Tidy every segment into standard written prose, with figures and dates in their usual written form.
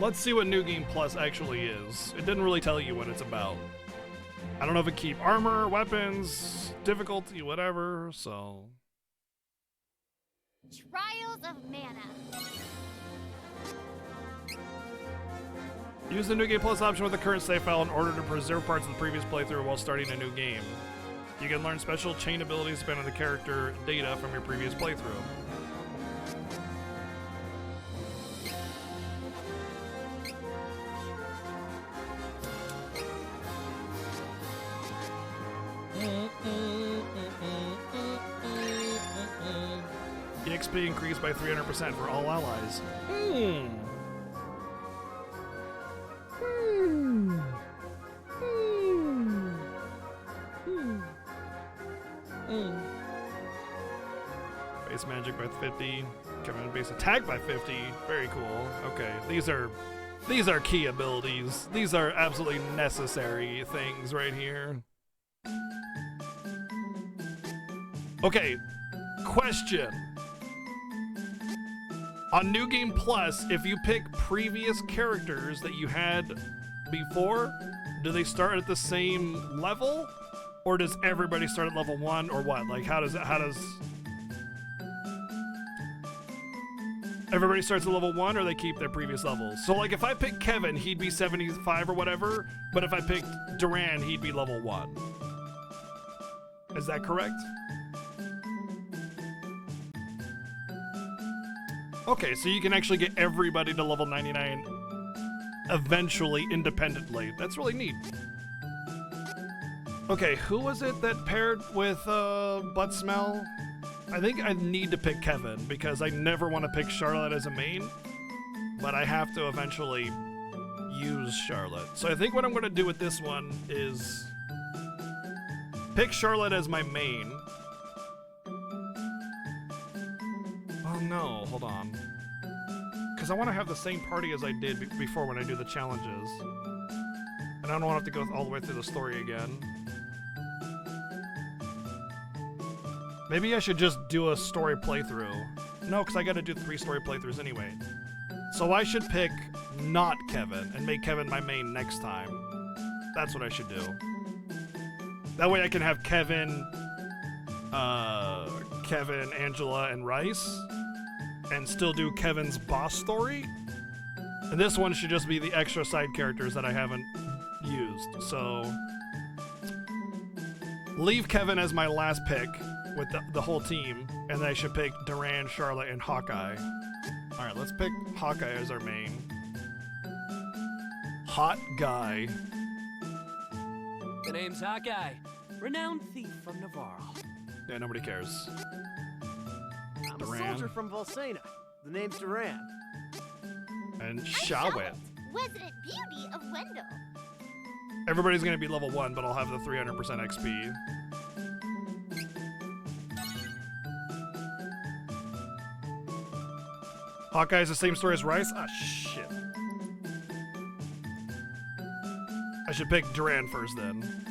Let's see what New Game Plus actually is. It didn't really tell you what it's about. I don't know if it keep armor, weapons, difficulty, whatever, so... Trials of Mana. Use the New Game Plus option with the current save file in order to preserve parts of the previous playthrough while starting a new game. You can learn special chain abilities depending on the character data from your previous playthrough. EXP increased by 300% for all allies. Base magic by 50. Coming in base attack by 50. Very cool. Okay, these are key abilities. These are absolutely necessary things right here. Okay, question. On New Game Plus, if you pick previous characters that you had before, do they start at the same level? Or does everybody start at level 1 or what? Like how does everybody starts at level 1 or they keep their previous levels? So like if I pick Kevin, he'd be 75 or whatever, but if I picked Duran, he'd be level 1. Is that correct? Okay, so you can actually get everybody to level 99 eventually independently. That's really neat. Okay, who was it that paired with Butt Smell? I think I need to pick Kevin because I never want to pick Charlotte as a main, but I have to eventually use Charlotte. So I think what I'm going to do with this one is pick Charlotte as my main. Oh no, hold on. Because I want to have the same party as I did before when I do the challenges. And I don't want to have to go all the way through the story again. Maybe I should just do a story playthrough. No, because I got to do 3 story playthroughs anyway. So I should pick not Kevin and make Kevin my main next time. That's what I should do. That way I can have Kevin, Angela, and Rice, and still do Kevin's boss story. And this one should just be the extra side characters that I haven't used. So leave Kevin as my last pick with the whole team, and then I should pick Duran, Charlotte, and Hawkeye. All right, let's pick Hawkeye as our main. Hot guy. The name's Hawkeye, renowned thief from Navarro. Yeah, nobody cares. I'm Duran. a soldier from Volsena. The name's Duran. And Shawit. Resident beauty of Wendell. Everybody's gonna be level 1, but I'll have the 300% XP. Hawkeye's the same story as Rice? Ah, shit. I should pick Duran first then.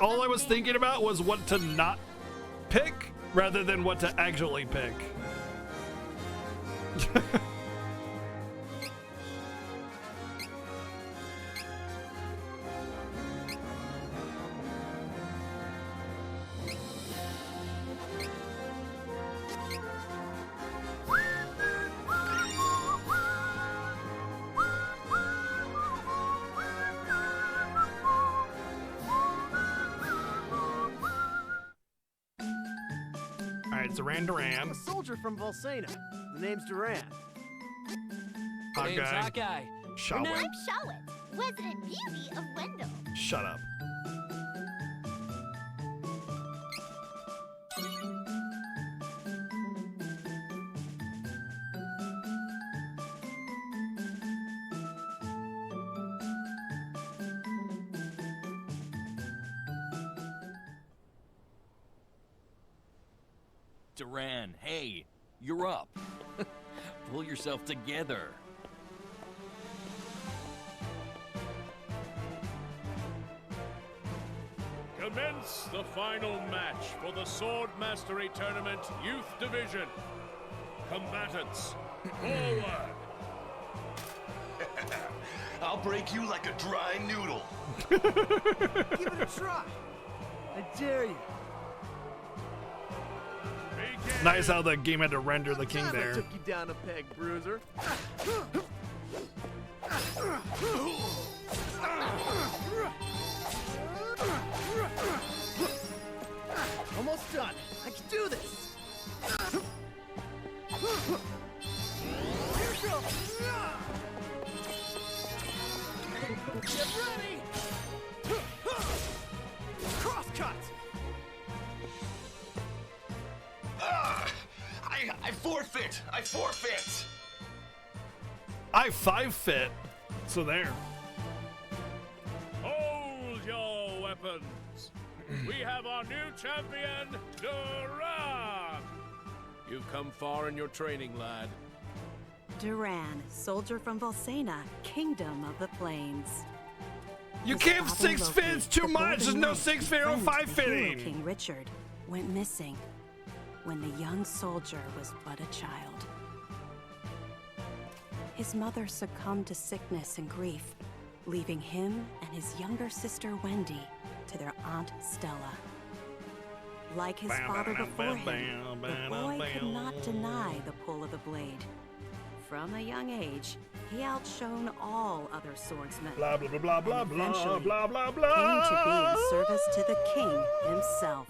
All I was thinking about was what to not pick rather than what to actually pick. Duran. I'm a soldier from Volsena. The name's Duran. The name's Hawkeye. Shawit. I'm Shawit, resident beauty of Wendell. Shut up. Duran, hey, you're up. Pull yourself together. Commence the final match for the Sword Mastery Tournament Youth Division. Combatants, forward! I'll break you like a dry noodle. Give it a try. I dare you. Begin. Nice how the game had to render the king Time I there. took you down a peg, bruiser. Almost done. I can do this. Here we go. Get ready. Cross cut. I forfeit. I forfeit. I 5-fit. So there. Hold your weapons. We have our new champion, Duran. You've come far in your training, lad. Duran, soldier from Volsena, kingdom of the plains. You His give father 6 Loki, fits too the much. There's Golden no Knight, 6 fit or friend 5 of the hero fitting. King Richard went missing when the young soldier was but a child. His mother succumbed to sickness and grief, leaving him and his younger sister Wendy to their aunt Stella. Like his father before him, the boy could not deny the pull of the blade. From a young age, he outshone all other swordsmen. Blah blah blah blah blah and blah eventually blah blah came to be blah. in service to the king himself.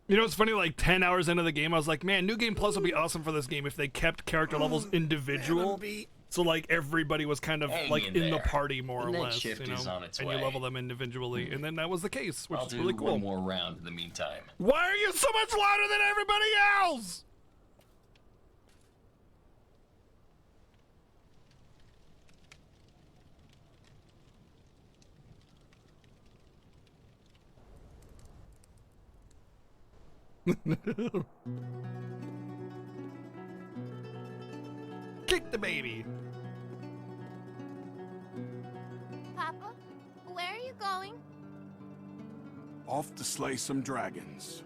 You know, it's funny, like 10 hours into the game, I was like, man, New Game Plus would be awesome for this game if they kept character levels individual. So, like, everybody was kind of, Hang like, in in the there. party, more The or next less, shift you know? is on its and way. you level them individually, and then that was the case, which I'll is do really cool. one more round in the meantime. Why are you so much louder than everybody else? Kick the baby. Papa, where are you going? Off to slay some dragons.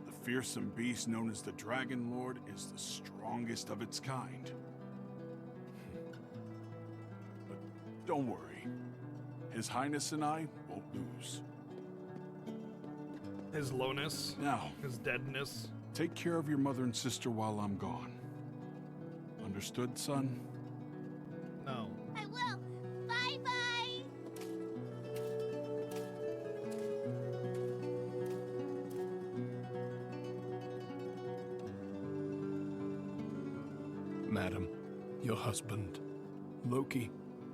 The fearsome beast known as the Dragon Lord is the strongest of its kind. But don't worry. His Highness and I won't lose. His lowness, Now, his deadness. take care of your mother and sister while I'm gone. Understood, son? No. I will. Bye-bye. Madam, your husband, Loki,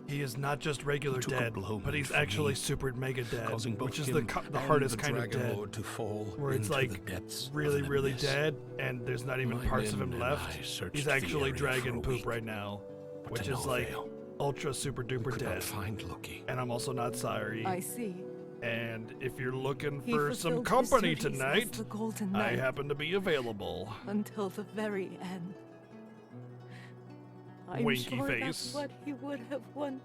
He is not just regular took a dead, blow but he's for actually me, super mega dead, causing both which is him the and hardest the kind of Dragon dead, Lord to fall where it's into like the depths of really, an really abyss. dead, and there's not even My parts of men him and left. I searched He's the actually area dragon for a poop week, right now, but which to is no like avail. ultra super We duper could dead. not find Loki. And I'm also not sorry. I see. And if you're looking He for some fulfilled his company duties as tonight, the Golden I Knight happen to be available. until the very end. I'm Winky sure face. that's what he would have wanted.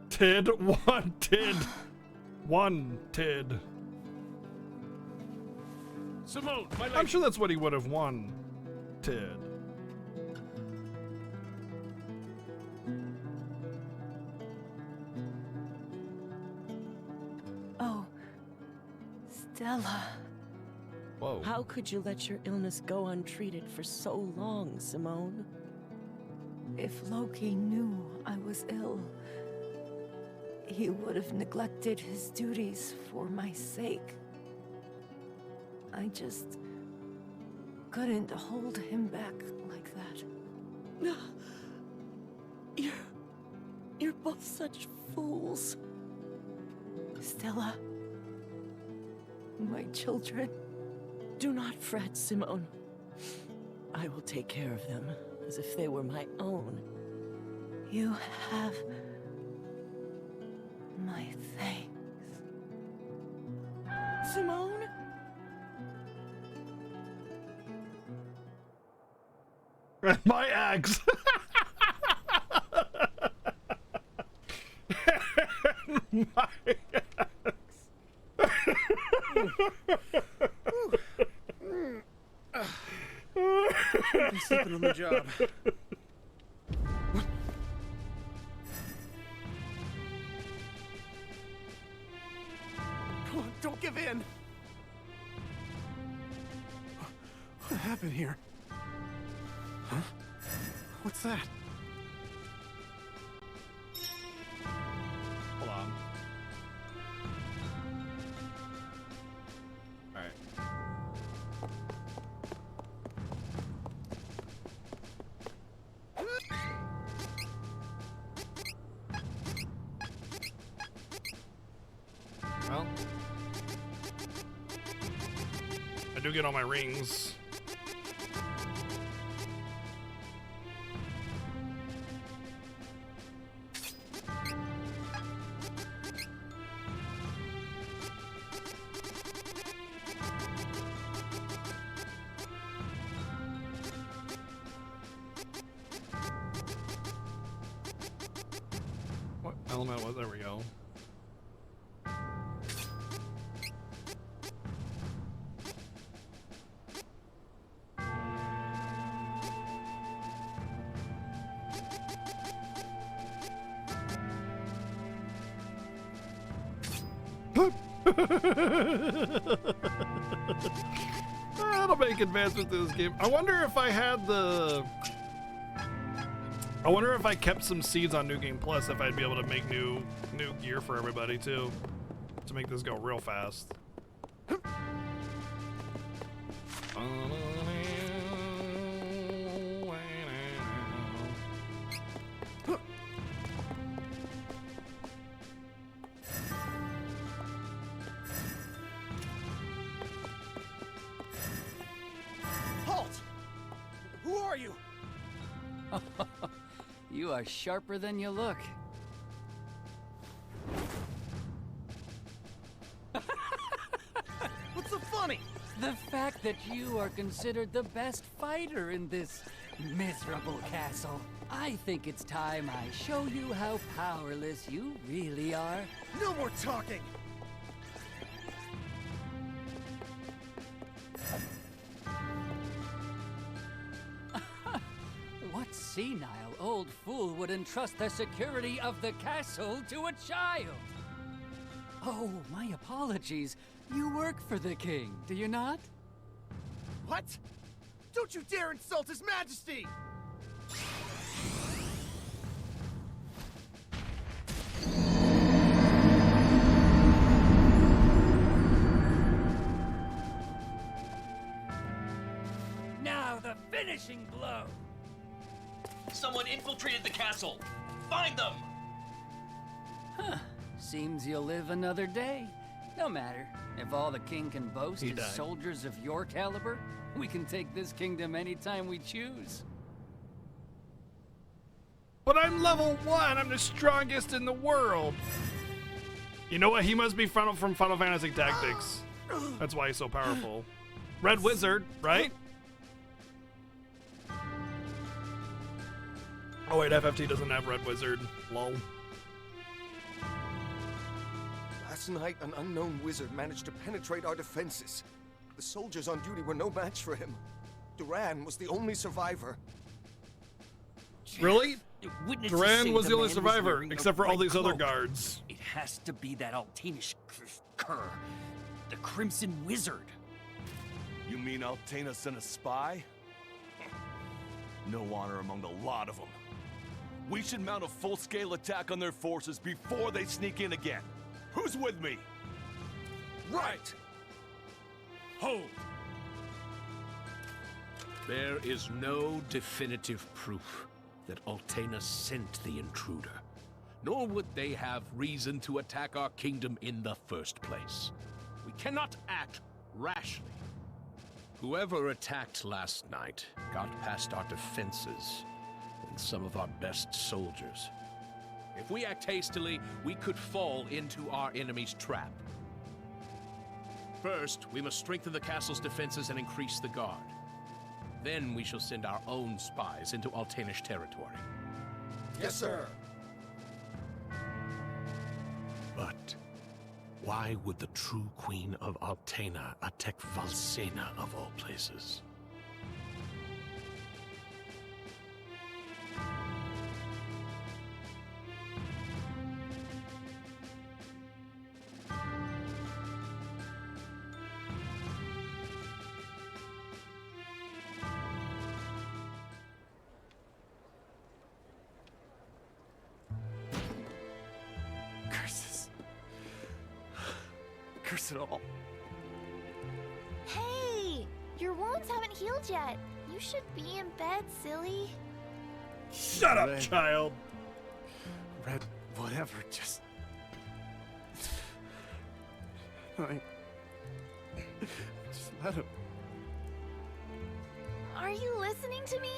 Tid wanted. Wanted. Simone, my lady. I'm sure that's what he would have wanted. Oh, Stella. Whoa. How could you let your illness go untreated for so long, Simone? If Loki knew I was ill, he would have neglected his duties for my sake. I just couldn't hold him back like that. You're both such fools. Stella, my children. Do not fret, Simone. I will take care of them as if they were my own. You have my thanks. Simone? My axe. My axe. I'm sleeping on the job. Come on, don't give in. What happened here? Huh? What's that? Hold on. All right. Well, I do get all my rings. What element was there? We go. That'll make advancement to this game. I wonder if I had the... I wonder if I kept some seeds on New Game Plus, if I'd be able to make new gear for everybody too, to make this go real fast. Halt! Who are you? You are sharper than you look. What's so funny? The fact that you are considered the best fighter in this miserable castle. I think it's time I show you how powerless you really are. No more talking! What senile old fool would entrust the security of the castle to a child? Oh, my apologies. You work for the king, do you not? What? Don't you dare insult His Majesty! Now the finishing blow! Someone infiltrated the castle. Find them! Huh. Seems you'll live another day. No matter. If all the king can boast He is died. soldiers of your caliber, we can take this kingdom anytime we choose. But I'm level 1. I'm the strongest in the world. You know what? He must be from Final Fantasy Tactics. That's why he's so powerful. Red Wizard, right? Oh wait, FFT doesn't have Red Wizard. Lol. Last night, an unknown wizard managed to penetrate our defenses. The soldiers on duty were no match for him. Duran was the only survivor. Really? Witnesses Duran say was the only man survivor, wearing a except for all bright these other cloak. guards. It has to be that Altanish cur, the Crimson Wizard. You mean Altena sent a spy? No honor among the lot of them. We should mount a full-scale attack on their forces before they sneak in again. Who's with me? Right! Hold! There is no definitive proof that Altena sent the intruder, nor would they have reason to attack our kingdom in the first place. We cannot act rashly. Whoever attacked last night got past our defenses and some of our best soldiers. If we act hastily, we could fall into our enemy's trap. First, we must strengthen the castle's defenses and increase the guard. Then we shall send our own spies into Altanish territory. Yes, sir. But why would the true Queen of Altena attack Valsena of all places? Curses. Curse it all. Hey! Your wounds haven't healed yet. You should be in bed, silly. Shut up, Red. child. Red, whatever, just... Just let him. Are you listening to me?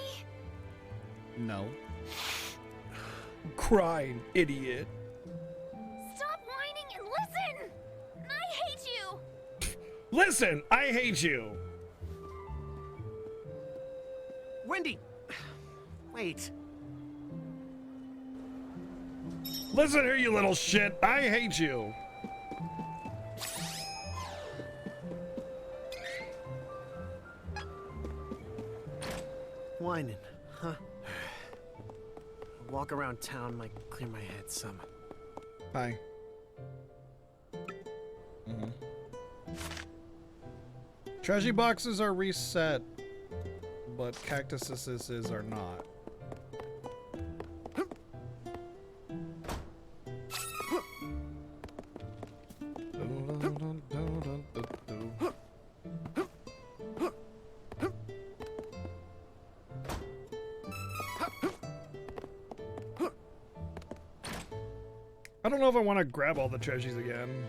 No. Crying, idiot. Stop whining and listen! I hate you! Listen, I hate you. Wendy! Wait. Listen here, you little shit. I hate you. Whining, huh? A walk around town might clear my head some. Hi. Treasure boxes are reset, but cactuses are not. I don't know if I want to grab all the treasures again.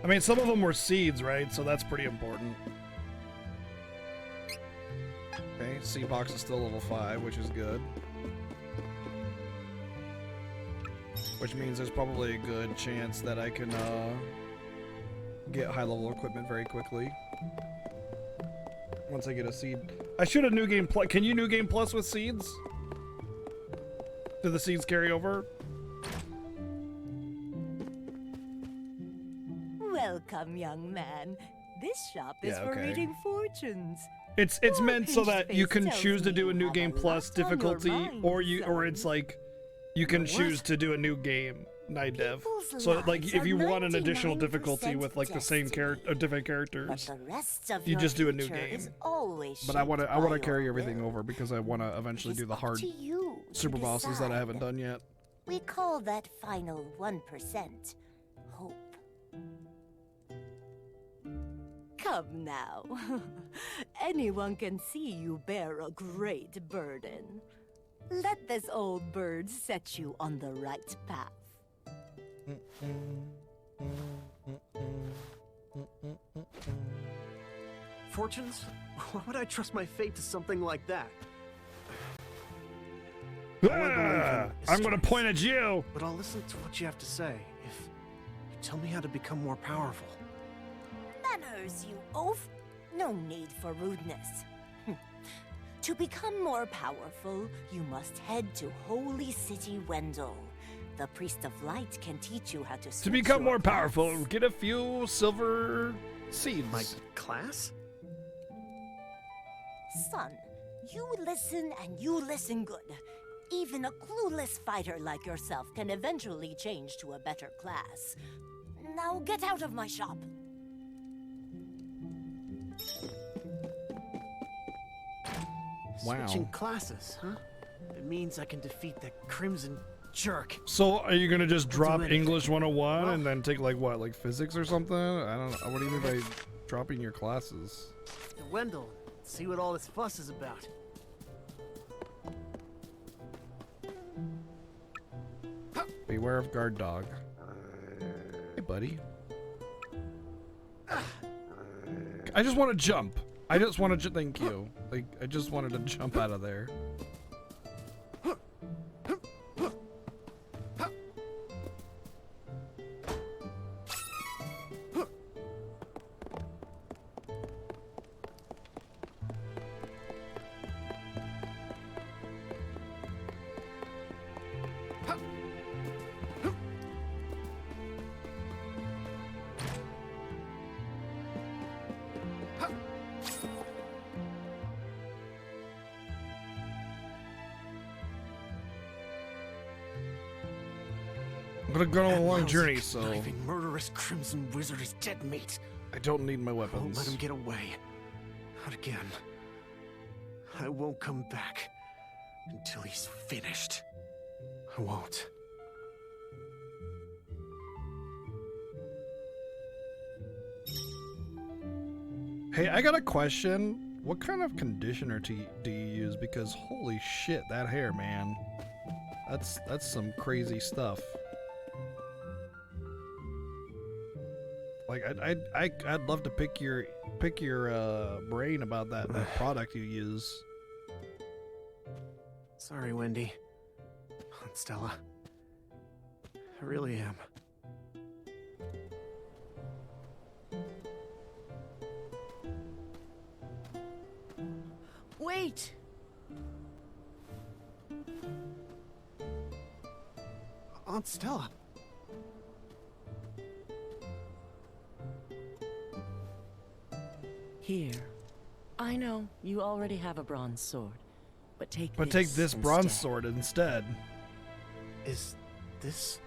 I mean, some of them were seeds, right? So that's pretty important. Okay, seed box is still level 5, which is good. Which means there's probably a good chance that I can get high-level equipment very quickly. Once I get a seed. I should have New Game Plus. Can you New Game Plus with seeds? Do the seeds carry over? Welcome, young man. This shop is Yeah, for okay. reading fortunes. It's Your meant so pinch that you face can tells choose to me do a you New have Game a Plus lot on your difficulty, mind, or it's like you can choose to do a new game, night dev. People's So like lives if are you want an additional 99% difficulty with like the same character, different characters, But the rest of you your just do a new future game. is always But I want to shaped by carry your everything will. over because I want to eventually do the hard to you to super bosses that I decide. haven't done yet. We call that final 1% hope. Come now. Anyone can see you bear a great burden. Let this old bird set you on the right path. Fortunes? Why would I trust my fate to something like that? Ah, I'm gonna point at you. But I'll listen to what you have to say if you tell me how to become more powerful. Manners, you oaf! No need for rudeness. To become more powerful, you must head to Holy City Wendell. The Priest of Light can teach you how to To switch become your more class. powerful, get a few silver seeds. My class? Son, you listen and you listen good. Even a clueless fighter like yourself can eventually change to a better class. Now get out of my shop. Wow. Switching classes, huh? It means I can defeat that Crimson jerk. So are you gonna just drop anything. English 101 and then take like what, like physics or something? I don't know. What do you mean by dropping your classes? Wendell, Let's see what all this fuss is about. Beware of guard dog. Hey, buddy. I just want to jump. I just want to thank you. Like, I just wanted to jump out of there. I'm gonna go on a long journey, so Knifing murderous Crimson Wizard is dead meat. I don't need my I won't weapons. let him get away. Not again. I won't come back until he's finished. I won't. Hey, I got a question. What kind of conditioner do you use? Because holy shit, that hair, man. That's some crazy stuff. Like I'd love to pick your brain about that product you use. Sorry, Wendy. Aunt Stella. I really am. Wait! Aunt Stella. Here. I know you already have a bronze sword, but take this bronze sword instead. Is this?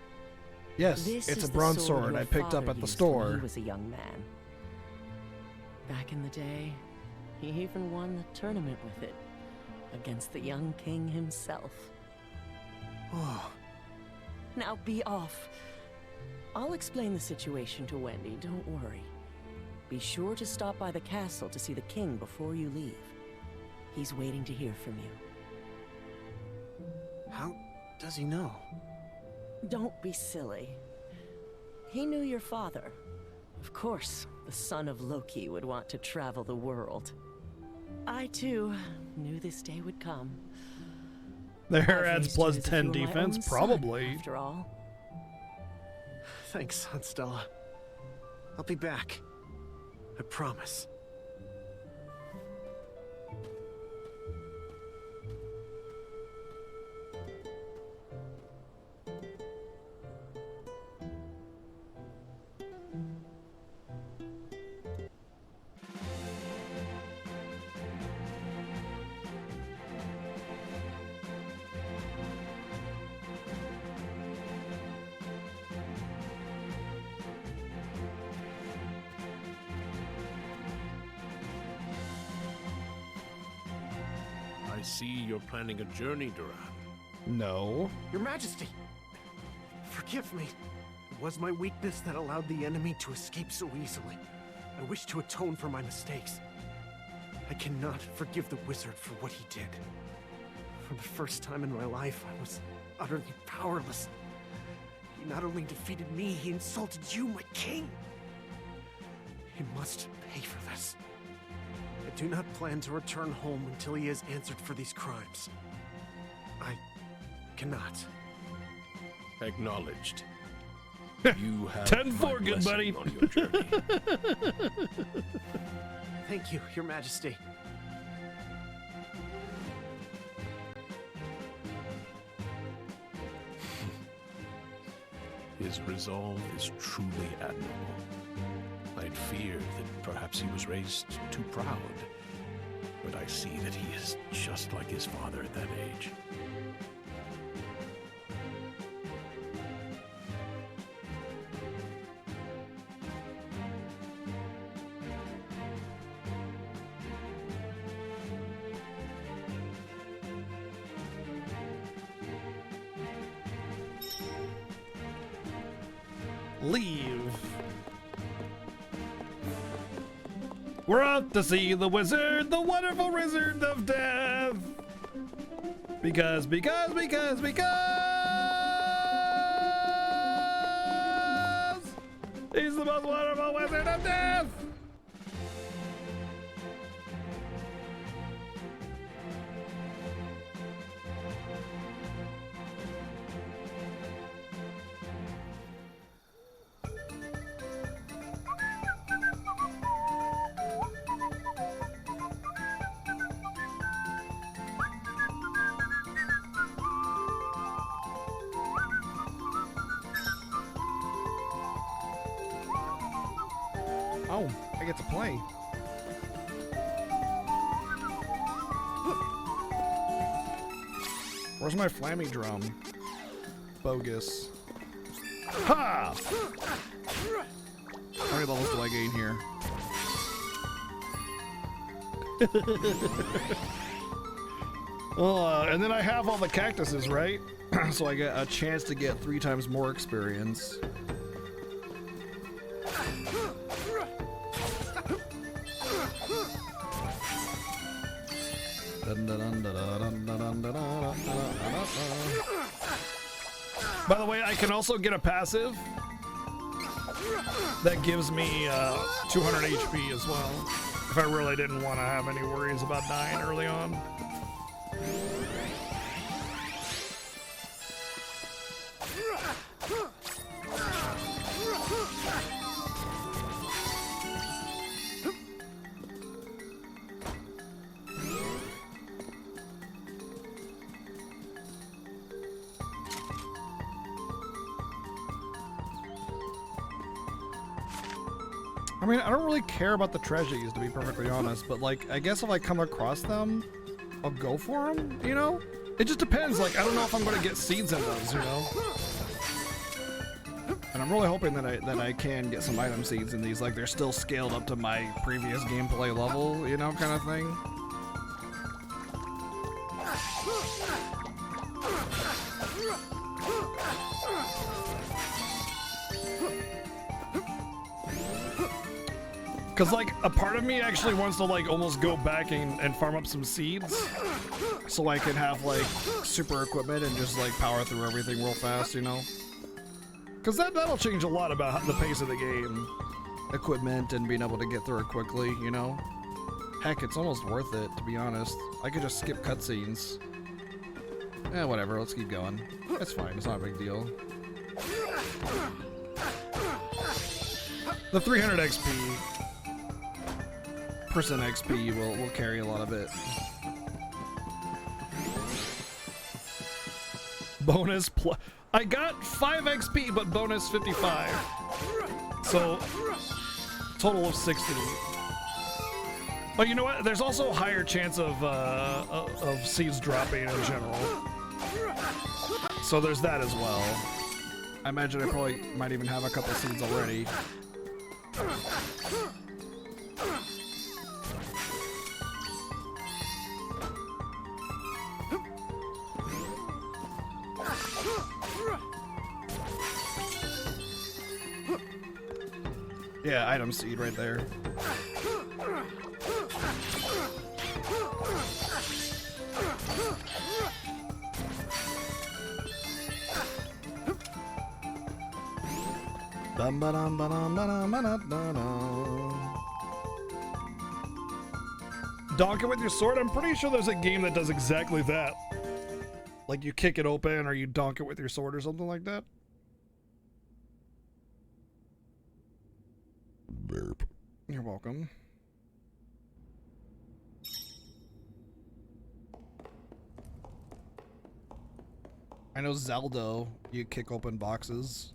Yes, This it's is a the bronze sword your I picked up father at the used store. when he was a young man. Back in the day, he even won the tournament with it against the young king himself. Oh. Now be off. I'll explain the situation to Wendy, don't worry. Be sure to stop by the castle to see the king before you leave. He's waiting to hear from you. How does he know? Don't be silly. He knew your father. Of course, the son of Loki would want to travel the world. I, too, knew this day would come. There I've adds raised plus you as if 10 you were my defense, own son, probably. after all. Thanks, Aunt Stella. I'll be back. I promise. I see you're planning a journey, Duran. No. Your Majesty! Forgive me. It was my weakness that allowed the enemy to escape so easily. I wish to atone for my mistakes. I cannot forgive the wizard for what he did. For the first time in my life, I was utterly powerless. He not only defeated me, he insulted you, my king! He must pay for this. I do not plan to return home until he has answered for these crimes. I cannot. Acknowledged. You have 10-4, my good buddy. blessing on your journey. Thank you, Your Majesty. His resolve is truly admirable. I'd feared that perhaps he was raised too proud, but I see that he is just like his father at that age. Leave. We're out to see the wizard, the wonderful wizard of death. Because he's the most wonderful wizard of death. Oh, I get to play. Where's my flammy drum? Bogus. Ha! How many levels do I gain here? And then I have all the cactuses, right? So I get a chance to get 3 times more experience. By the way, I can also get a passive that gives me 200 HP as well, if I really didn't want to have any worries about dying early on. I mean, I don't really care about the treasures, to be perfectly honest, but like, I guess if I come across them, I'll go for them, you know? It just depends, like, I don't know if I'm gonna get seeds in those, you know? And I'm really hoping that I can get some item seeds in these, like they're still scaled up to my previous gameplay level, you know, kind of thing. Cause like a part of me actually wants to like almost go back and farm up some seeds so I can have like super equipment and just like power through everything real fast, you know? Cause that'll change a lot about the pace of the game. Equipment and being able to get through it quickly, you know? Heck, it's almost worth it, to be honest. I could just skip cutscenes. Eh, whatever, let's keep going. It's fine, it's not a big deal. The 300 XP percent XP will carry a lot of it. Bonus plus. I got 5 XP, but bonus 55. So total of 60. But you know what? There's also a higher chance of seeds dropping in general. So there's that as well. I imagine I probably might even have a couple seeds already. Yeah, item seed right there. Donk it with your sword? I'm pretty sure there's a game that does exactly that. Like you kick it open or you donk it with your sword or something like that. Burp. You're welcome. I know Zelda, you kick open boxes.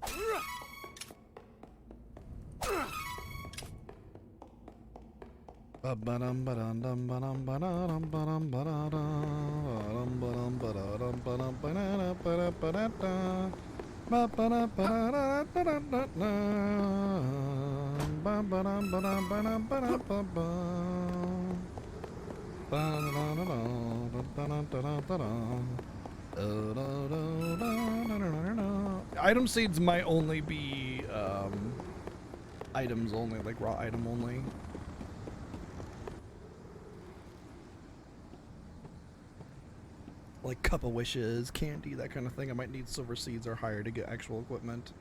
Item seeds might only be items only, like raw item only. Like Cup of Wishes, candy, that kind of thing. I might need silver seeds or higher to get actual equipment.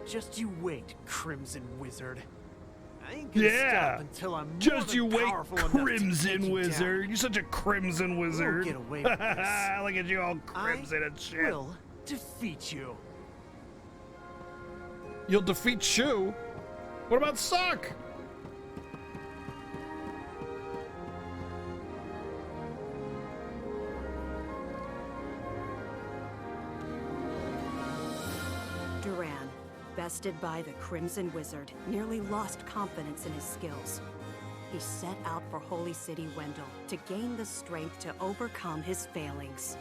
Just you wait, Crimson Wizard. I ain't gonna Yeah! stop until I'm more Just than you wait, powerful enough to take Crimson you Wizard. down. You're such a Crimson Wizard. get away with this. Look at you all crimson and shit. Will defeat you. You'll defeat Shu? What about Sock? Duran, bested by the Crimson Wizard, nearly lost confidence in his skills. He set out for Holy City Wendell to gain the strength to overcome his failings.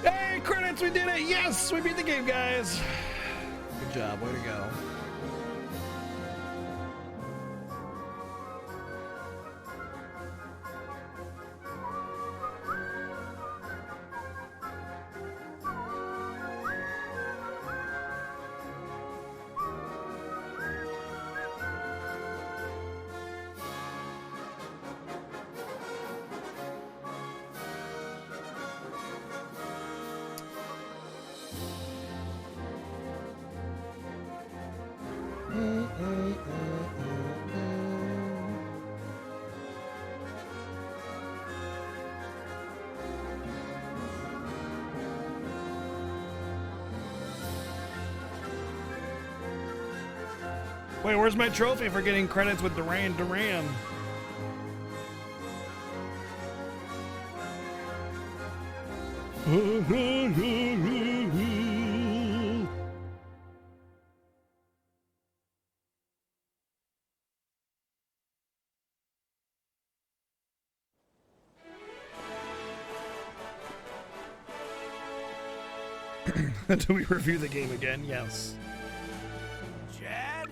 Hey, credits, we did it! Yes, we beat the game, guys! Good job, way to go. Wait, where's my trophy for getting credits with Duran Duran? Do we review the game again? Yes. Chad?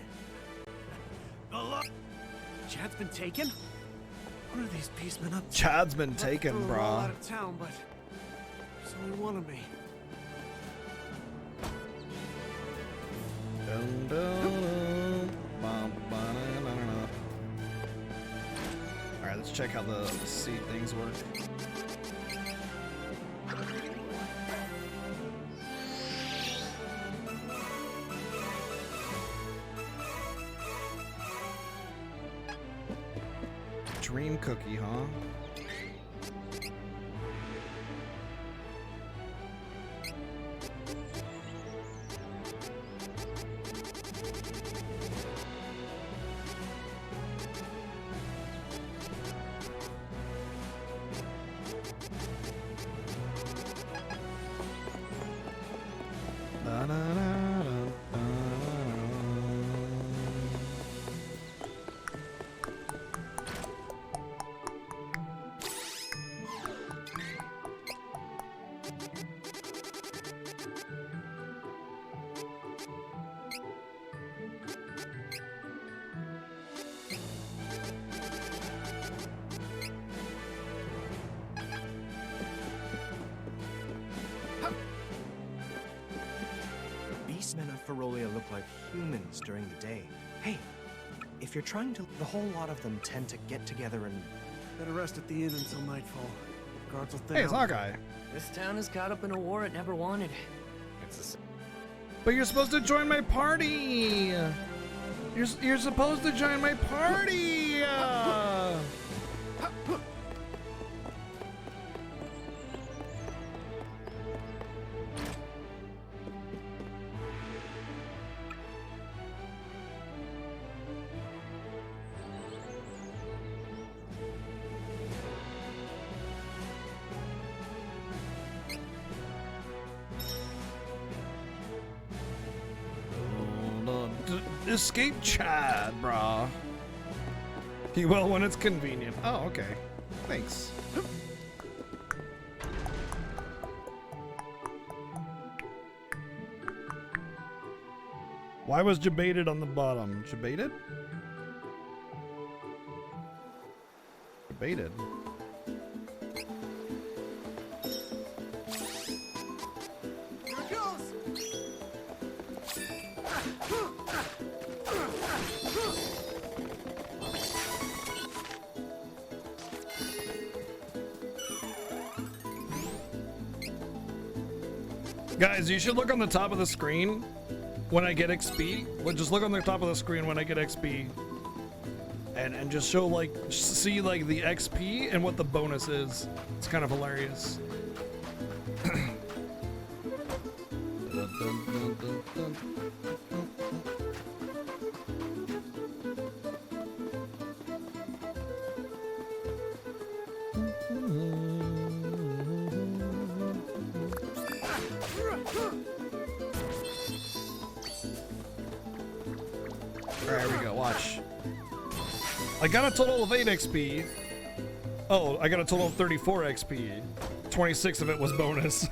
Chad's been taken? What are these beastmen up to? Chad's been I'd taken, throw them all brah. out of town, but there's only one of me. Dun, dun, dun. Bum, ba-na-na-na-na. All right, let's check how the seed things work. Dream cookie, huh? Beastmen of Ferolia look like humans during the day. Hey, if you're trying to... The whole lot of them tend to get together and... Better rest at the inn until nightfall. Guards will thin Hey, out. Hawkeye. This town is caught up in a war it never wanted. It's a... But you're supposed to join my party. You're supposed to join my party. Escape Chad, brah. He will when it's convenient. Oh, okay. Thanks. Why was Jebaited on the bottom? Jebaited? Jebaited. Guys, you should look on the top of the screen when I get XP. Well, just look on the top of the screen when I get XP. And just show, like, see, like, the XP and what the bonus is. It's kind of hilarious. Alright, here we go, watch. I got a total of 8 XP. Oh, I got a total of 34 XP. 26 of it was bonus.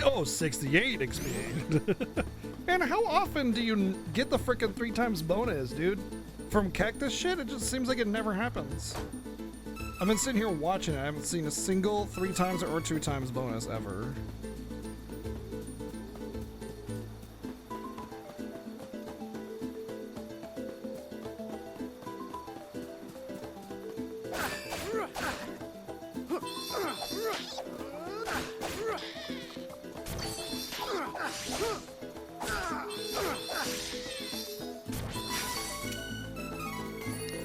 Oh, 68 XP. Man, how often do you get the frickin' 3 times bonus, dude? From cactus shit, it just seems like it never happens. I've been sitting here watching it. I haven't seen a single 3 times or 2 times bonus ever.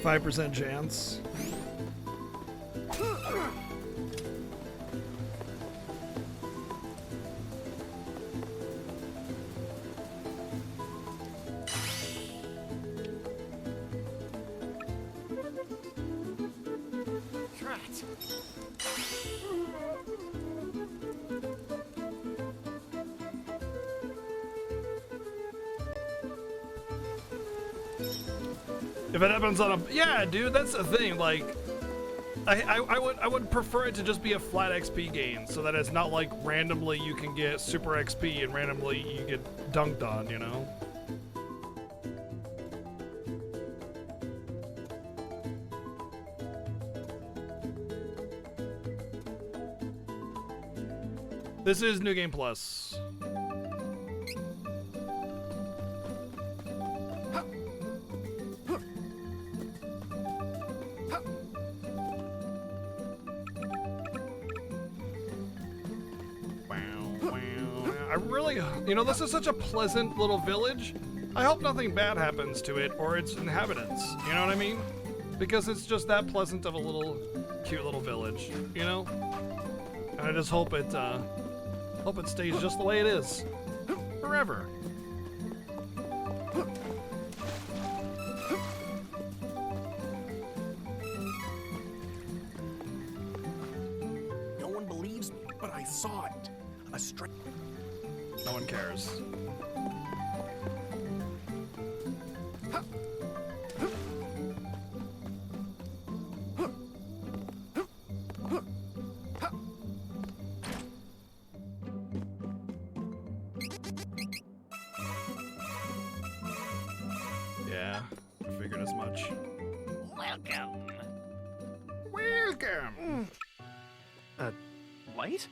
%, chance. If it happens on a, yeah, dude, that's the thing. Like, I would prefer it to just be a flat XP gain, so that it's not like randomly you can get super XP and randomly you get dunked on, you know? This is New Game Plus. You know, this is such a pleasant little village. I hope nothing bad happens to it or its inhabitants. You know what I mean? Because it's just that pleasant of a little, cute little village. You know? And I just hope it stays just the way it is, forever. No one believes me, but I saw it. A stray. No one cares. Yeah, I figured as much. Welcome. Welcome. Light?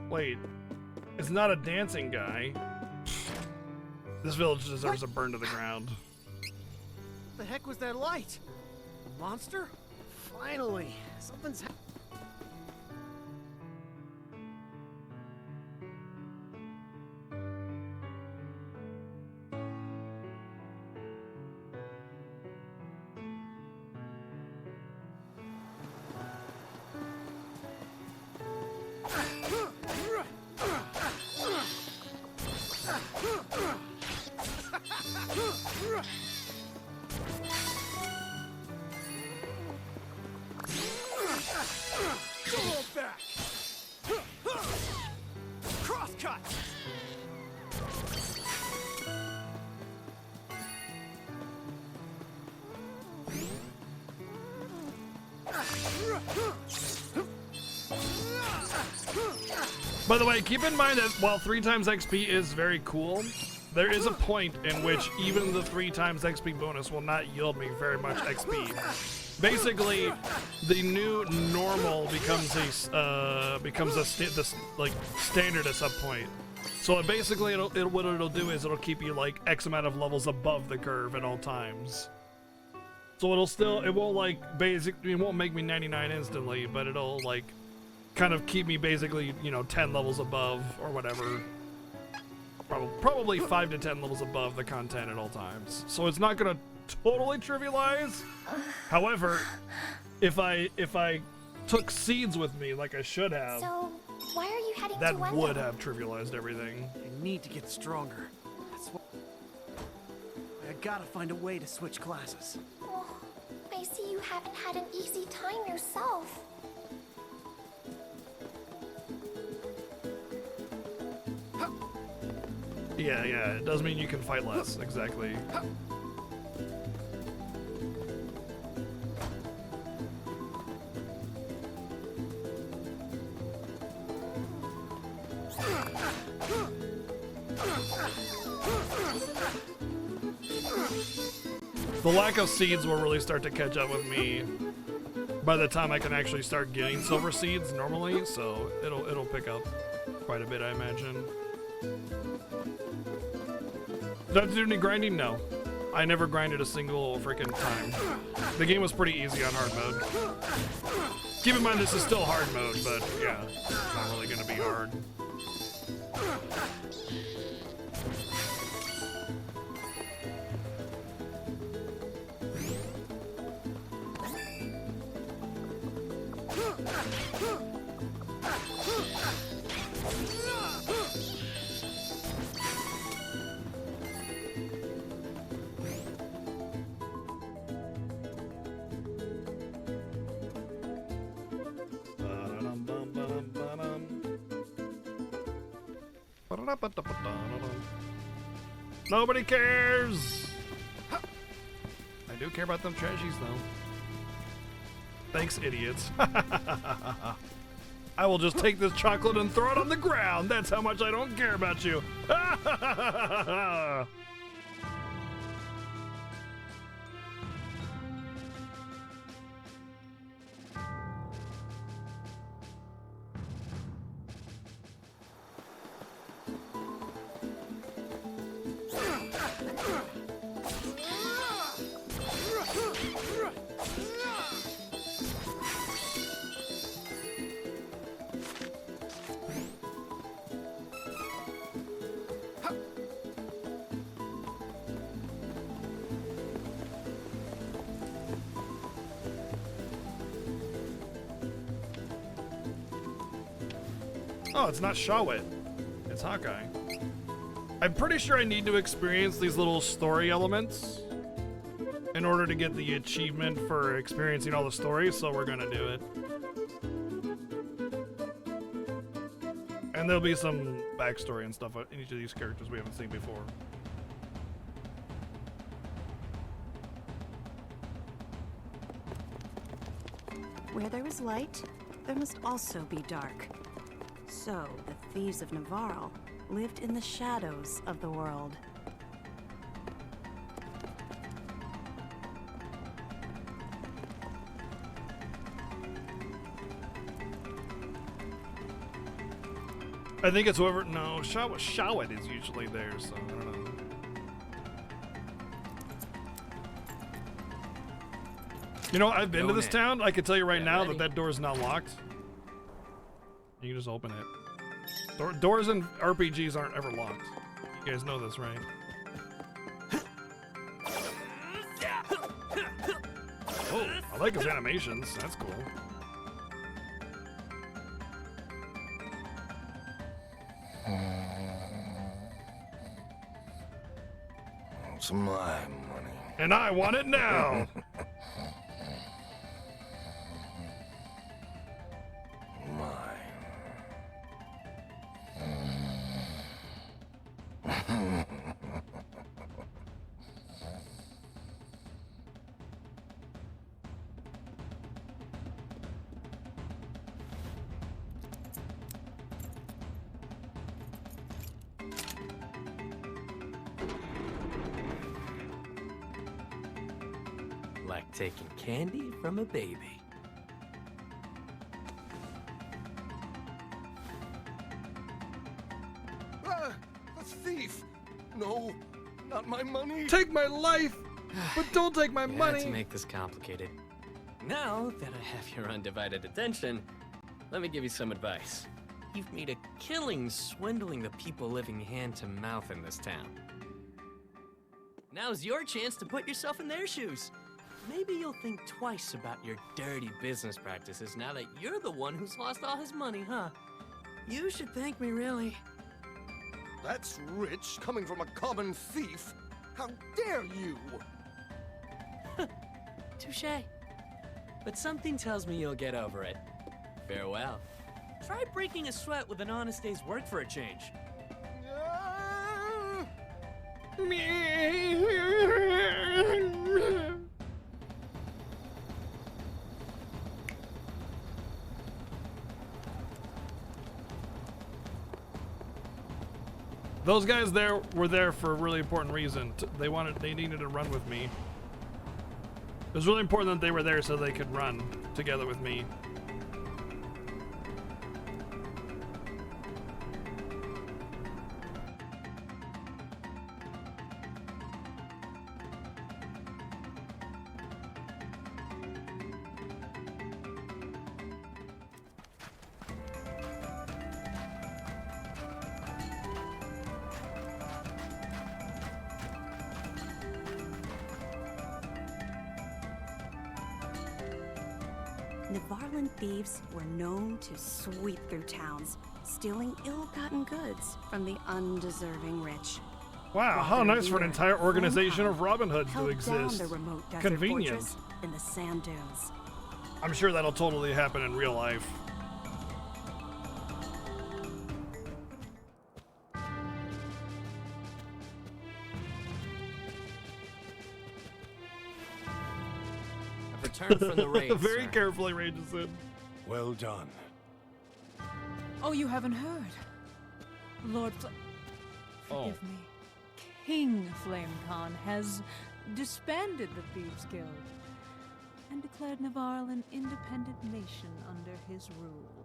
Wait, it's not a dancing guy. This village deserves a burn to the ground. What the heck was that light? A monster? Finally, something's happening. By the way, keep in mind that while 3 times XP is very cool, there is a point in which even the 3 times XP bonus will not yield me very much XP. Basically, the new normal becomes like standard at some point. So basically, what it'll do is it'll keep you like X amount of levels above the curve at all times. So it won't like it won't make me 99 instantly, but it'll like kind of keep me basically, you know, 10 levels above or whatever. Probably 5 to 10 levels above the content at all times. So it's not gonna totally trivialize. However, if I took seeds with me like I should have, So, why are you heading that to Wendell? would have trivialized everything. I need to get stronger. That's what... I gotta find a way to switch classes. Oh, I see you haven't had an easy time yourself. Yeah, it does mean you can fight less, exactly. The lack of seeds will really start to catch up with me by the time I can actually start getting silver seeds normally, so it'll pick up quite a bit, I imagine. Did I have to do any grinding? No. I never grinded a single freaking time. The game was pretty easy on hard mode. Keep in mind this is still hard mode, but yeah, it's not really gonna be hard. Nobody cares! I do care about them trashies, though. Thanks, idiots. I will just take this chocolate and throw it on the ground. That's how much I don't care about you. Oh, it's not Shawit. It's Hawkeye. I'm pretty sure I need to experience these little story elements in order to get the achievement for experiencing all the stories, so we're gonna do it. And there'll be some backstory and stuff in each of these characters we haven't seen before. Where there is light, there must also be dark. So, the thieves of Navarre lived in the shadows of the world. I think it's whoever. No, Shawit is usually there, so I don't know. You know, I've been to this town. I can tell you right now that that door is not locked. You can just open it. Doors in RPGs aren't ever locked. You guys know this, right? Oh, I like his animations. That's cool. It's my money. And I want it now. like taking candy from a baby. Ah, a thief! No, not my money! Take my life, but don't take my You money. had to make this complicated. Now that I have your undivided attention, let me give you some advice. You've made a killing swindling the people living hand to mouth in this town. Now's your chance to put yourself in their shoes. Maybe you'll think twice about your dirty business practices now that you're the one who's lost all his money, huh? You should thank me, really. That's rich, coming from a common thief. How dare you! Touché. But something tells me you'll get over it. Farewell. Try breaking a sweat with an honest day's work for a change. Those guys there were there for a really important reason. They needed to run with me. It was really important that they were there so they could run together with me. Nevarland thieves were known to sweep through towns, stealing ill-gotten goods from the undeserving rich. Wow, While how their nice for an leader, entire organization Flamecon, of Robin Hoods to held down exist. the remote desert Convenient. fortress in the sand dunes. I'm sure that'll totally happen in real life. I've returned from the raid, Very sir. carefully, Rageson. Well done. Oh, you haven't heard? Lord Oh. Forgive me. King Flamecon has disbanded the Thieves' Guild and declared Navarre an independent nation under his rule.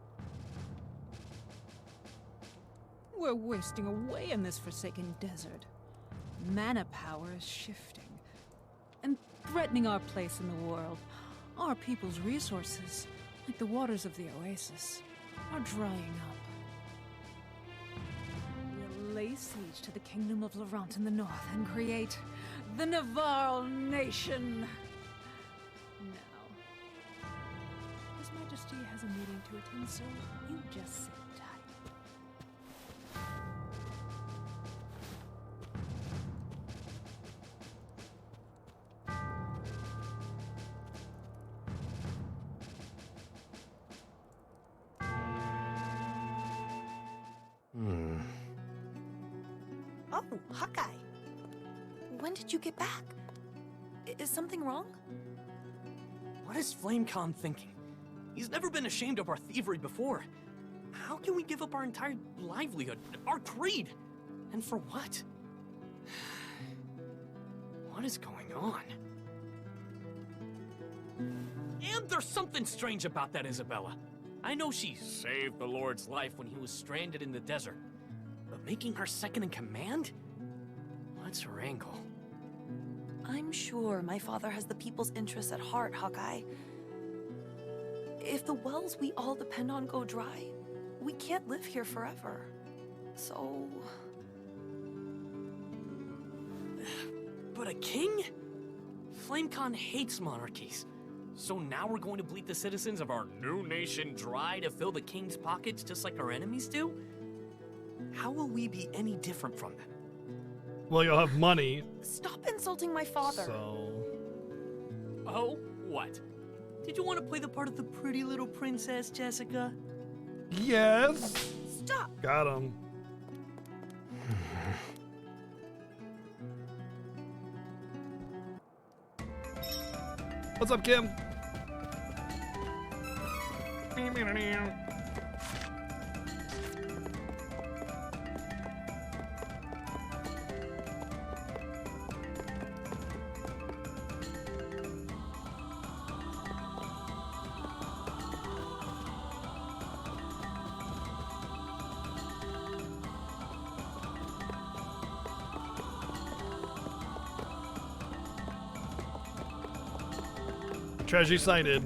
We're wasting away in this forsaken desert. Mana power is shifting and threatening our place in the world. Our people's resources, like the waters of the oasis, are drying up. We'll lay siege to the kingdom of Laurent in the north and create the Navarre nation. Now, His Majesty has a meeting to attend, so you just sit tight. Oh, Hawkeye. When did you get back? Is something wrong? What is Flamecon thinking? He's never been ashamed of our thievery before. How can we give up our entire livelihood, our creed? And for what? What is going on? And there's something strange about that, Isabella. I know she saved the Lord's life when he was stranded in the desert. But making her second in command? What's her angle? I'm sure my father has the people's interests at heart, Hawkeye. If the wells we all depend on go dry, we can't live here forever. So... But a king? Flamecon hates monarchies. So now we're going to bleed the citizens of our new nation dry to fill the king's pockets just like our enemies do? How will we be any different from them? Well, you'll have money. Stop insulting my father. So... Oh, what? Did you want to play the part of the pretty little princess, Jessica? Yes. Stop. Got him. What's up, Kim? Treasure sighted.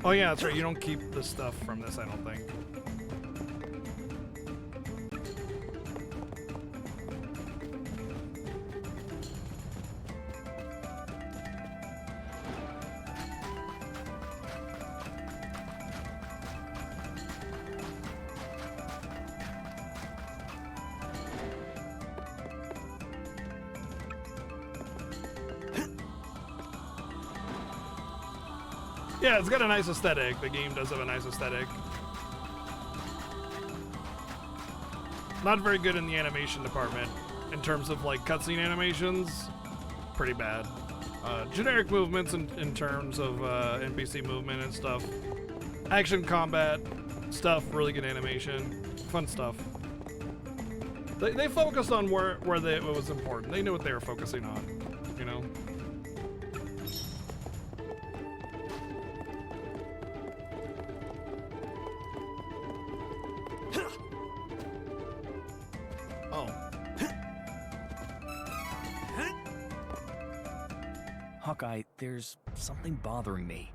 Oh yeah, that's right. You don't keep the stuff from this, I don't think. Yeah, it's got a nice aesthetic. The game does have a nice aesthetic. Not very good in the animation department in terms of like cutscene animations. Pretty bad. Generic movements in terms of NPC movement and stuff. Action combat stuff, really good animation. Fun stuff. They focused on where it was important. They knew what they were focusing on, you know? Hawkeye, there's something bothering me.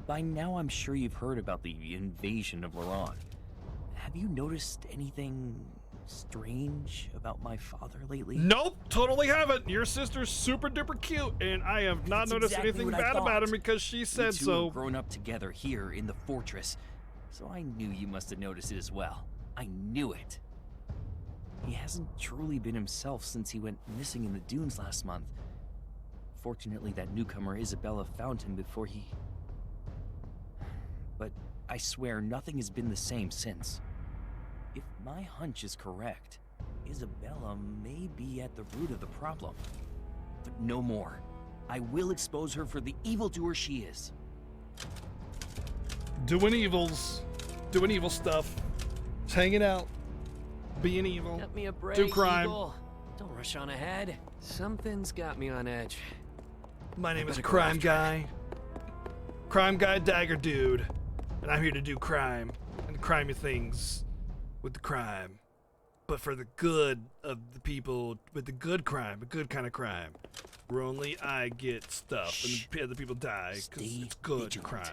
By now I'm sure you've heard about the invasion of Laron. Have you noticed anything strange about my father lately? Nope, totally haven't. Your sister's super duper cute, and I have not That's noticed exactly anything what I bad about thought. him because she said We two so. have grown up together here in the fortress, so I knew you must have noticed it as well. I knew it. He hasn't truly been himself since he went missing in the dunes last month. Fortunately, that newcomer Isabella found him before he... But I swear nothing has been the same since. If my hunch is correct, Isabella may be at the root of the problem. But no more. I will expose her for the evildoer she is. Doing evil stuff. Just hanging out. Being evil. Cut me a break, Do crime. Eagle. Don't rush on ahead. Something's got me on edge. My name is Better go Crime after Guy. Crime Guy Dagger Dude. And I'm here to do crime. And crimey things with the crime. But for the good of the people with the good crime, a good kind of crime. Where only I get stuff and other people die because it's good crime.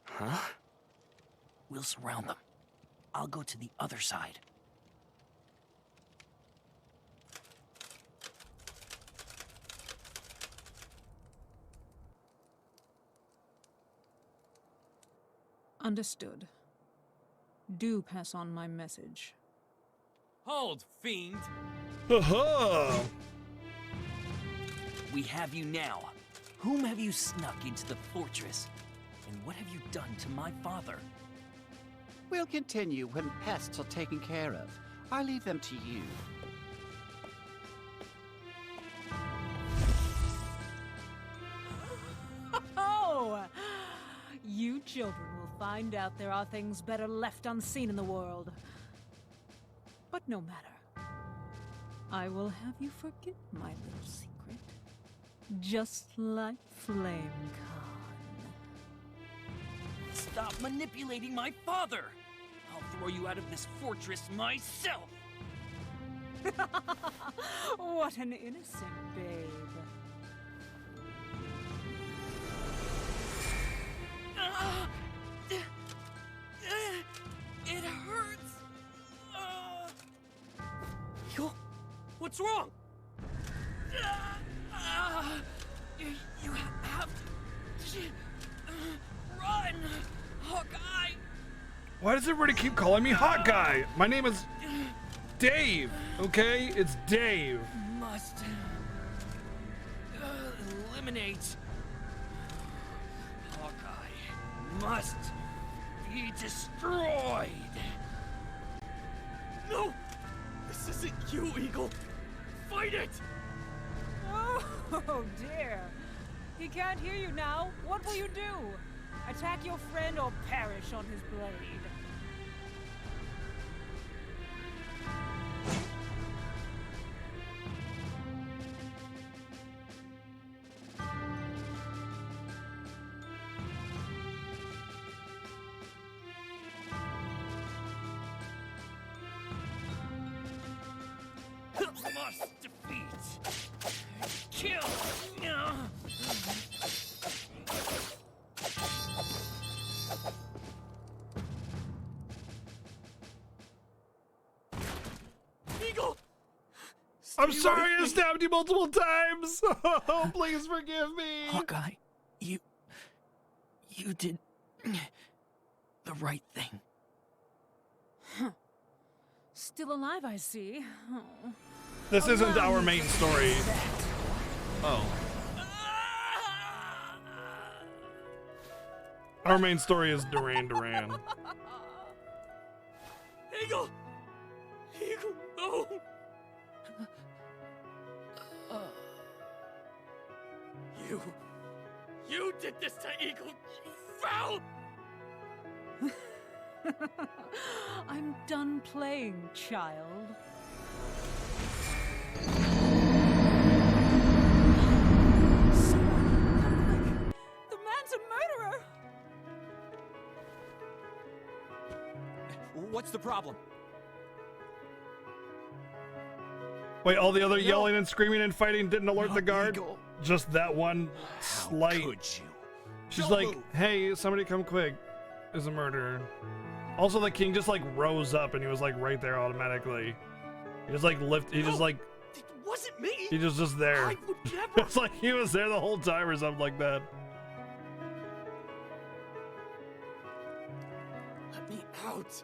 Huh? We'll surround them. I'll go to the other side. Understood. Do pass on my message. Hold, fiend! Ha-ha! We have you now. Whom have you snuck into the fortress? And what have you done to my father? We'll continue when pests are taken care of. I leave them to you. Oh! You children will find out there are things better left unseen in the world. But no matter. I will have you forget my little secret. Just like Flame Stop manipulating my father! I'll throw you out of this fortress myself! What an innocent babe. It hurts! Yo, what's wrong? You have to run, Hawkeye! Why does everybody keep calling me Hot Guy? My name is Dave, okay? It's Dave. Must eliminate. Hawkeye must be destroyed. No! This isn't you, Eagle! Fight it! Oh dear. He can't hear you now. What will you do? Attack your friend or perish on his blade? Must defeat. Kill. Eagle! I'm sorry I stabbed you multiple times. Oh, please forgive me. Hawkeye, you did the right thing. Still alive, I see. Oh. This isn't our main story. Oh. Our main story is Duran Duran. Eagle! Eagle, no! You did this to Eagle, you foul! I'm done playing, child. The man's a murderer! What's the problem? Wait, all the other yelling and screaming and fighting didn't alert the guard? Just that one slight. Could you? She's like, hey, somebody come quick. There's a murderer. Also, the king just like rose up and he was like right there automatically. He just like he just like. It wasn't me! He was just there. I would never. It's like he was there the whole time or something like that. Let me out.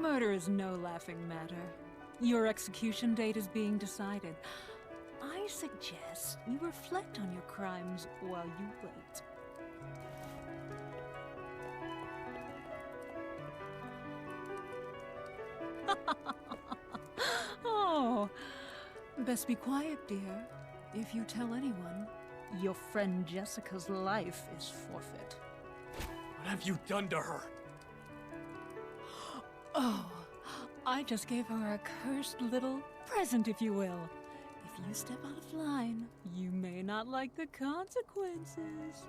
Murder is no laughing matter. Your execution date is being decided. I suggest you reflect on your crimes while you wait. Oh, best be quiet, dear. If you tell anyone, your friend Jessica's life is forfeit. What have you done to her? Oh, I just gave her a cursed little present, if you will. If you step out of line, you may not like the consequences.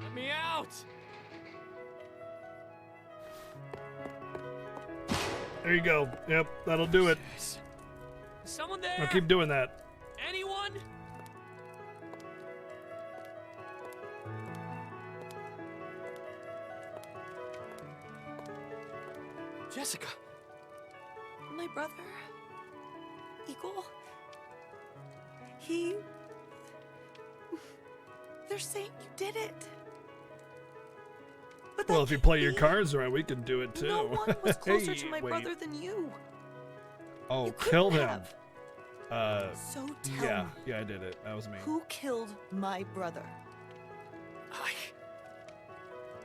Let me out! There you go. Yep, that'll do it. Someone there? I'll keep doing that. Anyone? Jessica! My brother... Eagle... They're saying you did it. But Well, if you play your cards right, we can do it too. no one was closer Hey, to my wait. brother than you. Oh, You killed couldn't him. have. So tell yeah, me, yeah, I did it. That was me. who killed my brother?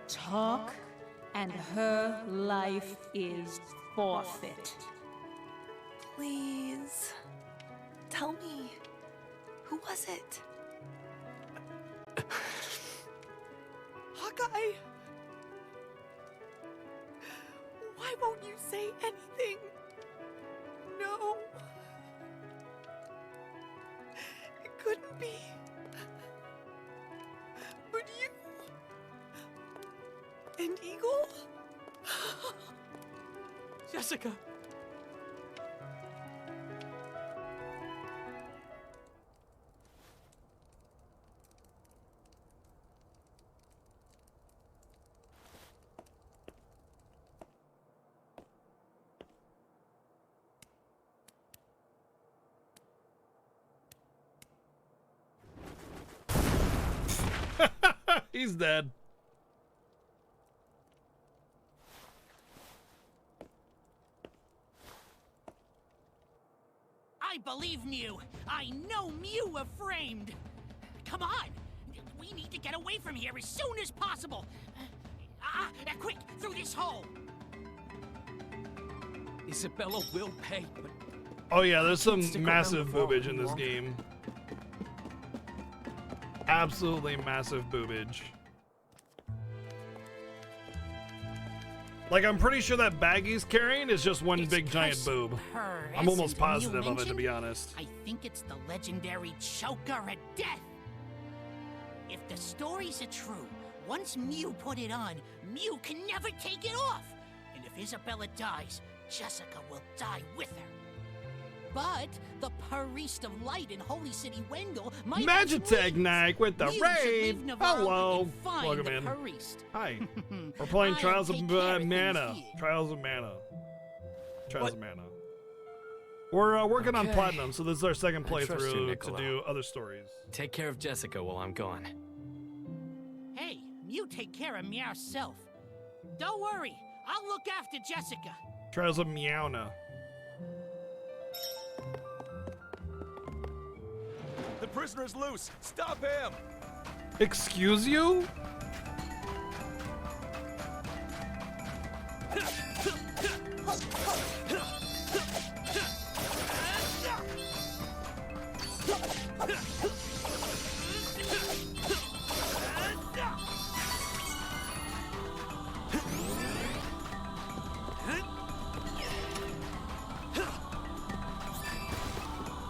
Talk, and her life is forfeit. Please, tell me, who was it? Hawkeye! Why won't you say anything? No. It couldn't be. But you... And Eagle? Jessica! He's dead. I believe Mew. I know Mew was framed. Come on. We need to get away from here as soon as possible. Quick, through this hole. Isabella will pay, but Oh yeah, there's some stick around massive for boobage in this long. game. Absolutely massive boobage. Like, I'm pretty sure that bag he's carrying is just one big giant boob. Her I'm almost essence Mew positive of it, to be mentioned? honest. I think it's the legendary Choker of Death. If the stories are true, once Mew put it on, Mew can never take it off. And if Isabella dies, Jessica will die with her. But the Priest of Light in Holy City Wendell might Magitech Knight with the Mew should raid. leave Navarro Hello. and find Welcome the in. Priest. Hi. We're playing I'll Trials of take care of things Mana. here. Trials of Mana. Trials of Mana. We're working on Okay. Platinum, so this is our second I trust you, playthrough to Nicola. do other stories. Take care of Jessica while I'm gone. Hey, Mew take care of Meow self. Don't worry, I'll look after Jessica. Trials of Meowna. The prisoner's loose. Stop him. Excuse you?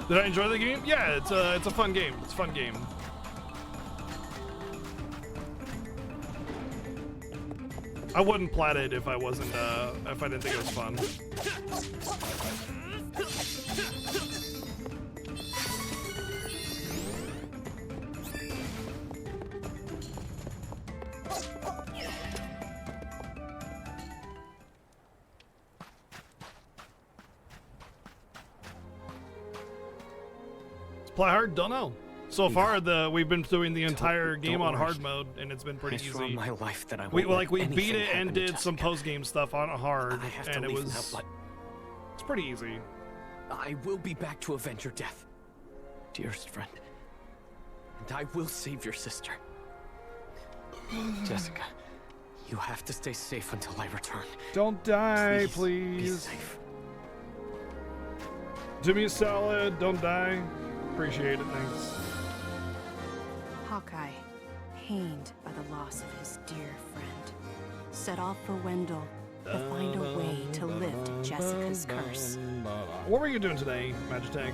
Did I enjoy the game? Yeah, it's a fun game. It's a fun game. I wouldn't plat it if I wasn't if I didn't think it was fun. Play hard? Don't know. So far, we've been doing the entire game on worry. hard mode, and it's been pretty I swore on easy. my life that I We won't let we beat anything it and happen to did some post game stuff on hard, I have to and it leave was now, but it's pretty easy. I will be back to avenge your death, dearest friend. And I will save your sister. Jessica, you have to stay safe until I return. Don't die, Be please. safe. Do me a solid. Don't die. Appreciate it. Thanks. Hawkeye, pained by the loss of his dear friend, set off for Wendell to find a way to lift Jessica's curse. What were you doing today, Magitech?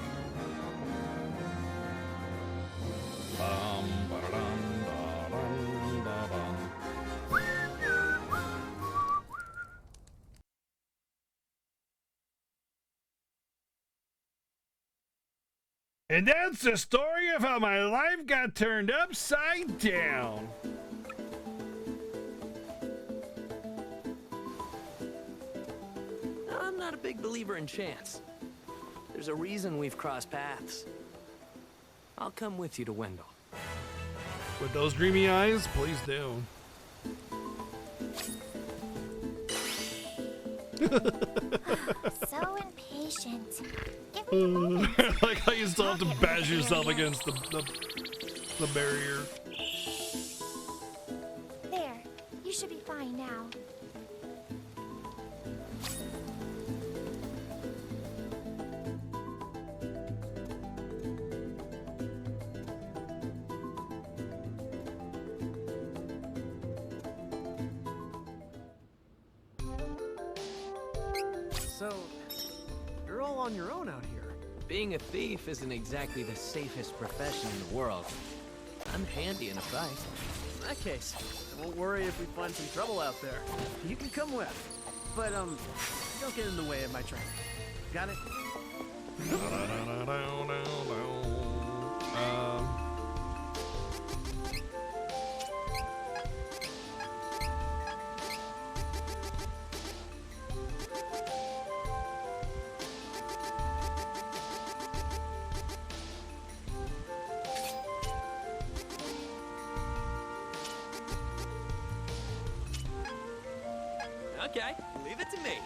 And that's the story of how my life got turned upside down. I'm not a big believer in chance. There's a reason we've crossed paths. I'll come with you to Wendell. With those dreamy eyes, please do. So impatient. Give me a moment. Like how you still have to bash yourself against the barrier. There. You should be fine now. So, you're all on your own out here. Being a thief isn't exactly the safest profession in the world. I'm handy in a fight. In that case, I won't worry if we find some trouble out there. You can come with. But, don't get in the way of my training. Got it? Okay, leave it to me.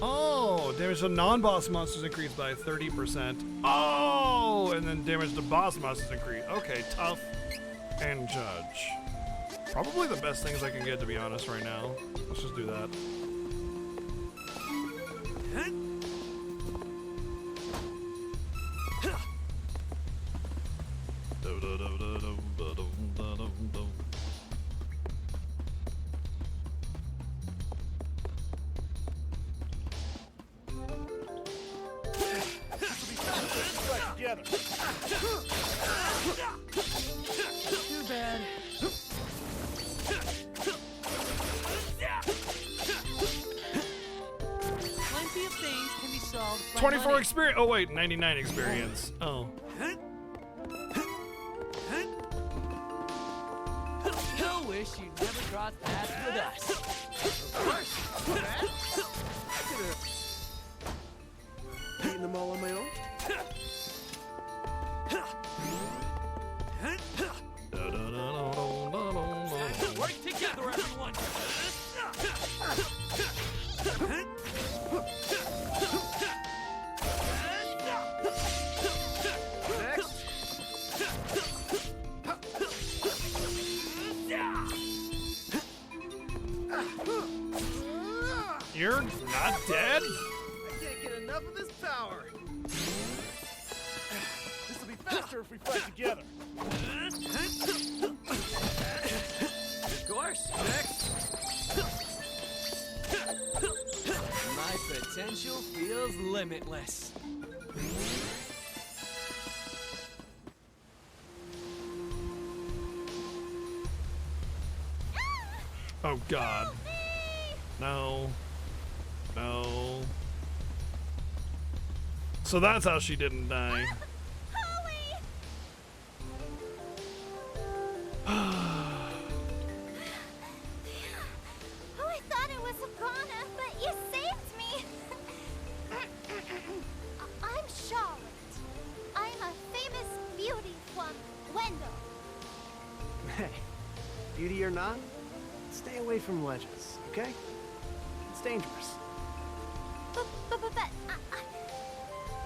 Oh, damage to non-boss monsters increased by 30%. Oh, and then damage to boss monsters increased. Okay, tough and judge. Probably the best things I can get, to be honest, right now. Let's just do that. 24 experience. Oh wait, 99 experience. Oh. You'll wish you'd never crossed paths with us. Of course. Eating them all on my own? Work together, everyone! You're not dead? I can't get enough of this power. This will be faster if we fight together. Of course. My potential feels limitless. Oh god. No. No. So that's how she didn't die. Oh, I thought it was Hapana, but you saved me. I'm Charlotte. I'm a famous beauty from Wendell. Hey, beauty or not, stay away from ledges, okay? It's dangerous. But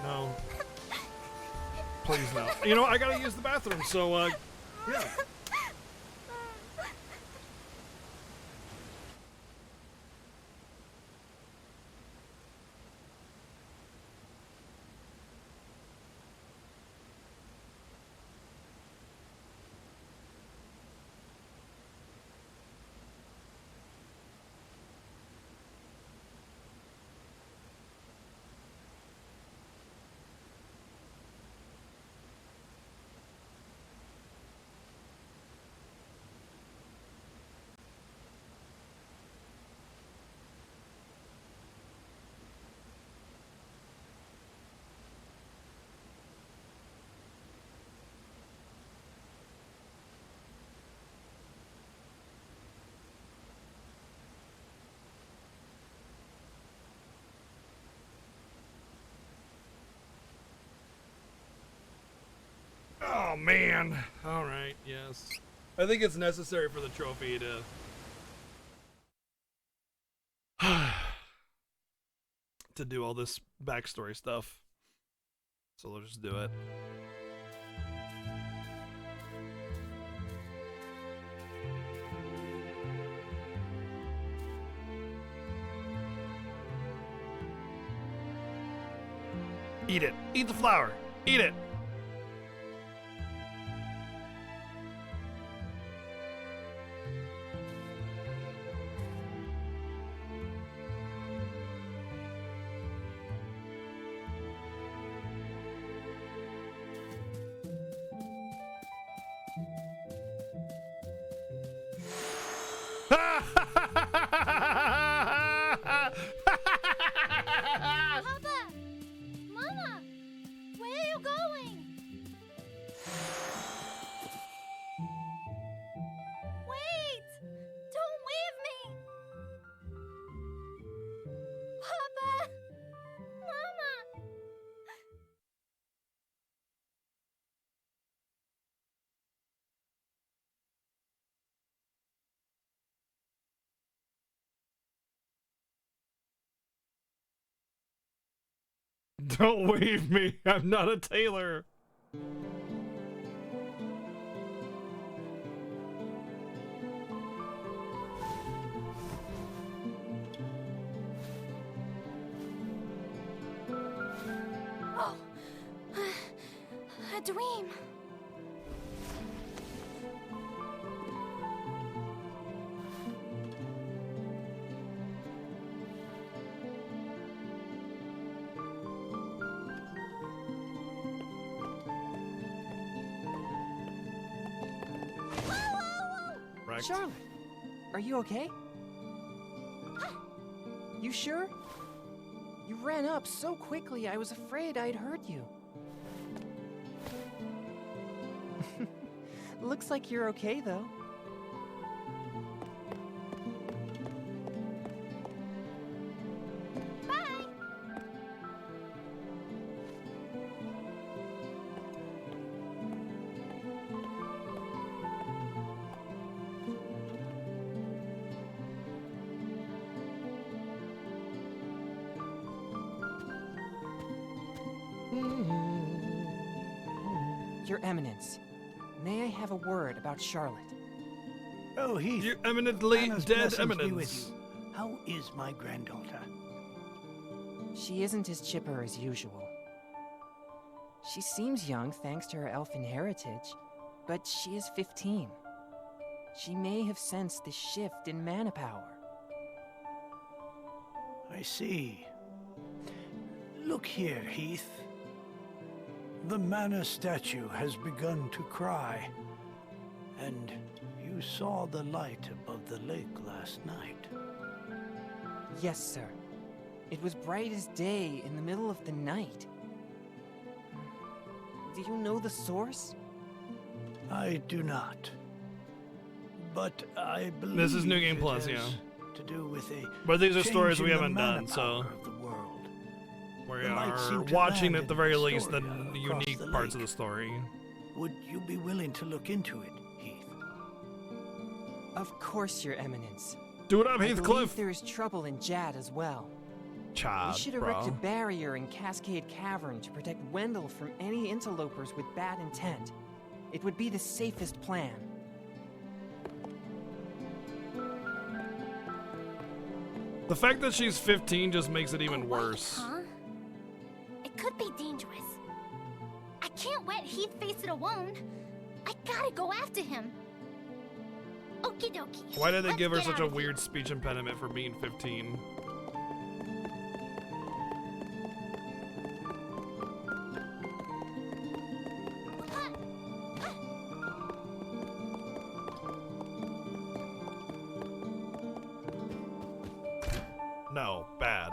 No. Please no. You know, I gotta use the bathroom, so yeah. Oh man. All right. Yes. I think it's necessary for the trophy to do all this backstory stuff. So we'll just do it. Eat it. Eat the flower. Eat it. Papa! Mama! Where are you going? Wait! Don't leave me! Papa! Mama! Don't leave me. I'm not a tailor. Oh, a dream. Charlotte, are you okay? You sure? You ran up so quickly, I was afraid I'd hurt you. Looks like you're okay, though. Bye! Your Eminence, may I have a word about Charlotte? Oh, Heath. Your eminently Anna's dead blessings be eminence. with you. How is my granddaughter? She isn't as chipper as usual. She seems young thanks to her elfin heritage, but she is 15. She may have sensed the shift in mana power. I see. Look here, Heath. The mana statue has begun to cry, and you saw the light above the lake last night. Yes, sir. It was bright as day in the middle of the night. Do you know the source? I do not. But I believe This is New Game it Plus, has yeah. to do with a But these are change stories we in the haven't mana done, so power of the world. we The light are seemed to watching land at the in very the least the story across unique the parts of lake. the story. Would you be willing to look into it, Heath? Of course, Your Eminence. Do it up, I Heathcliff! believe there is trouble in Jad as well. Chad, We should erect bro. a barrier in Cascade Cavern to protect Wendell from any interlopers with bad intent. It would be the safest plan. The fact that she's 15 just makes it even worse. Huh? It could be dangerous. I can't let Heath face it alone. I gotta go after him. Okie dokie. Why did they Let's give her get such out a of here. weird speech impediment for being 15? No, bad.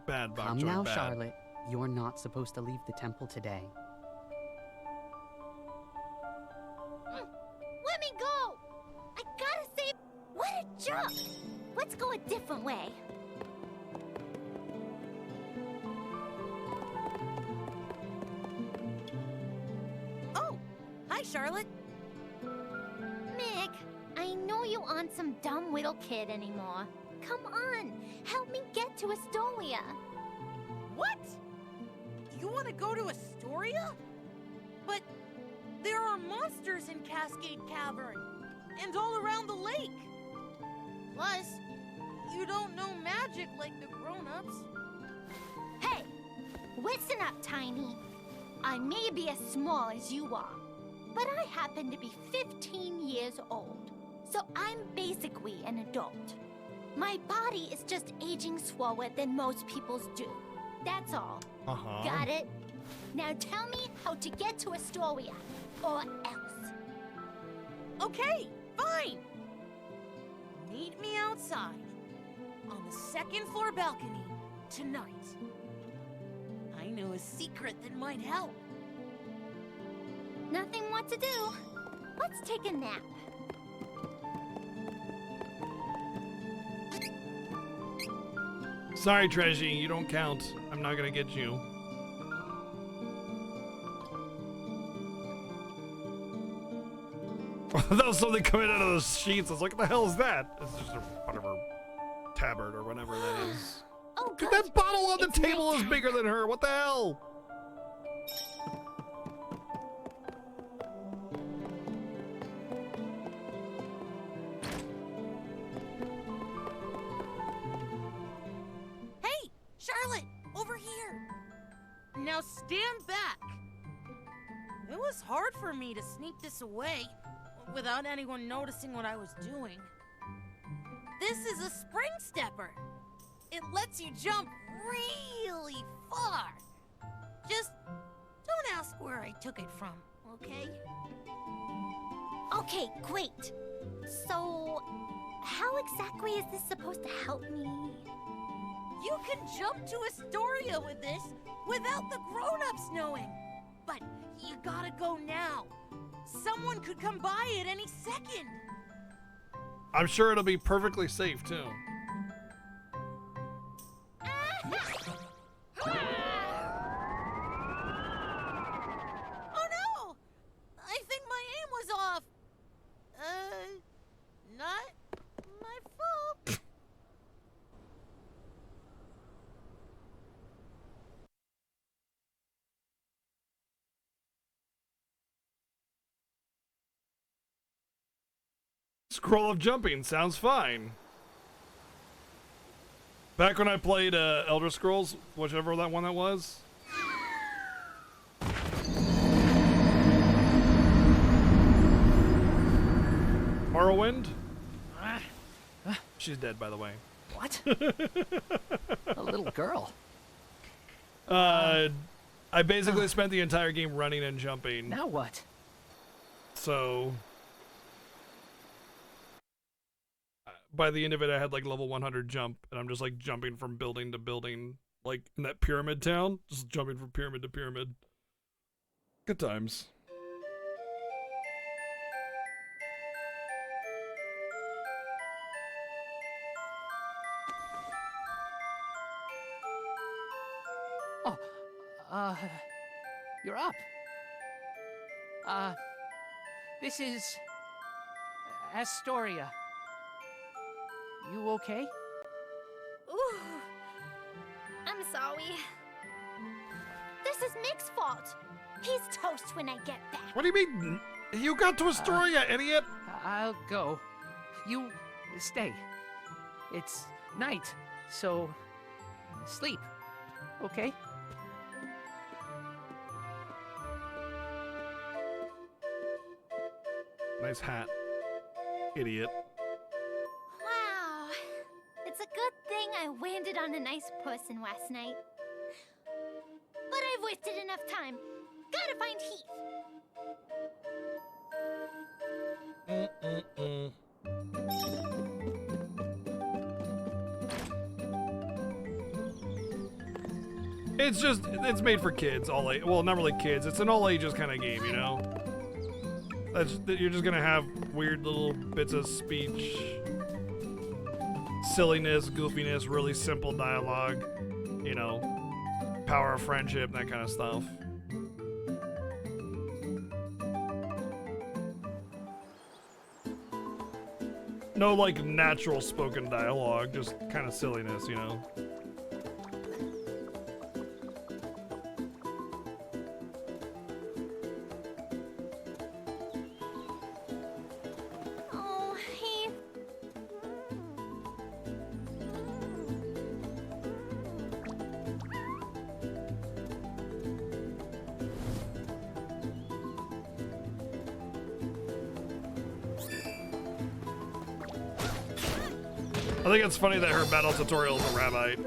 Bad bok Come choy, now, bad. Charlotte. You're not supposed to leave the temple today. Let me go! I gotta save. What a jump! Let's go a different way. Oh, hi, Charlotte. Mick, I know you aren't some dumb little kid anymore. Come on, help me get to Astoria. What? You want to go to Astoria? But there are monsters in Cascade Cavern and all around the lake. Plus, you don't know magic like the grown-ups. Hey, listen up, Tiny. I may be as small as you are, but I happen to be 15 years old, so I'm basically an adult. My body is just aging slower than most people's do. That's all. Uh-huh. Got it? Now tell me how to get to Astoria, or else. Okay, fine. Meet me outside on the second floor balcony tonight. I know a secret that might help. Nothing what to do. Let's take a nap. Sorry, Treji, you don't count. I'm not gonna get you. That was something coming out of those sheets. I was like, what the hell is that? It's just a whatever tabard or whatever that is. Oh, Dude, that bottle on the table is bigger than her. What the hell? Hey, Charlotte, over here. Now stand back. It was hard for me to sneak this away without anyone noticing what I was doing. This is a spring stepper. It lets you jump really far. Just don't ask where I took it from, okay? Okay, great. So, how exactly is this supposed to help me? You can jump to Astoria with this without the grown-ups knowing. But you gotta go now. Someone could come by at any second. I'm sure it'll be perfectly safe, too. Oh no! I think my aim was off. Not my fault. Scroll of jumping sounds fine. Back when I played Elder Scrolls, whichever that one that was. Morrowind? She's dead, by the way. What? A little girl. I basically spent the entire game running and jumping. Now what? So by the end of it, I had like level 100 jump, and I'm just like jumping from building to building, like in that pyramid town, just jumping from pyramid to pyramid. Good times. Oh, you're up. This is Astoria. You okay? Ooh. I'm sorry. This is Mick's fault. He's toast when I get back. What do you mean? You got to Astoria, idiot! I'll go. You stay. It's night, so sleep, okay? Nice hat. Idiot. Wow. It's a good thing I landed on a nice person last night. But I've wasted enough time. Gotta find Heath. It's made for kids, all age. Well, not really kids. It's an all ages kind of game, you know? You're just gonna have weird little bits of speech, silliness, goofiness, really simple dialogue, you know, power of friendship, that kind of stuff. No, like, natural spoken dialogue, just kind of silliness, you know? Oh, Heath. I think it's funny that her battle tutorial is a rabbite.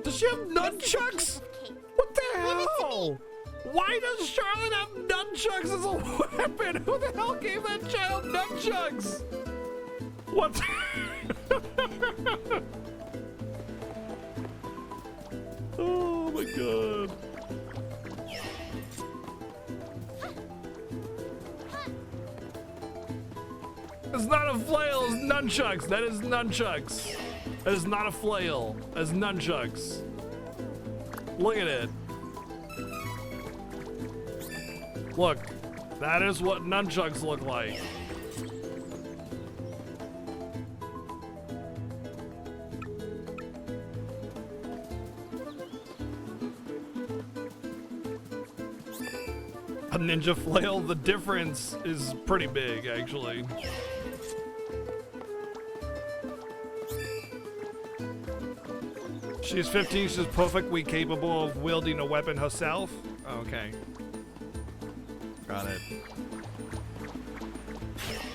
Does she have nunchucks? What the hell? Why does Charlotte have nunchucks as a weapon? Who the hell gave that child nunchucks? What? Oh my god. It's not a flail, it's nunchucks. That is nunchucks. That is not a flail. That's nunchucks. Look at it. Look, that is what nunchucks look like. A ninja flail, the difference is pretty big, actually. She's 15, she's perfectly capable of wielding a weapon herself? Okay. Got it.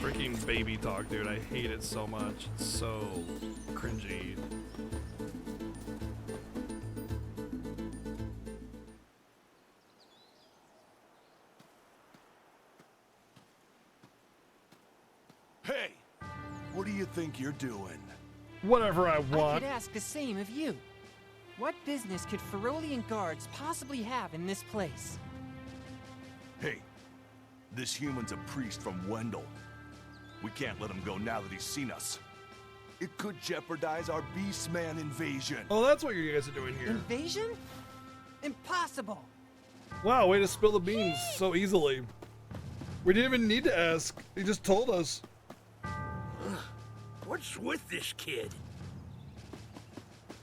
Freaking baby talk, dude. I hate it so much. It's so cringy. What do you think you're doing? Whatever I I want. could ask the same of you. What business could Ferolian guards possibly have in this place? Hey, this human's a priest from Wendell. We can't let him go now that he's seen us. It could jeopardize our Beastman invasion. Oh, that's what you guys are doing here. Invasion? Impossible. Wow, way to spill the beans so easily. We didn't even need to ask. He just told us. What's with this kid?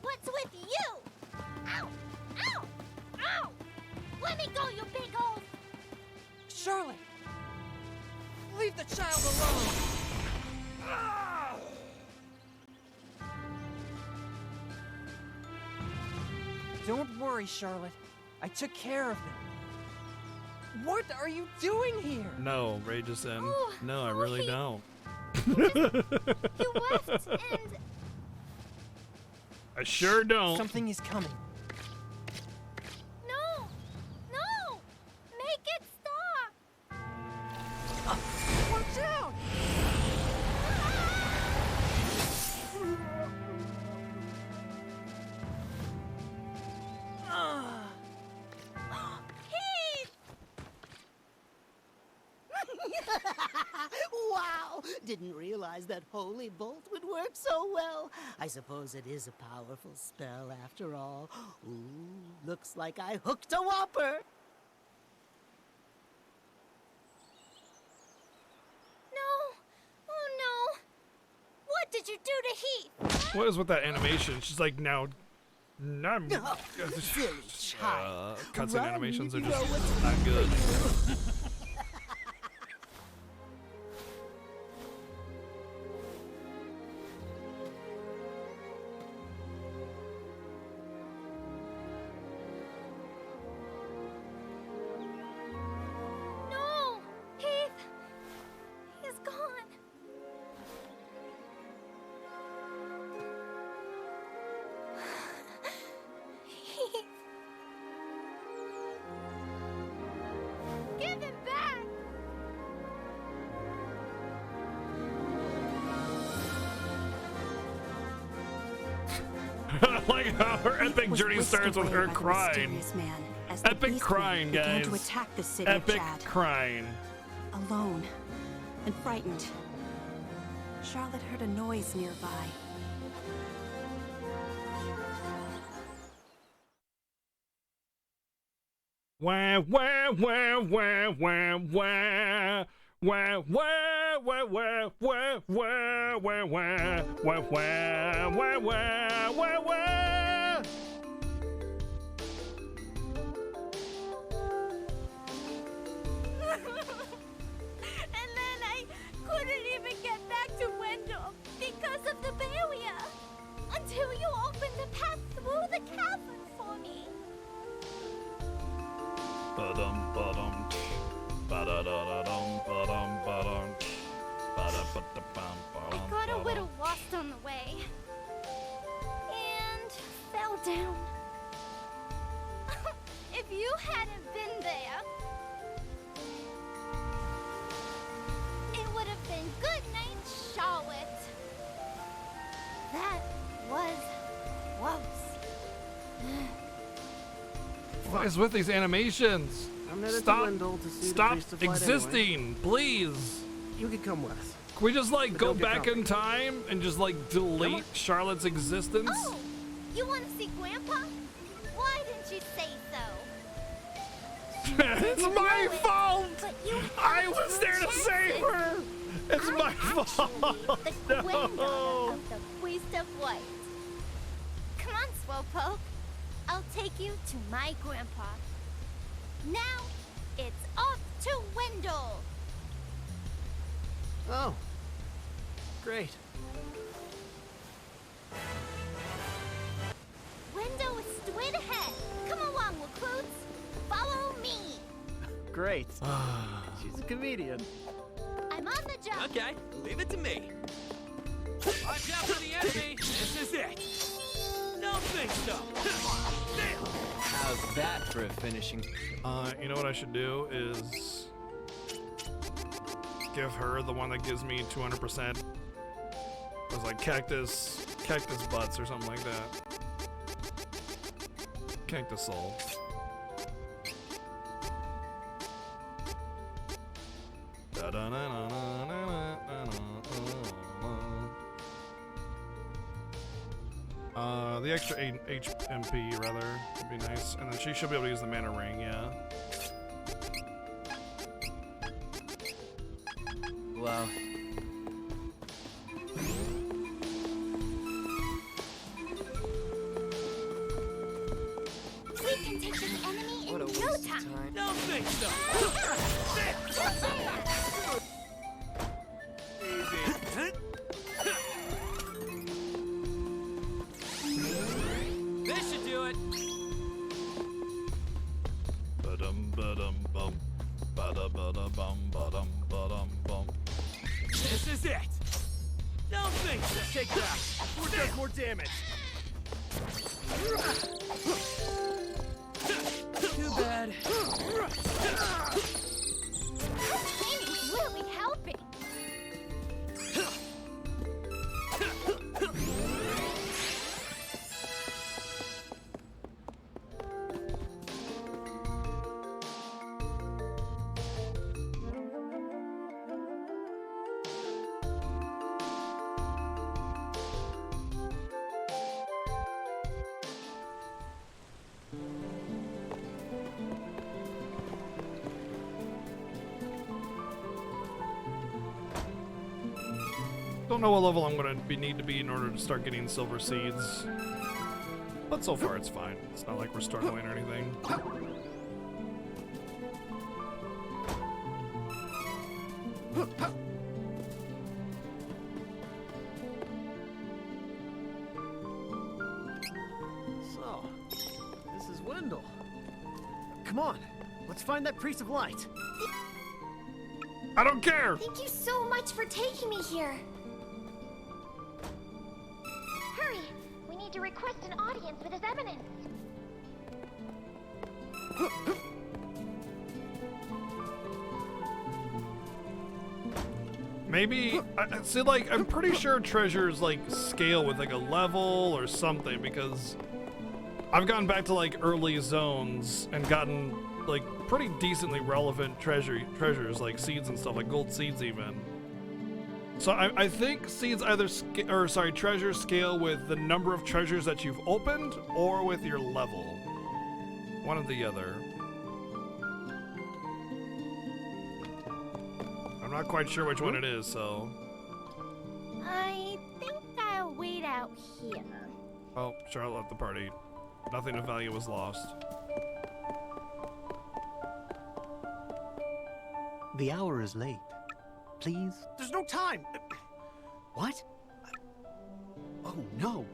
What's with you? Ow! Ow! Ow! Let me go, you big old... Charlotte! Leave the child alone! Don't worry, Charlotte. I took care of them. What are you doing here? No, Rageson. Oh, No, I really don't. You left and... I sure don't. Something is coming. No! No! Make it stop! Watch out! Wow! Didn't realize that Holy Bolt would work so well. I suppose it is a powerful spell after all. Ooh, looks like I hooked a whopper. No! Oh no! What did you do to Heath? What is with that animation? She's like now. Nom. Silly child. Cutscene Run, animations are you know just what's not good. No! Heath! He's gone! Heath! Give him back! I like how her epic was journey whisked starts with away her by the crying. mysterious man as the Epic Beastmen crying, began guys. to attack the city of Epic Chad. crying. Alone and frightened, Charlotte heard a noise nearby. Wah wah wah wah wah wah. Wah wah wah wah wah wah wah wah wah wah wah wah wah wah. And then I couldn't even get back to Wendell because of the barrier. Until you opened the path through the cavern for me. Ba-dum ba-dum. Ba-da-da-da-dum ba-dum ba-dum. Ba-da-ba-da-bum I ba-dum got a ba-dum. little lost on the way. And fell down. If you hadn't been there, it would have been good night, Charlotte. That was close. What is with these animations? I'm headed to Stop! Wendell to see the Stop priest of light existing, anyway. please. You can come with. Can we just like But go don't get back caught. in time and just like delete Charlotte's existence? Oh, you want to see Grandpa? Why didn't you say so? It's my fault. But you I had was two there to save chances. her. It's my fault. The granddaughter No. of the priest of light. Come on, Slowpoke. I'll take you to my grandpa. Now, it's off to Wendell. Oh, great. Wendell is straight ahead. Come along, recruits. Follow me. Great. She's a comedian. I'm on the job. Okay, leave it to me. Watch out for the enemy. This is it. No think so. How's that for a finishing? You know what I should do is give her the one that gives me 200% It was like cactus butts or something like that. Cactus soul. The extra HP rather would be nice, and then she should be able to use the mana ring. Yeah. Wow. We can take this enemy in What a no waste of time. time. Don't think so. This should do it. Ba-dum ba-dum bum. Ba-da-ba-da-bum ba-dum ba-dum bum. This is it. Don't think so. Take that. Or does more damage. Too bad. Amy's really helping. Don't know what level I'm gonna need to be in order to start getting silver seeds, but so far it's fine. It's not like we're struggling or anything. So, this is Wendell. Come on, let's find that priest of light. I don't care. Thank you so much for taking me here. Hurry! We need to request an audience with His Eminence. Maybe, see, like, I'm pretty sure treasures, like, scale with, like, a level or something, because I've gone back to, like, early zones and gotten, like, pretty decently relevant treasures, like seeds and stuff, like gold seeds even. So I think seeds either, treasures scale with the number of treasures that you've opened or with your level. One or the other. I'm not quite sure which one it is, so. I think I'll wait out here. Oh, Charlotte left the party. Nothing of value was lost. The hour is late. Please? There's no time! What? Oh, no.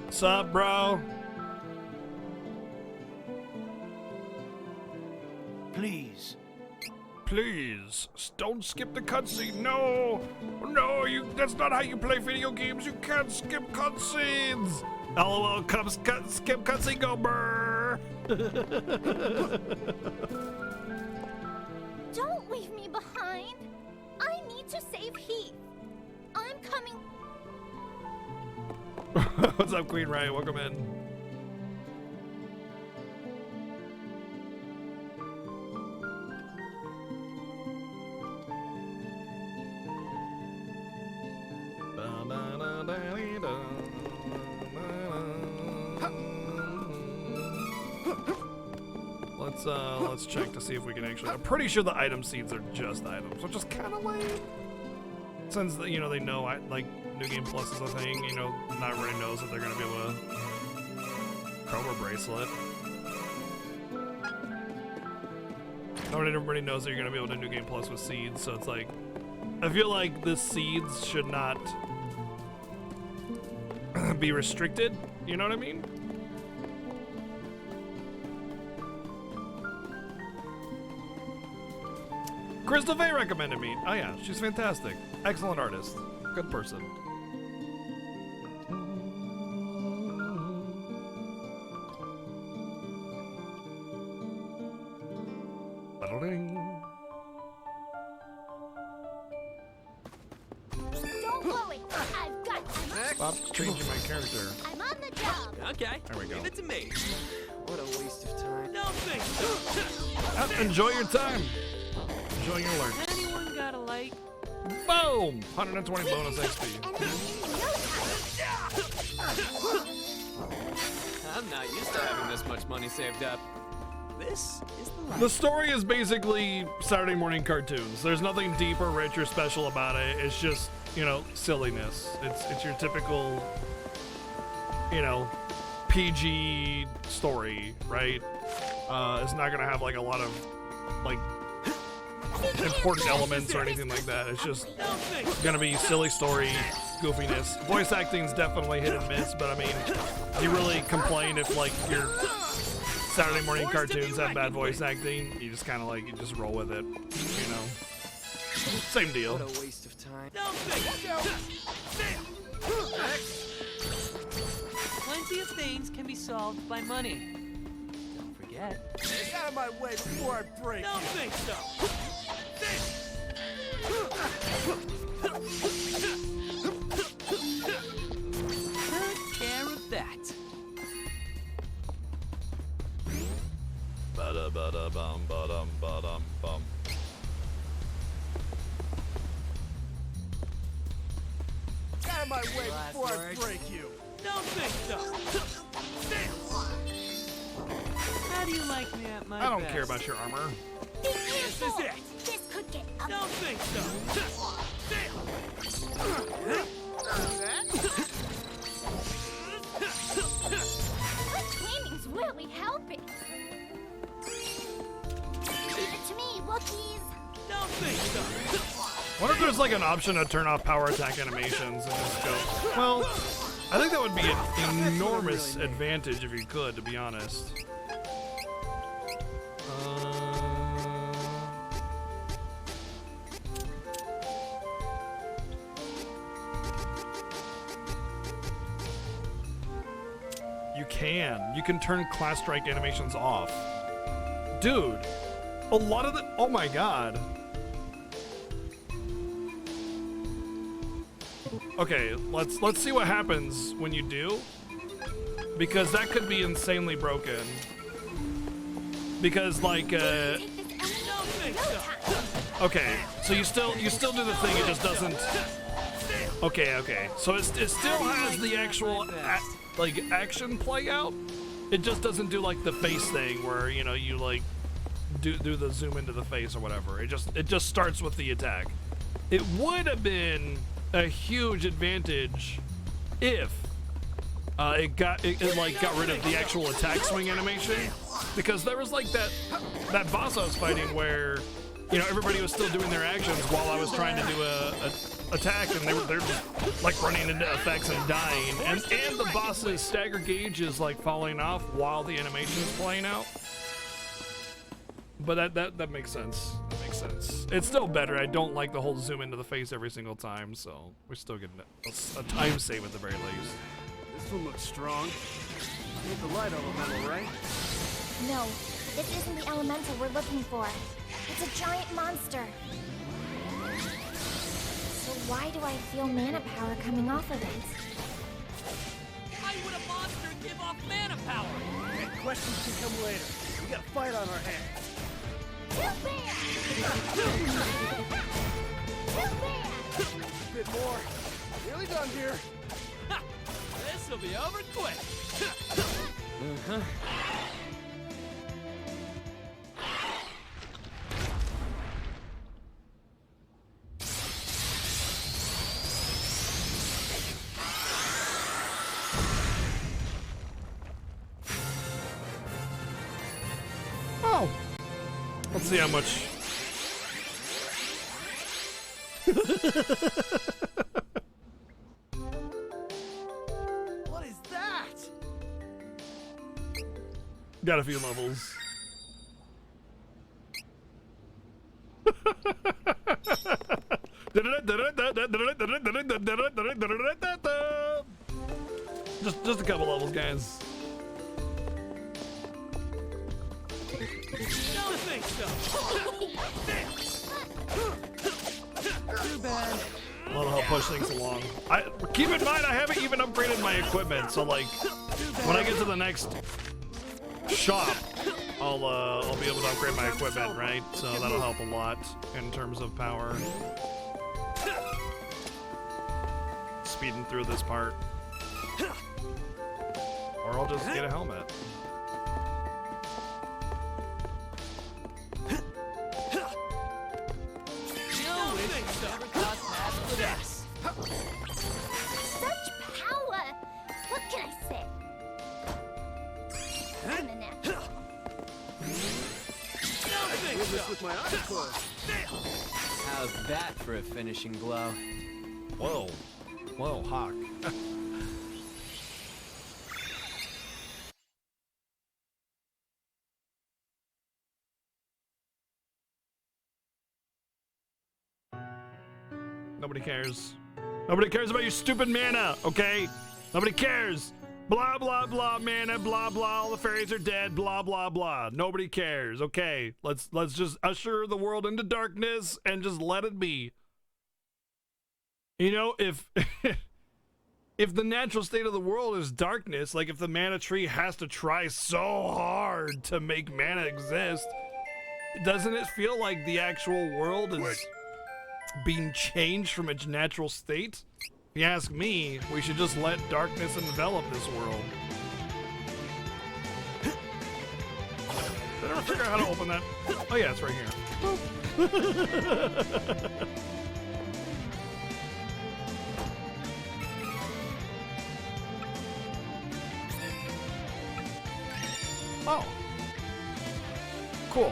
Sup, bro? Please. Please, don't skip the cutscene. No, no, that's not how you play video games. You can't skip cutscenes. LOL, skip cutscene, go brr. Don't leave me behind. I need to save Heath. I'm coming. What's up, Queen Riot? Welcome in. Let's check to see if we can actually. I'm pretty sure the item seeds are just items, which is kind of lame. Since they know like New Game Plus is a thing, not everybody knows that they're gonna be able to Cobra bracelet. Not everybody knows that you're gonna be able to New Game Plus with seeds, so it's like I feel like the seeds should not be restricted. You know what I mean? Crystal Vey recommended me. Oh yeah, she's fantastic. Excellent artist. Good person. Stop changing my character. I'm on the job. Okay. There we go. Give it to me. What a waste of time. Don't think so. Enjoy your time. Enjoy your learn. Anyone got a light? Boom! 120 bonus XP. I'm not used to having this much money saved up. This is the life. The story is basically Saturday morning cartoons. There's nothing deep or rich or special about it. It's just, you know, silliness. It's your typical, you know, PG story, right? It's not gonna have like a lot of like important elements or anything like that. It's just gonna be silly story, goofiness. Voice acting's definitely hit and miss, but I mean, you really complain if like your Saturday morning cartoons have bad voice acting. You just kind of like, you just roll with it, you know. Same deal. What a waste of time. Plenty of things can be solved by money. Don't forget. Get out of my way before I break. Don't think so. Took care of that. Ba-da-ba-da-bum, ba-dum, ba-dum, bum. Get out of my way Last before I word. break you. Don't think so. How do you like me at my I don't best? care about your armor. This is it. This could get ugly. Don't think so. Good training's really helping. Leave it to me, Wookiees. Don't think so. What if there's like an option to turn off power attack animations and just go? Well, I think that would be an enormous advantage if you could, to be honest. You can turn class strike animations off. Dude, a lot of the, oh my god. Okay, let's see what happens when you do, because that could be insanely broken. Because like okay, so you still do the thing, it just doesn't. Okay, so it still has the actual like action play out. It just doesn't do like the face thing where, you know, you like do the zoom into the face or whatever. It just starts with the attack. It would have been a huge advantage if it got rid of the actual attack swing animation, because there was like that boss I was fighting where, you know, everybody was still doing their actions while I was trying to do a attack, and they're just like running into effects and dying, and the boss's stagger gauge is like falling off while the animation is playing out. But that makes sense. That makes sense. It's still better. I don't like the whole zoom into the face every single time, so we're still getting a time save at the very least. This one looks strong. Need the light elemental, right? No, this isn't the elemental we're looking for. It's a giant monster. So why do I feel mana power coming off of it? Why would a monster give off mana power? Hey, questions can come later. We got a fight on our hands. Too bad! A bit more. Nearly done here. This'll be over quick. Oh! Let's see how much. What is that? Got a few levels. Just a couple levels, guys. Don't think so. Too bad. That'll help push things along. Keep in mind, I haven't even upgraded my equipment, so like, when I get to the next shop, I'll be able to upgrade my equipment, right? So that'll help a lot in terms of power. Speeding through this part. Or I'll just get a helmet. Such power! What can I say? I'm a natural. With my eyes closed. How's that for a finishing blow? Whoa. Whoa, Hawk. Nobody cares. Nobody cares about your stupid mana, okay? Nobody cares. Blah, blah, blah, mana, blah, blah, all the fairies are dead, blah, blah, blah. Nobody cares, okay? Let's just usher the world into darkness and just let it be. You know, if if the natural state of the world is darkness, like if the mana tree has to try so hard to make mana exist, doesn't it feel like the actual world is being changed from its natural state? If you ask me, we should just let darkness envelop this world. Did I ever figure out how to open that? Oh yeah, it's right here. Oh. Cool.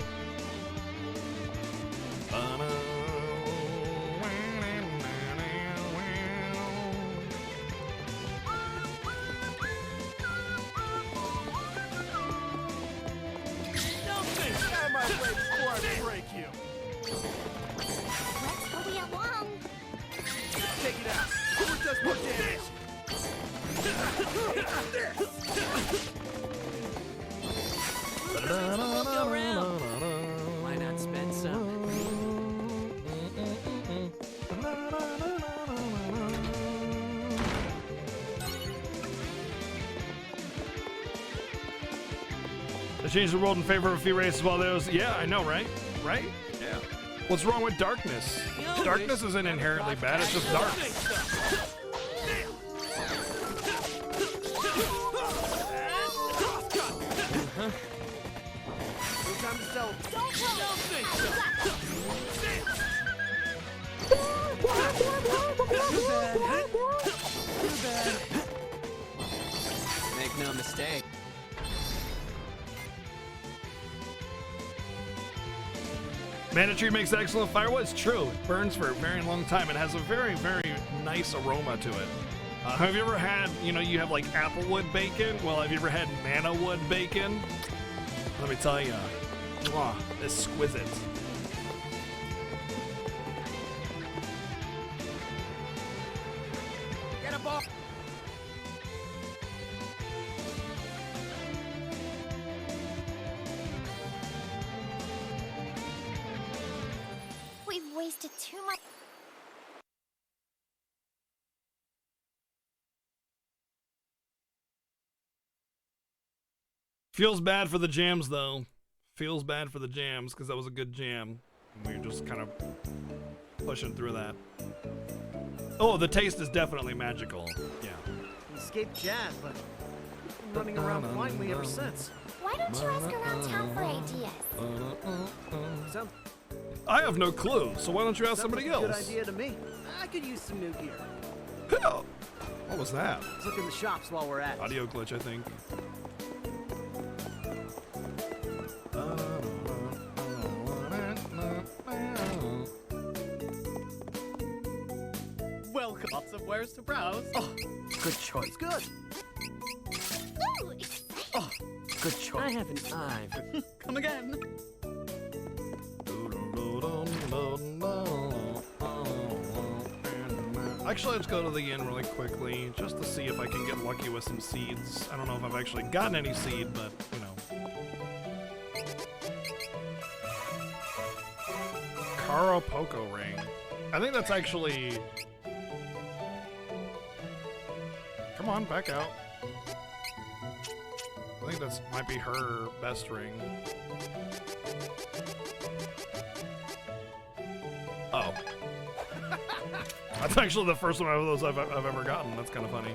Let's hurry along. Take it out. Who does more damage? Go around. Why not spend some? They changed the world in favor of a few races while those. Yeah, I know, right? Right? Yeah. What's wrong with darkness? Darkness isn't inherently bad, it's just dark. Time to sell. Make no mistake. Mana tree makes excellent firewood. It's true. It burns for a very long time. It has a very, very nice aroma to it. Have you ever had, you know, you have like applewood bacon? Well, have you ever had mana wood bacon? Let me tell you, exquisite. Get a ball. We've wasted too much. Feels bad for the jams, though. Feels bad for the jams, because that was a good jam. And we were just kind of pushing through that. Oh, the taste is definitely magical. Yeah. Escaped Jazz, but he's been running around blindly ever since. Why don't you ask around town for ideas? Sounds I have no clue, so why don't you ask somebody like a else? good idea to me. I could use some new gear. What was that? Let's look in the shops while we're at it. Audio glitch, I think. Welcome. Lots of wares to browse. Oh, good choice. Good. Ooh, exciting. Oh, good choice. I have an eye for... Come again. Actually, let's go to the inn really quickly, just to see if I can get lucky with some seeds. I don't know if I've actually gotten any seed, but, you know. Karapoko ring. I think that's actually Come on, back out. I think that might be her best ring. Oh. That's actually the first one of those I've ever gotten. That's kind of funny.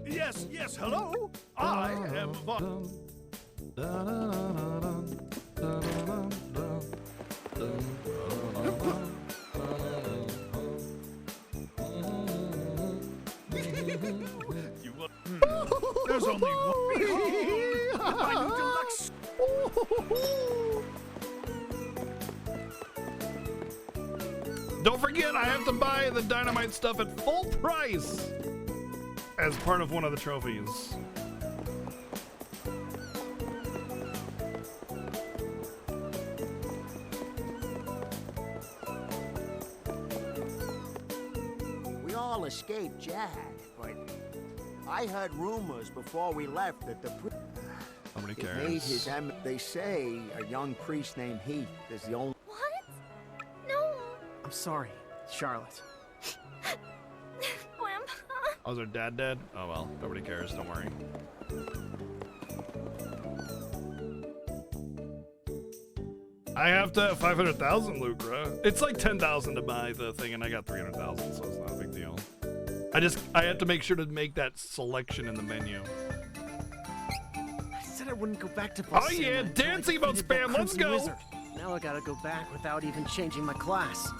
Yes, yes, hello. I am Von. There's only one. Behold, my new deluxe. Don't forget, I have to buy the dynamite stuff at full price as part of one of the trophies. We all escaped Jag, but I heard rumors before we left that the Nobody it made cares. his they say a young priest named Heath is the only. What? No. I'm sorry, Charlotte. Grandpa. Oh, is her dad dead? Oh well, nobody cares, don't worry. I have to have 500,000, Lucra. It's like 10,000 to buy the thing, and I got 300,000, so it's not a big deal. I had to make sure to make that selection in the menu. I said I wouldn't go back to Oh Balsama yeah, until I dance emote defeated that spam, let's Crimson go! Wizard. Now I gotta go back without even changing my class.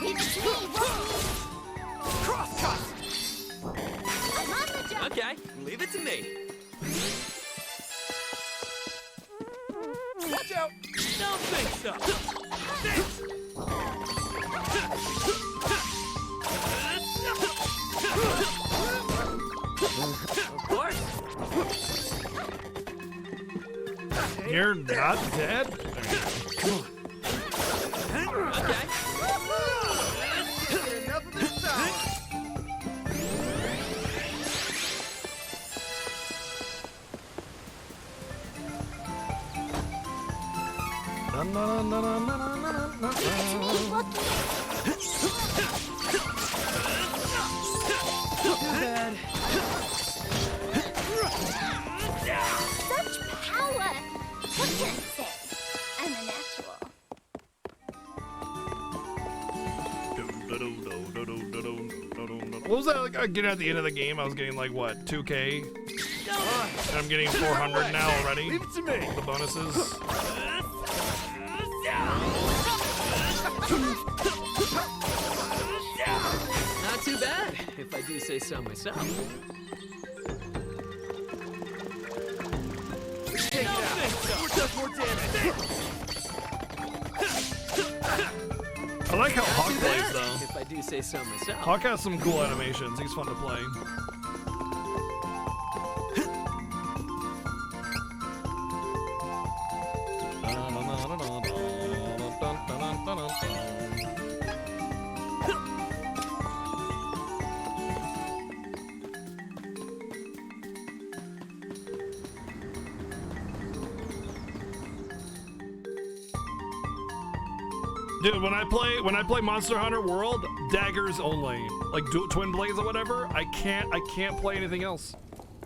It's me, Crosscut! I'm on the jump. Okay, leave it to me. Watch out! Don't think so. Of course. You're not dead? Come on. Okay. Enough of this tower. Bad. Such power! What can I say? I'm a natural. What was that like, getting at the end of the game? I was getting like, what, 2K? And I'm getting 400 now already. Leave it to me. The bonuses. Not too bad, if I do say so myself. Take it out. More does more damage. I like how Hawk Too plays bad, though. if I do say so myself. Hawk has some cool animations. He's fun to play. Dude, when I play Monster Hunter World, daggers only, like twin blades or whatever. I can't play anything else.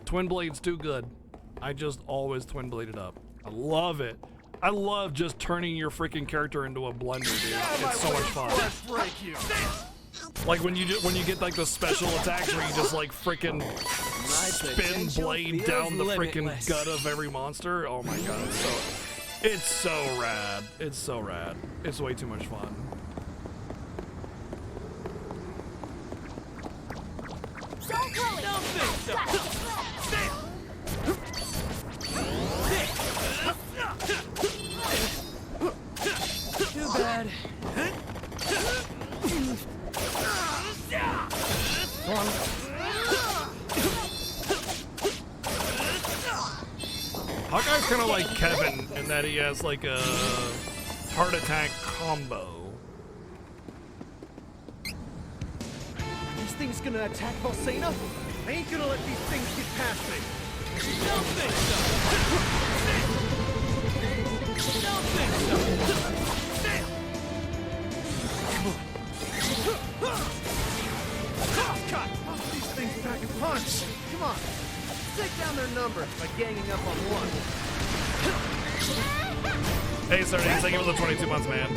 Twin blades too good. I just always twin blade it up. I love it. I love just turning your freaking character into a blender, dude. It's so much fun. Break you. Like when you get like the special attacks where you just like freaking spin blade down the freaking gut of every monster. Oh my god, it's so rad. It's so rad. It's way too much fun. Don't go it. Don't think so. Too bad. Hawkeye's kind of like Kevin in that he has like a heart attack combo. These things gonna attack Volsena? I ain't gonna let these things get past me. Don't think so. Don't think so. Cut! These things pack a punch! Come on! Take down their number by ganging up on one. Hey, sorry, he's like it was a 22 months, man.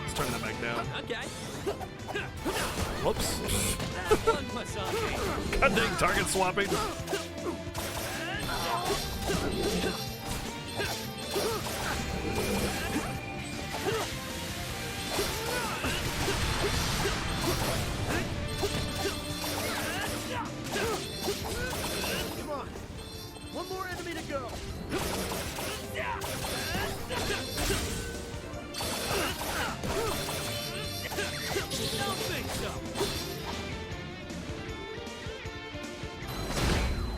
Let's turn that back down. Okay. Whoops. That one was on me. God dang, target swapping. Come on! One more enemy to go! Don't think so.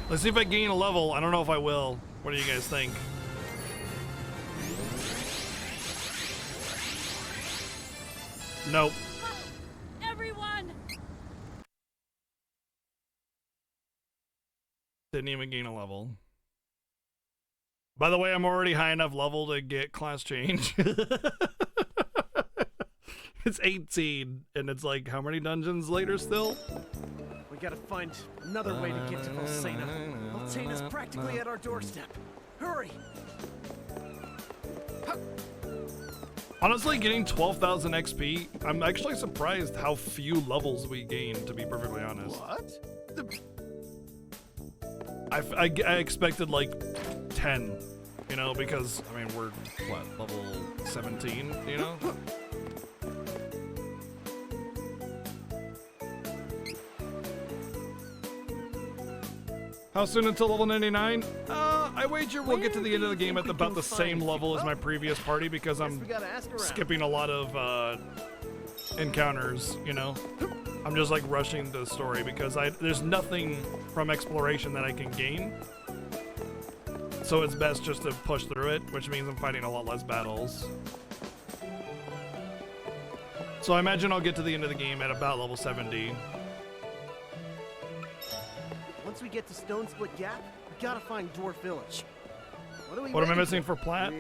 Let's see if I gain a level. I don't know if I will. What do you guys think? Nope. Everyone! Didn't even gain a level. By the way, I'm already high enough level to get class change. It's 18, and it's like, how many dungeons later still? We gotta find another way to get to Volsena. Volsena's practically at our doorstep. Hurry! Honestly, getting 12,000 XP, I'm actually surprised how few levels we gain, to be perfectly honest. What? I expected like 10, you know, because, I mean, we're, what, level 17, you know? How soon until level 99? I wager we'll get to the end of the game at about the same level as my previous party because I'm skipping a lot of encounters, you know? I'm just like rushing the story because there's nothing from exploration that I can gain. So it's best just to push through it, which means I'm fighting a lot less battles. So I imagine I'll get to the end of the game at about level 70. Once we get to Stone Split Gap, we gotta find Dwarf Village. What am I missing for plat?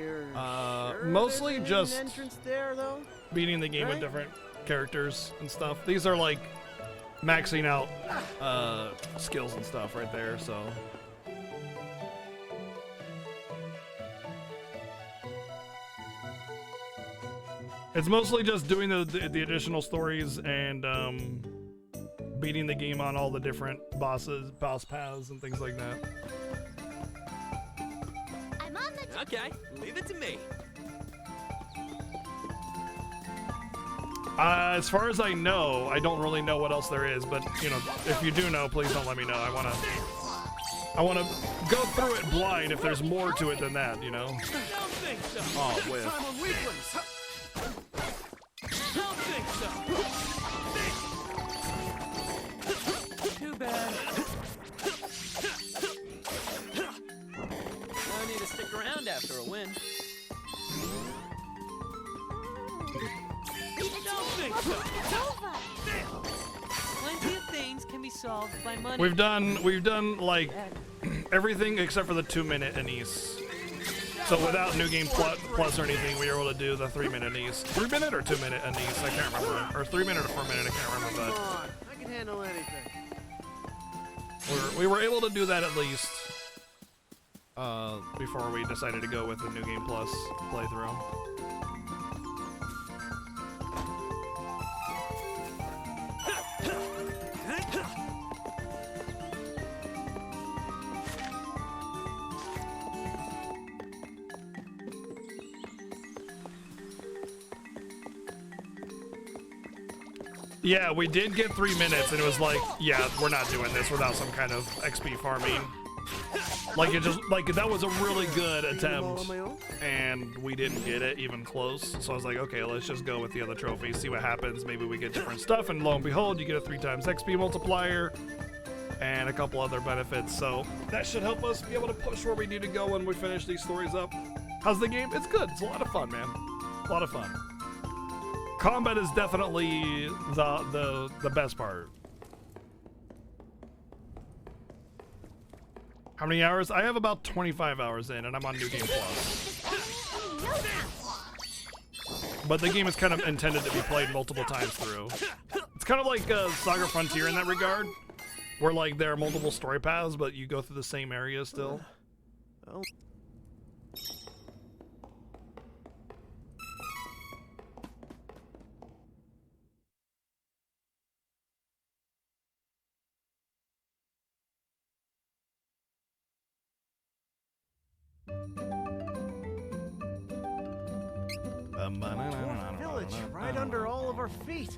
Mostly just entrance there, though? beating the game with different characters and stuff. These are like maxing out skills and stuff right there, so. It's mostly just doing the additional stories and beating the game on all the different boss paths and things like that. I'm on the Okay, leave it to me. As far as I know, I don't really know what else there is, but you know, if you do know, please don't let me know. I wanna go through it blind if there's more to it than that, you know. Don't think so. Oh, whiff. Time on weaklings! Don't think so. Too bad. No need to stick around after a win. Don't think so. Plenty of things can be solved by money. We've done like everything except for the 2-minute Anise. So without New Game Plus or anything, we were able to do the 3-minute Anise. 3-minute or 2-minute Anise? I can't remember. Or 3-minute or 4-minute? I can't remember. Come But on, I can handle anything. we were able to do that at least before we decided to go with the New Game Plus playthrough. Yeah, we did get 3 minutes, and it was like, yeah, we're not doing this without some kind of XP farming. Like, it just, like, that was a really good attempt, and we didn't get it even close. So I was like, okay, let's just go with the other trophies, see what happens. Maybe we get different stuff, and lo and behold, you get a 3 times XP multiplier. and a couple other benefits. So that should help us be able to push where we need to go when we finish these stories up. How's the game? It's good. It's a lot of fun, man. A lot of fun. Combat is definitely the best part. How many hours? I have about 25 hours in, and I'm on New Game Plus. But the game is kind of intended to be played multiple times through. It's kind of like Saga Frontier in that regard, where like there are multiple story paths, but you go through the same area still. Village right under all of our feet.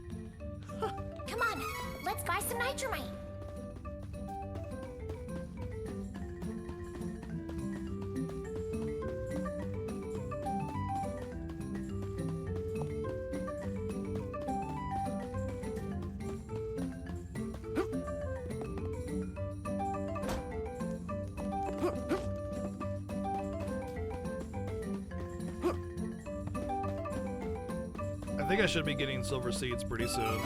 Come on, let's buy some nitramite. I think I should be getting silver seeds pretty soon.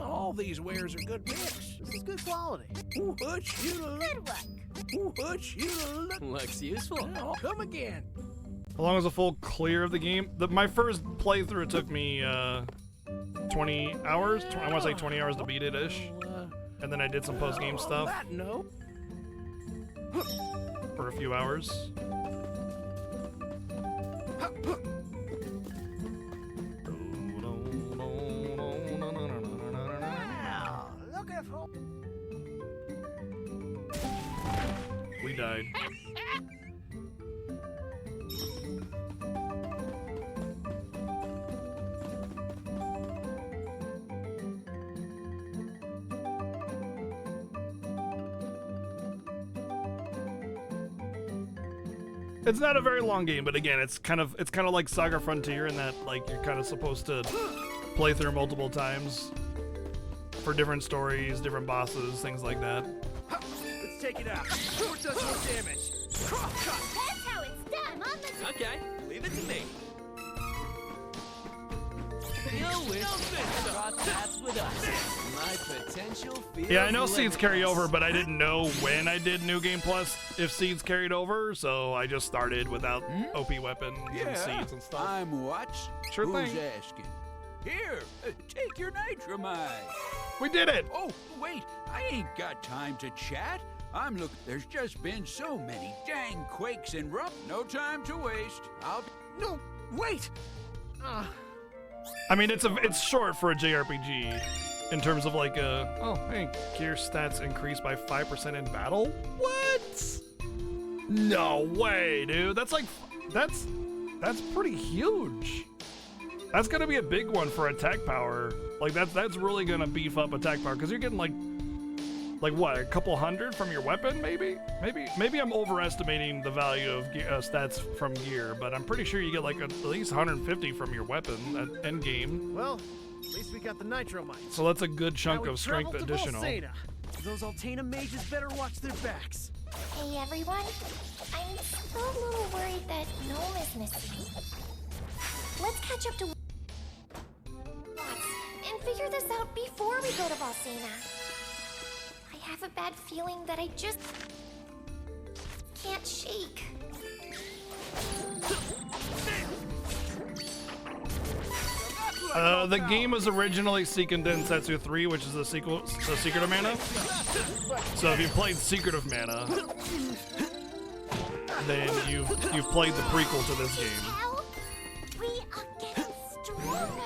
All these wares are good mix. This is good quality. Who hurts you to Good work. Who hurts you to look? Looks useful. Come again. How long is a full clear of the game? My first playthrough took me 20 hours. I want to say 20 hours to beat it-ish. And then I did some post-game stuff That no. for a few hours. Now, look at home. We died. It's not a very long game, but again, it's kind of like Saga Frontier in that like you're kind of supposed to play through multiple times for different stories, different bosses, things like that. Let's take it out. Who does more damage? That's how it's done. On the Okay, leave it to me. You'll wish to cross paths with us. My potential feels Yeah, I know seeds carry limitless. over, but I didn't know when I did New Game Plus if seeds carried over, so I just started without OP weapons and seeds and stuff. I'm what? Sure Who's thing. asking? Here, take your nitramite. We did it! Oh, wait, I ain't got time to chat. There's just been so many dang quakes and no time to waste. No, wait! I mean, it's short for a JRPG in terms of like hey, gear stats increase by 5% in battle? What? No way, dude. That's pretty huge. That's gonna be a big one for attack power. Like that's really gonna beef up attack power because you're getting like what, a couple hundred from your weapon, maybe? Maybe I'm overestimating the value of stats from gear, but I'm pretty sure you get like at least 150 from your weapon at end game. Well, at least we got the nitramite. So that's a good chunk Now we of strength travel to additional. Volsena. Those Altena mages better watch their backs. Hey everyone, I'm still a little worried that Gnome is missing. Let's catch up to Watts and figure this out before we go to Volsena. I have a bad feeling that I just can't shake. The game was originally Seiken Densetsu 3, which is the sequel to Secret of Mana. So if you played Secret of Mana, then you've played the prequel to this game. Hell, we are getting stronger.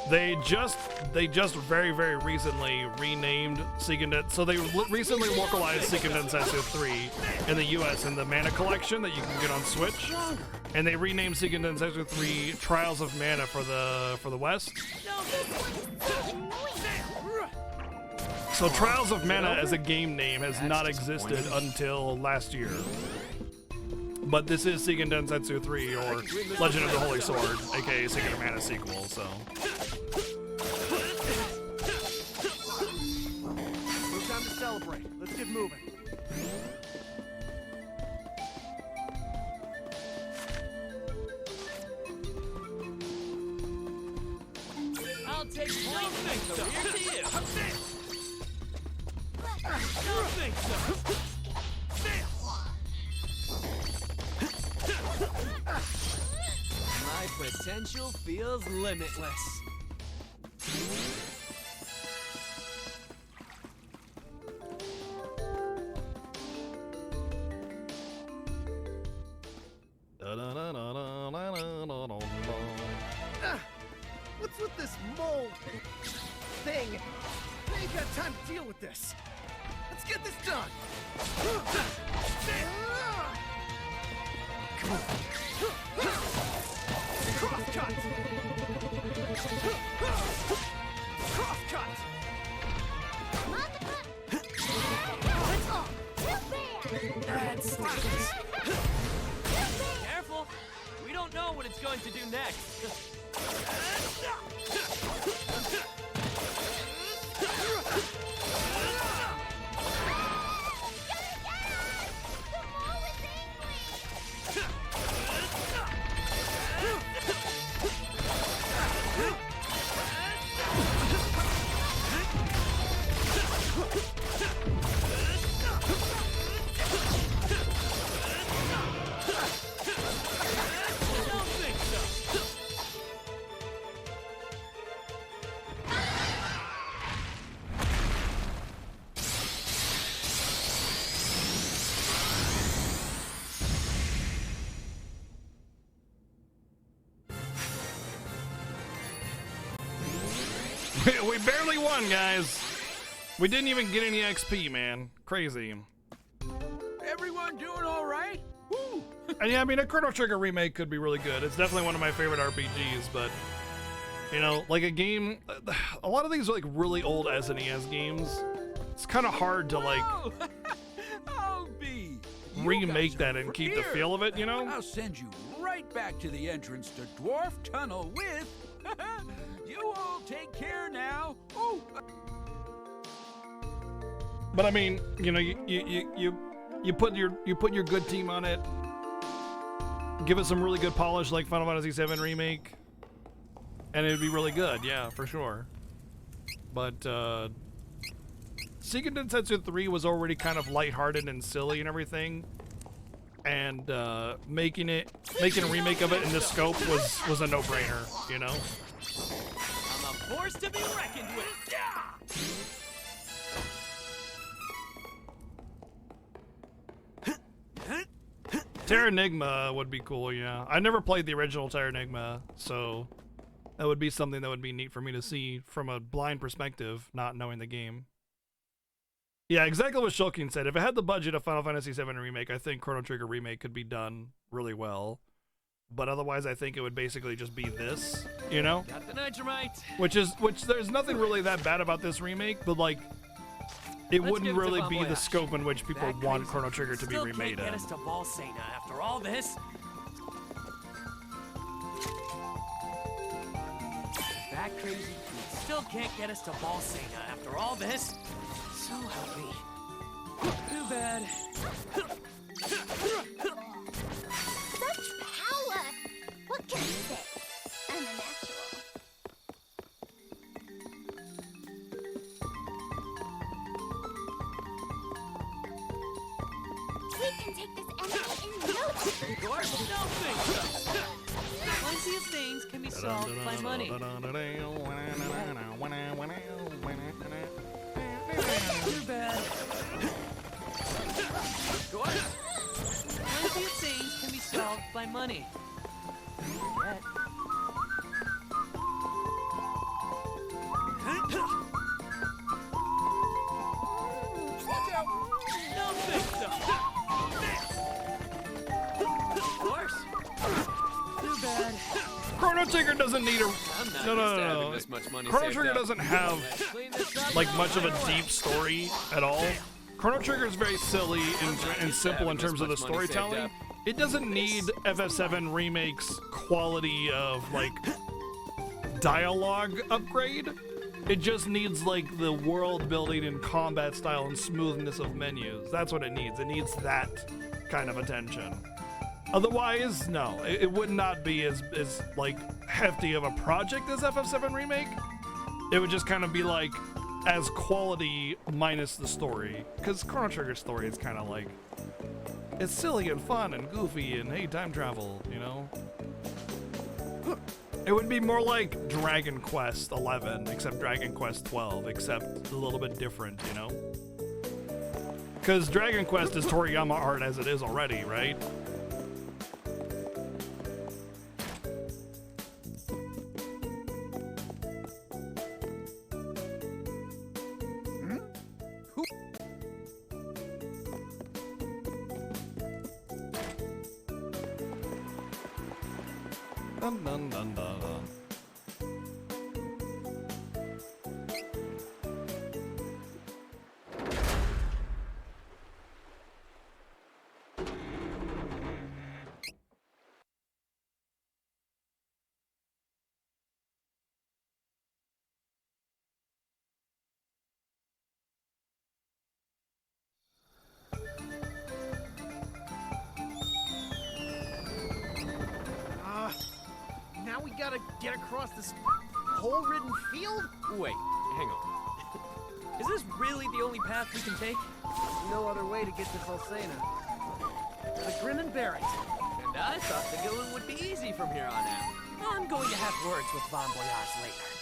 They just very recently renamed Seiken Densetsu. So they recently localized Seiken Densetsu 3 in the US in the Mana Collection that you can get on Switch, and they renamed Seiken Densetsu 3 Trials of Mana for the West. So Trials of Mana as a game name has not existed until last year. But this is Seiken Densetsu 3, or Legend of the Holy Sword, aka Seiken of Mana sequel, so. No time to celebrate. Let's get moving. I'll take point from the rear to you. Don't think so. My potential feels limitless. What's with this mole thing? I ain't got time to deal with this. Let's get this done. Come on. Cross cut. Cross cut. That stinks. Careful. We don't know what it's going to do next. We barely won, guys. We didn't even get any XP, man. Crazy. Everyone doing all right? Woo! And yeah, I mean, a Chrono Trigger remake could be really good. It's definitely one of my favorite RPGs, but, you know, like a game, a lot of these are like really old SNES games. It's kind of hard to like Oh, B. remake that and keep the here. feel of it, you know? I'll send you right back to the entrance to Dwarf Tunnel with... You all take care now. Oh. But I mean, you know, you put your good team on it. Give it some really good polish like Final Fantasy VII Remake, and it'd be really good, yeah, for sure. But Seiken Densetsu 3 was already kind of lighthearted and silly and everything, and making a remake of it in this scope was a no-brainer, you know. I'm a force to be reckoned with. Terranigma would be cool, yeah. I never played the original Terranigma, so that would be something that would be neat for me to see from a blind perspective, not knowing the game. Yeah, exactly what Shulkin said. If it had the budget of Final Fantasy VII Remake, I think Chrono Trigger Remake could be done really well. But otherwise, I think it would basically just be this, you know? Got the Nitramite. Which there's nothing really that bad about this remake, but like, it Let's wouldn't give it to really Bon be the Voyage. scope in which people That want crazy Chrono Trigger to be still remade can't get in. us to Balsena after all this. That crazy kid still can't get us to Balsena after all this. So help me. Too bad. Such power! What can I say? I'm a natural. We can take this enemy in no time. Dwarf, don't think so. Plenty of things can be solved by money. Too bad. Dwarf, plenty of things can be solved by money. Yet. Trigger doesn't need a no. This much money Chrono saved Trigger up. doesn't have like much of a deep story at all. Chrono Trigger is very silly and simple in terms of the storytelling. It doesn't need FF7 Remake's quality of like dialogue upgrade. It just needs like the world building and combat style and smoothness of menus. That's what it needs. It needs that kind of attention. Otherwise, no, it would not be as like hefty of a project as FF7 Remake. It would just kind of be like as quality minus the story, because Chrono Trigger's story is kind of like, it's silly and fun and goofy and hey, time travel, you know? It would be more like Dragon Quest 11, except Dragon Quest 12, except a little bit different, you know? Because Dragon Quest is Toriyama art as it is already, right? Dun, dun, dun, dun. Now we gotta get across this hole-ridden field? Wait, hang on. Is this really the only path we can take? No other way to get to Volsena. The Grin and Barrett. And I thought the going would be easy from here on out. I'm going to have words with Bon Voyage later.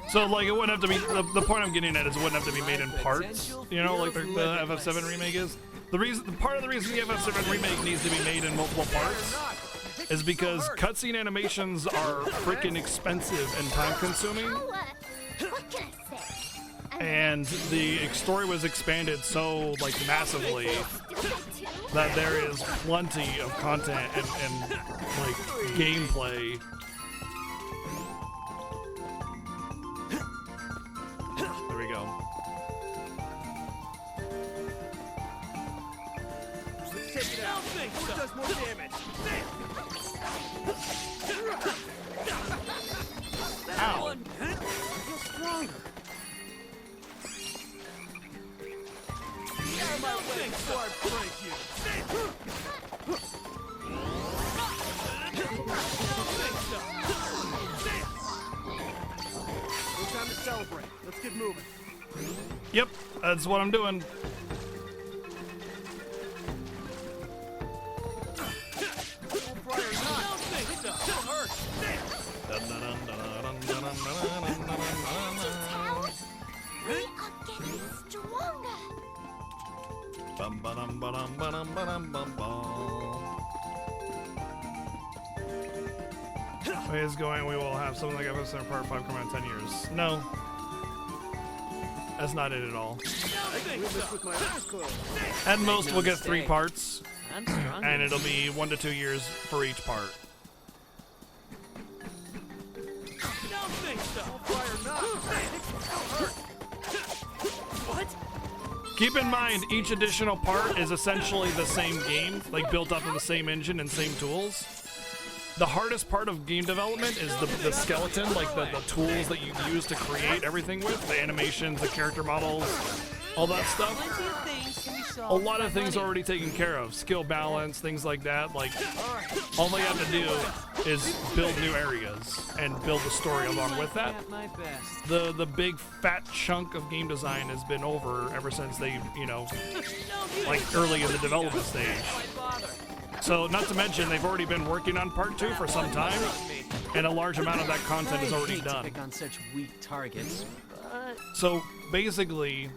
So like it wouldn't have to be, the point I'm getting at is it wouldn't have to be made in parts, you know, like the FF7 remake is. Part of the reason the FF7 remake needs to be made in multiple parts is because cutscene animations are freaking expensive and time consuming. And the story was expanded so like massively that there is plenty of content and like gameplay. There we go. Let's take it out. Who does more damage? Ow. I feel stronger. Get out of my way before I break you. No time to celebrate. Let's get moving. Yep, that's what I'm doing. We are getting stronger. Bum ba-dum ba-dum ba-dum ba-dum bum bum. Way is going, we will have something like FF7 Part 5 come out in 10 years. No. That's not it at all. With my eyes closed. At most, we'll get 3 parts, I'm strong. and it'll be 1 to 2 years for each part. What? Keep in mind, each additional part is essentially the same game, like built off of the same engine and same tools. The hardest part of game development is the skeleton, like the tools that you use to create everything with, the animations, the character models, all that stuff. A lot of things are already taken care of. Skill balance, things like that. Like, all they have to do is build new areas and build the story along with that. The big fat chunk of game design has been over ever since they, you know, like early in the development stage. So, not to mention, they've already been working on Part 2 for some time, and a large amount of that content is already done. Pick on such weak targets, but So, basically,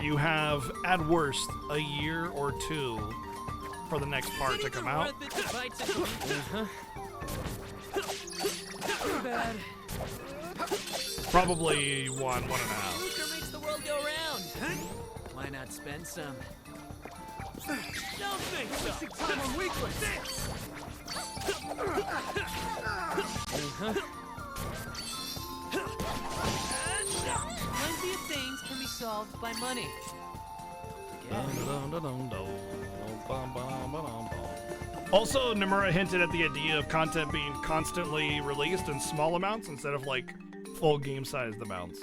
you have, at worst, a year or two for the next part to come out. Too bad. Probably 1.5. Lucre makes the world go round. Why not spend some? Don't think so. Time on weaklings. Plenty of things can be solved by money. Also, Nomura hinted at the idea of content being constantly released in small amounts instead of like full game-sized amounts.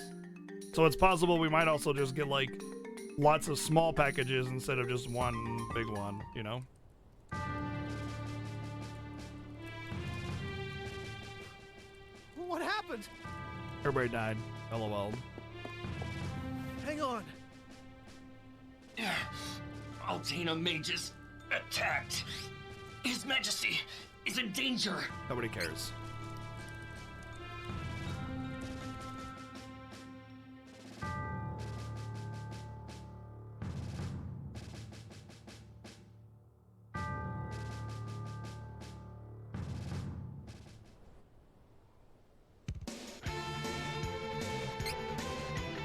So it's possible we might also just get like lots of small packages instead of just one big one, you know? What happened? Everybody died. LOL. Hang on. Altena mages attacked. His Majesty is in danger. Nobody cares.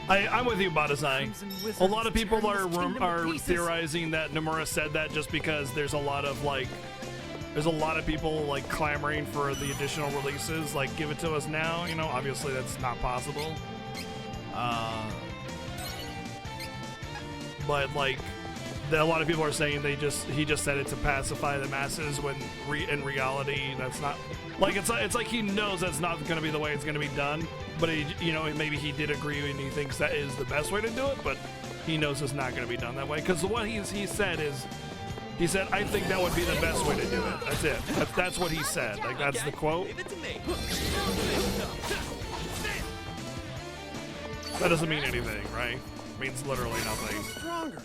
I'm with you, Badazai. A lot of people are theorizing that Nomura said that just because there's a lot of people like clamoring for the additional releases, like give it to us now. You know, obviously that's not possible. But like, a lot of people are saying he just said it to pacify the masses when in reality that's not. Like it's like he knows that's not going to be the way it's going to be done, but maybe he did agree and he thinks that is the best way to do it, but he knows it's not going to be done that way because what he said I think that would be the best way to do it. That's it. That's what he said. Like that's the quote. That doesn't mean anything, right? It means literally nothing. Stronger.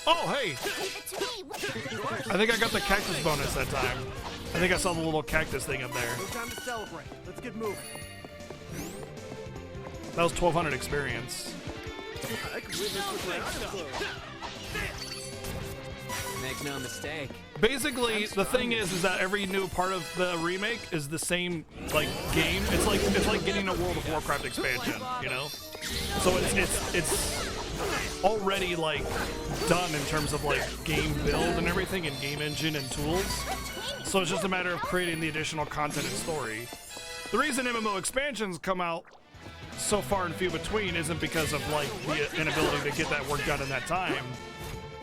Oh, hey! I think I got the cactus bonus that time. I think I saw the little cactus thing up there. No time to celebrate. Let's get moving. That was 1,200 experience. I could win this with my eyes closed. Make no mistake. Basically, the thing is that every new part of the remake is the same like game. It's like getting a World of Warcraft expansion, you know? So it's already like done in terms of like game build and everything and game engine and tools. So it's just a matter of creating the additional content and story. The reason MMO expansions come out so far and few between isn't because of like the inability to get that work done in that time.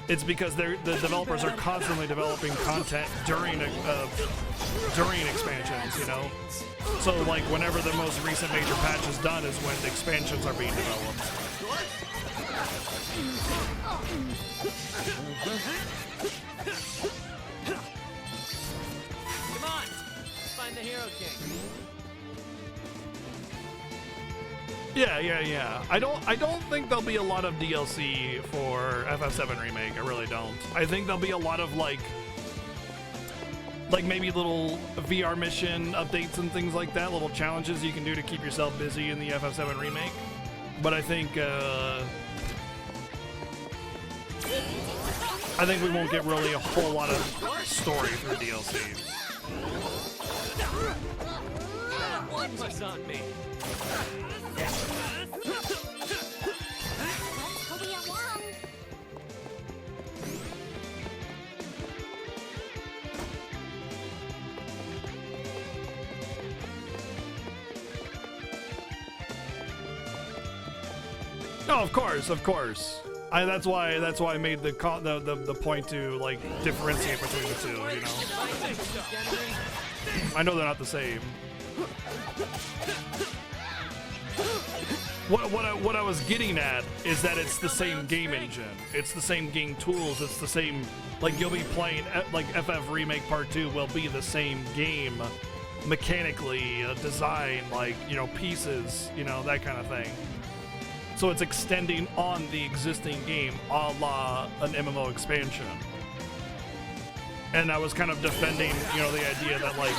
It's because the developers are constantly developing content during expansions, you know? So like whenever the most recent major patch is done is when the expansions are being developed. Come on, let's find the Hero King. Yeah. I don't think there'll be a lot of DLC for FF7 Remake. I really don't. I think there'll be a lot of like maybe little VR mission updates and things like that, little challenges you can do to keep yourself busy in the FF7 Remake. But I think we won't get really a whole lot of story through DLC. What's on me? No, of course. That's why I made the point to like differentiate between the two. You know, I know they're not the same. What I was getting at is that it's the same game engine, it's the same game tools, it's the same, like you'll be playing like FF Remake Part 2 will be the same game mechanically, design, like, you know, pieces, you know, that kind of thing. So it's extending on the existing game a la an MMO expansion. And I was kind of defending, you know, the idea that like,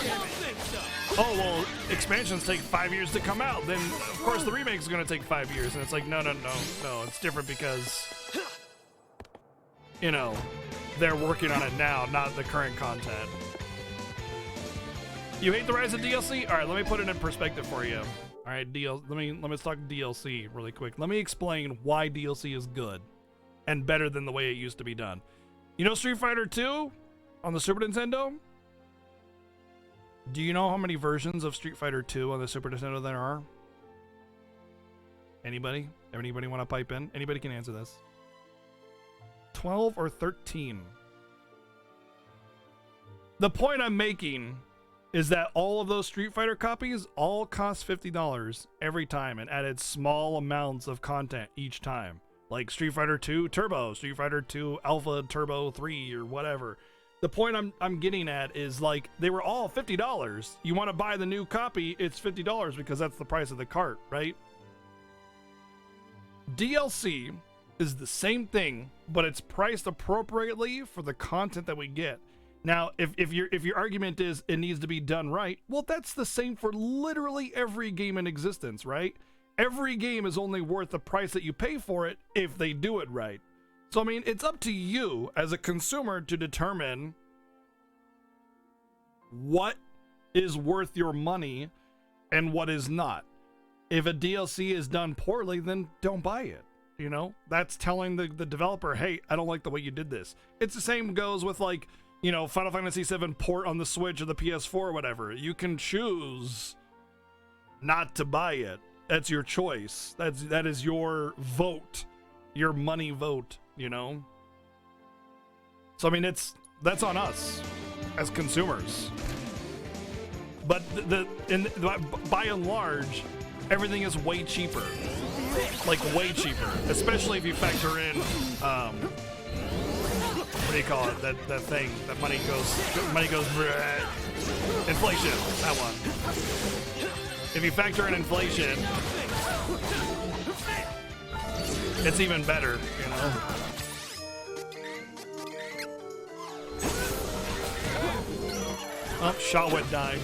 oh, well, expansions take 5 years to come out, then of course the remake is going to take 5 years. And it's like, no, it's different because you know, they're working on it now, not the current content. You hate the rise of DLC? All right, let me put it in perspective for you. All right, let me talk DLC really quick. Let me explain why DLC is good and better than the way it used to be done. You know Street Fighter 2 on the Super Nintendo? Do you know how many versions of Street Fighter 2 on the Super Nintendo there are? Anybody? Anybody want to pipe in? Anybody can answer this. 12 or 13. The point I'm making is that all of those Street Fighter copies all cost $50 every time and added small amounts of content each time. Like Street Fighter 2 Turbo, Street Fighter 2 Alpha Turbo 3 or whatever. The point I'm getting at is like they were all $50. You want to buy the new copy, it's $50 because that's the price of the cart, right? DLC is the same thing, but it's priced appropriately for the content that we get. Now, if your argument is it needs to be done right, well, that's the same for literally every game in existence, right? Every game is only worth the price that you pay for it if they do it right. So, I mean, it's up to you as a consumer to determine what is worth your money and what is not. If a DLC is done poorly, then don't buy it. You know, that's telling the developer, hey, I don't like the way you did this. It's the same goes with like, you know, Final Fantasy VII port on the Switch or the PS4 or whatever. You can choose not to buy it. That's your choice. That is your vote, your money vote, you know? So, I mean, that's on us as consumers. But by and large, everything is way cheaper. Like, way cheaper. Especially if you factor in, what do you call it? That thing, that money goes, inflation, that one. If you factor in inflation, it's even better, you know? Oh, Shawit died.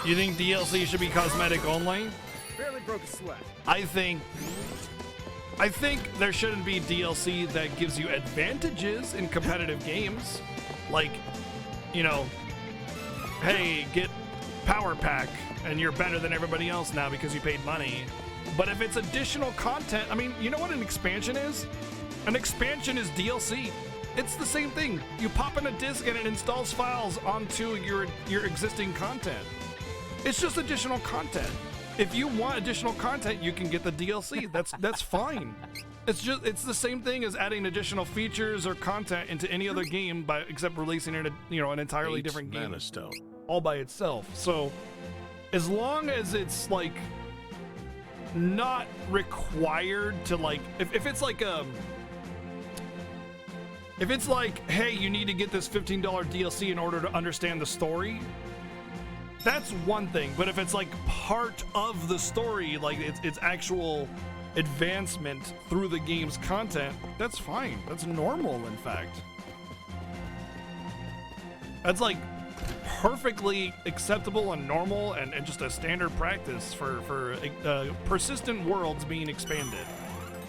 You think DLC should be cosmetic only? Barely broke a sweat. I think there shouldn't be DLC that gives you advantages in competitive games. Like, you know, hey, get Power Pack and you're better than everybody else now because you paid money. But if it's additional content, I mean, you know what an expansion is? An expansion is DLC. It's the same thing. You pop in a disc and it installs files onto your existing content. It's just additional content. If you want additional content, you can get the DLC. That's fine. It's the same thing as adding additional features or content into any other game except releasing it, you know, an entirely different game. Mana Stone. All by itself. So as long as it's like not required to like if it's like hey, you need to get this $15 DLC in order to understand the story, that's one thing. But if it's like part of the story, like it's actual advancement through the game's content, that's fine. That's normal, in fact. That's like perfectly acceptable and normal and just a standard practice for persistent worlds being expanded.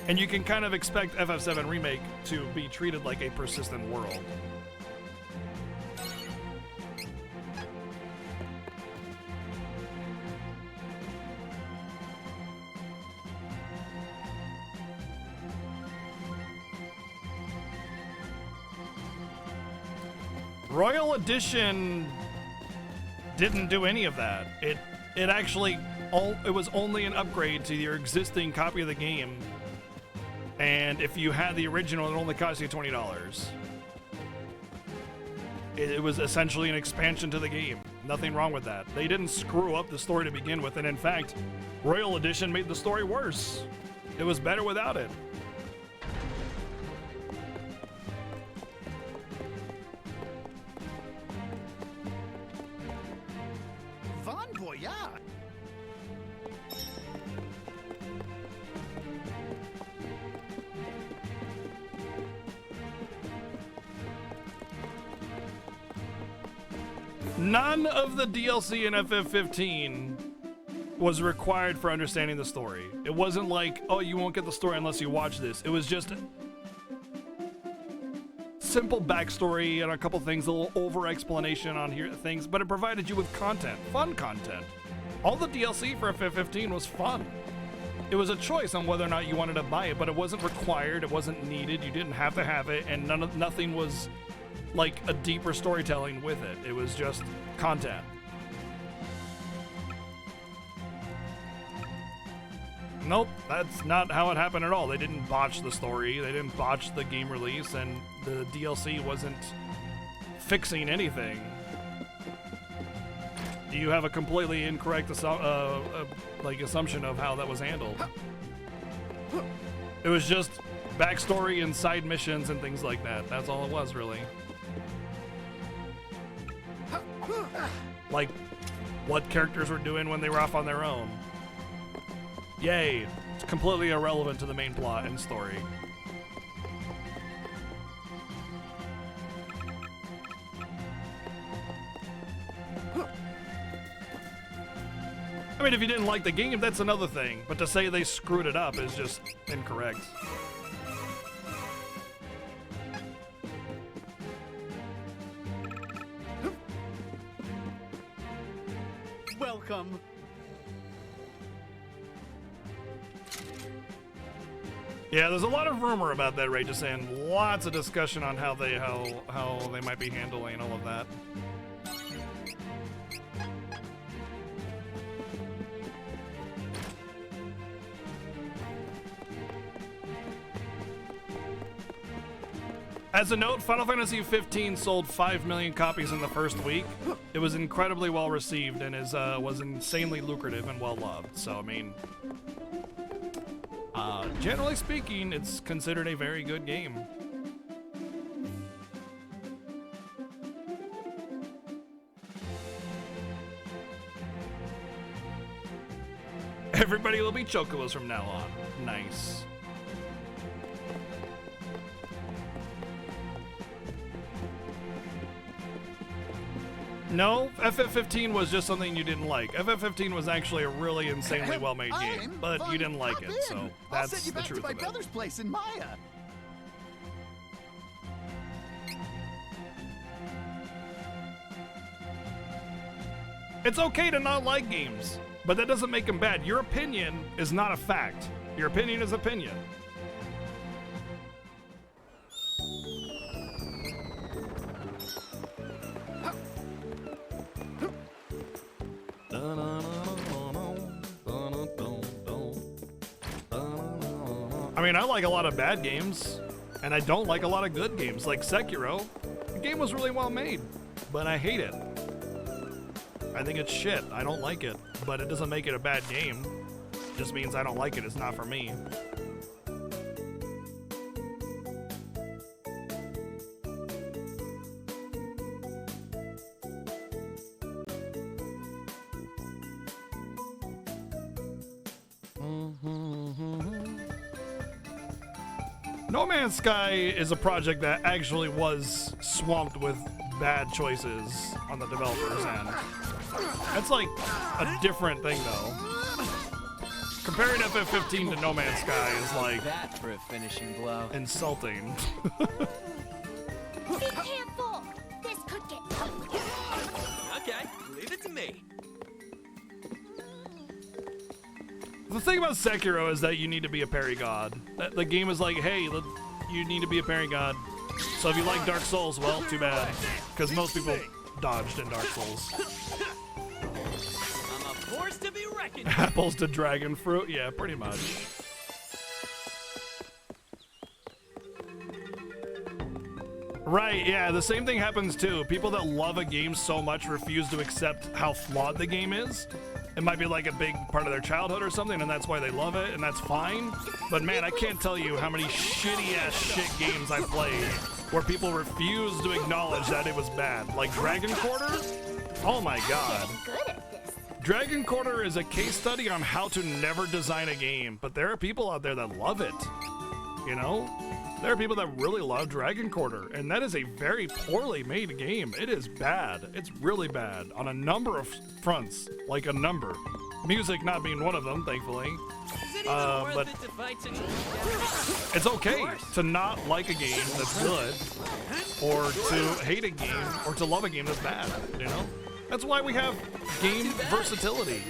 And you can kind of expect FF7 Remake to be treated like a persistent world. Royal Edition didn't do any of that. It actually it was only an upgrade to your existing copy of the game. And if you had the original, it only cost you $20. It was essentially an expansion to the game. Nothing wrong with that. They didn't screw up the story to begin with, and in fact, Royal Edition made the story worse. It was better without it. Bon voyage! None of the DLC in FF15 was required for understanding the story. It wasn't like, oh, you won't get the story unless you watch this. It was just simple backstory and a couple things, a little over explanation on here things, but it provided you with content, fun content. All the DLC for FF15 was fun. It was a choice on whether or not you wanted to buy it, but it wasn't required, it wasn't needed, you didn't have to have it, and nothing was like a deeper storytelling with it. It was just content. Nope, that's not how it happened at all. They didn't botch the story, they didn't botch the game release, and the DLC wasn't fixing anything. You have a completely incorrect assumption of how that was handled. It was just backstory and side missions and things like that. That's all it was, really. Like what characters were doing when they were off on their own. Yay, it's completely irrelevant to the main plot and story. I mean, if you didn't like the game, that's another thing. But to say they screwed it up is just incorrect. Welcome. Yeah, there's a lot of rumor about that, Ray, just saying lots of discussion on how they might be handling all of that. As a note, Final Fantasy XV sold 5 million copies in the first week. It was incredibly well received and was insanely lucrative and well loved. So, I mean, generally speaking, it's considered a very good game. Everybody will be Chocobos from now on. Nice. No, FF15 was just something you didn't like. FF15 was actually a really insanely well-made game, but you didn't like it, so that's the truth of it. I'll send you back to my brother's place in Maya. It's okay to not like games, but that doesn't make them bad. Your opinion is not a fact. Your opinion is opinion. I mean, I like a lot of bad games, and I don't like a lot of good games, like Sekiro. The game was really well made, but I hate it. I think it's shit. I don't like it, but it doesn't make it a bad game. It just means I don't like it. It's not for me. No Man's Sky is a project that actually was swamped with bad choices on the developers' end. That's like a different thing, though. Comparing FF15 to No Man's Sky is like that for a finishing blow. Insulting. Be careful! This could get ugly. Okay, leave it to me. The thing about Sekiro is that you need to be a parry god. The game is like, hey, you need to be a parry god. So if you like Dark Souls, well, too bad. Because most people dodged in Dark Souls. I'm a force to be reckoned with. Apples to dragon fruit? Yeah, pretty much. Right, yeah, the same thing happens too. People that love a game so much refuse to accept how flawed the game is. It might be like a big part of their childhood or something, and that's why they love it, and that's fine. But man, I can't tell you how many shitty-ass shit games I played where people refuse to acknowledge that it was bad. Like Dragon Quarter? Oh my god. Dragon Quarter is a case study on how to never design a game, but there are people out there that love it. You know? There are people that really love Dragon Quarter, and that is a very poorly made game. It is bad. It's really bad on a number of fronts, like a number. Music not being one of them, thankfully. But it's okay to not like a game that's good, or to hate a game, or to love a game that's bad, you know? That's why we have game versatility.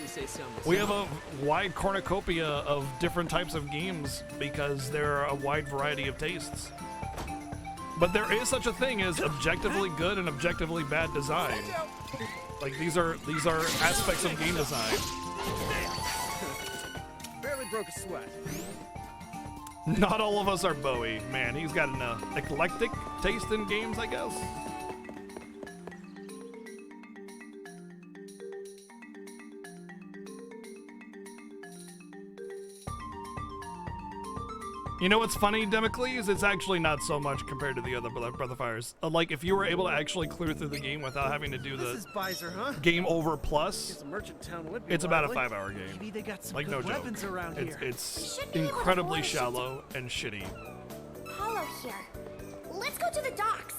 We have a wide cornucopia of different types of games because there are a wide variety of tastes. But there is such a thing as objectively good and objectively bad design. Like these are aspects of game design. Barely broke a sweat. Not all of us are Bowie. Man, he's got an eclectic taste in games, I guess. You know what's funny, Democles? It's actually not so much compared to the other Breath of Fires. Like, if you were able to actually clear through the game without having to do the Game Over Plus, it's about a 5-hour game. Maybe they got some like, good no joke. weapons around here. It's incredibly shallow and shitty. Hollow here. Let's go to the docks.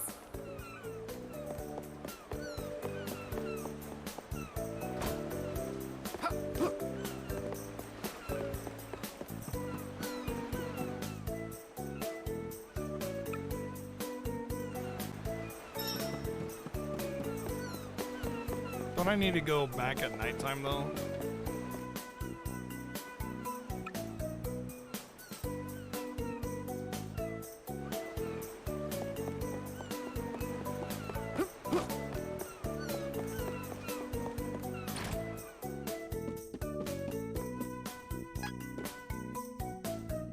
Don't I need to go back at nighttime, though?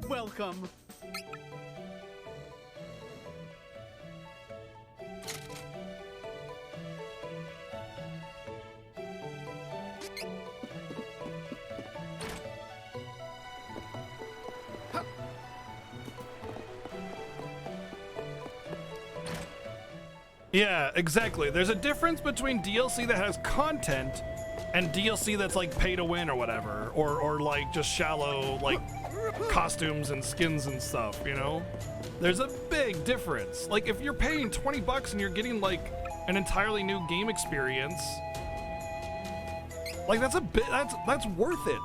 Welcome. Yeah, exactly. There's a difference between DLC that has content and DLC that's like pay to win or whatever, or like just shallow like costumes and skins and stuff, you know? There's a big difference. Like if you're paying 20 bucks and you're getting like an entirely new game experience, like that's worth it.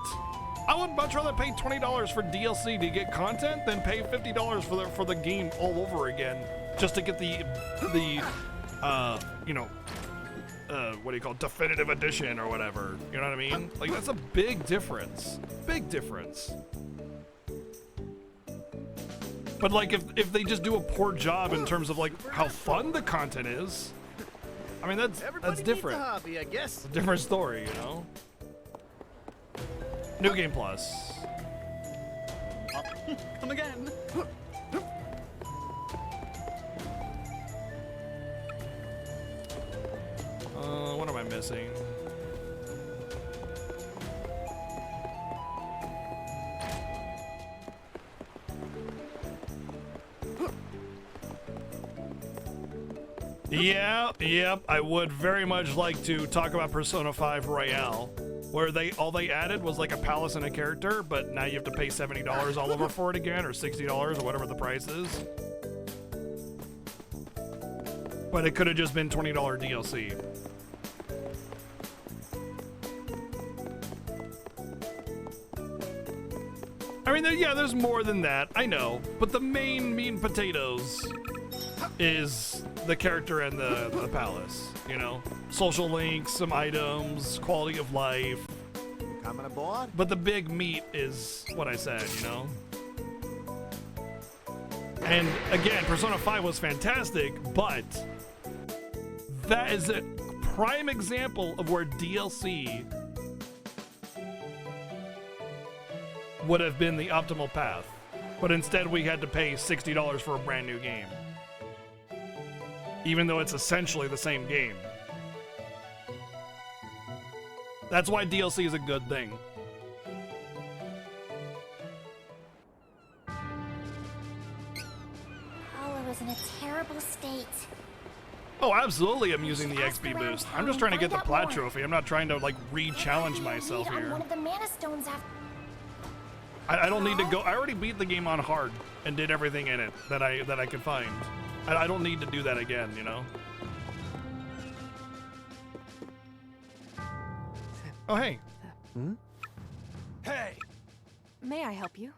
I would much rather pay $20 for DLC to get content than pay $50 for the game all over again just to get the you know, what do you call it, definitive edition or whatever, you know what I mean? Like that's a big difference. Big difference. But like if they just do a poor job in terms of like how fun the content is, I mean that's different. Needs a hobby, I guess. It's a different story, you know? New Game Plus. Come again. What am I missing? Yep, I would very much like to talk about Persona 5 Royale, where all they added was like a palace and a character, but now you have to pay $70 all over for it again, or $60 or whatever the price is. But it could have just been $20 DLC. I mean, yeah, there's more than that, I know, but the main meat and potatoes is the character and the palace, you know? Social links, some items, quality of life. Coming aboard? But the big meat is what I said, you know? And again, Persona 5 was fantastic, but that is a prime example of where DLC would have been the optimal path. But instead we had to pay $60 for a brand new game. Even though it's essentially the same game. That's why DLC is a good thing. Hollow is in a terrible state. Oh, absolutely I'm using the XP boost. I'm just trying to get the Find out plat trophy. I'm not trying to, like, re-challenge myself On here. one of the mana stones I don't need to go. I already beat the game on hard and did everything in it that I could find. I don't need to do that again, you know? Oh, hey. Hey! May I help you?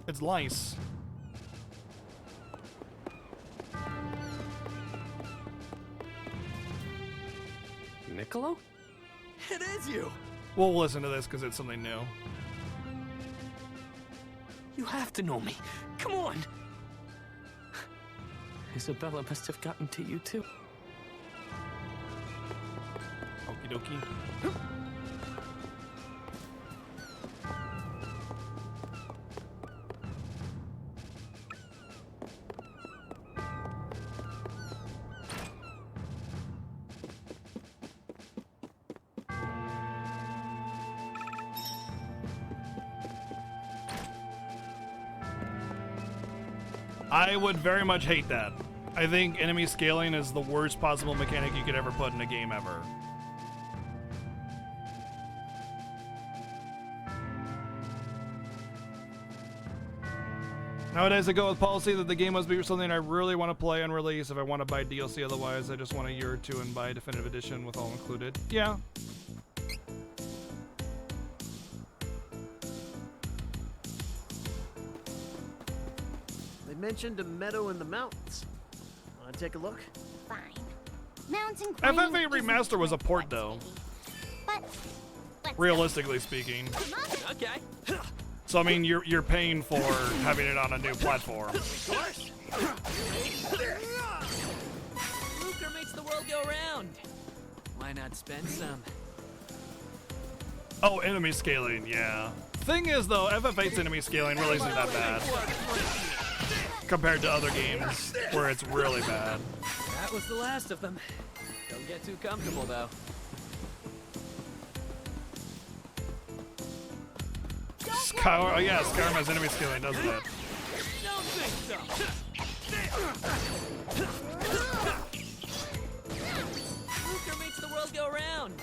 It's lice. Niccolo? It is you! We'll listen to this because it's something new. You have to know me. Come on! Isabella must have gotten to you too. Okie dokie. I would very much hate that. I think enemy scaling is the worst possible mechanic you could ever put in a game ever. Nowadays I go with policy that the game must be something I really want to play on release if I want to buy DLC, otherwise I just want a year or two and buy a definitive edition with all included. Yeah. They mentioned a meadow in the mountains. Wanna take a look? Fine. Mountain FF8 Remaster was a port though. But Realistically speaking. Okay. So I mean you're paying for having it on a new platform. Of course. Lucre makes the world go round. Why not spend some? Oh, enemy scaling, yeah. Thing is though, FF8's enemy scaling really isn't that bad. Compared to other games where it's really bad. That was the last of them. Don't get too comfortable though. Skyrim, oh yeah, Skyrim has enemy scaling, doesn't it? Don't think so. Lucre makes the world go round.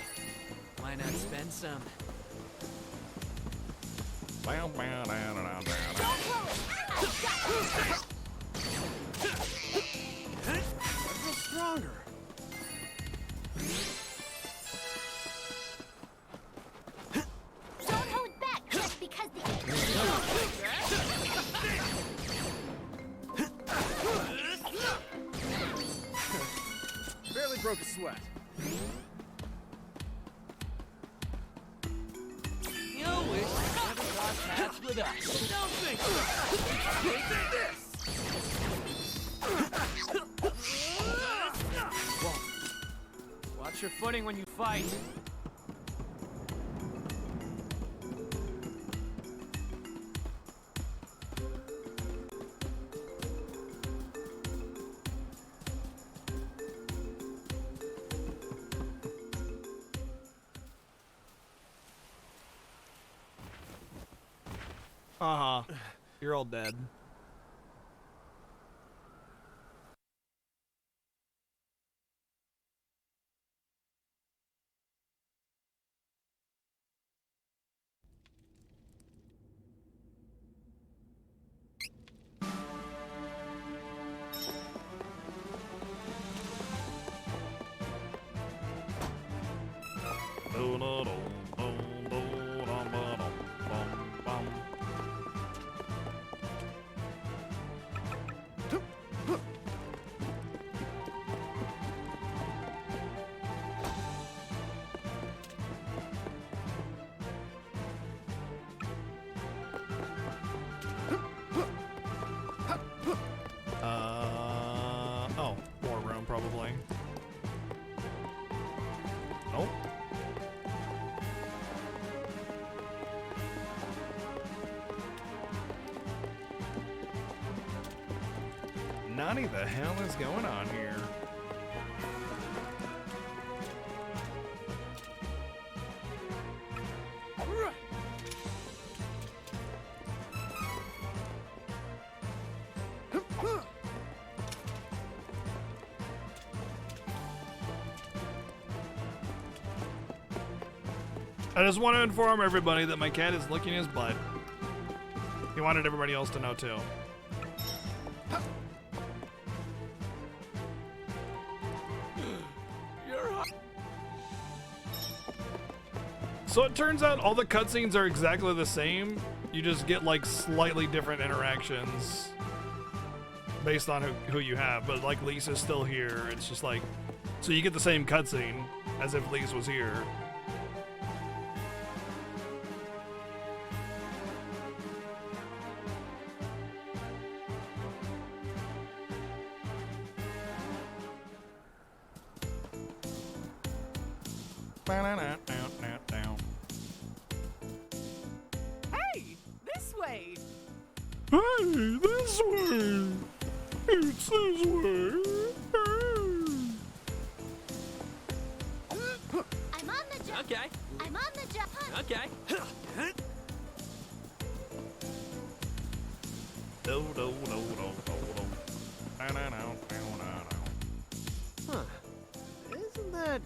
Why not spend some? Feel stronger. don't hold back just because the Barely broke a sweat. You wish you never crossed paths with us. Don't think Whoa. Watch your footing when you fight. Uh-huh. You're all dead. Oh, war room probably. Nope. Nani, the hell is going on here? I just want to inform everybody that my cat is licking his butt. He wanted everybody else to know too. So it turns out all the cutscenes are exactly the same. You just get like slightly different interactions based on who you have. But like Lisa's still here. It's just like, so you get the same cutscene as if Lisa was here. Hey, this way. Hey, this way. It's this way. I'm on the job. Okay. I'm on the job. Okay. Huh. Isn't that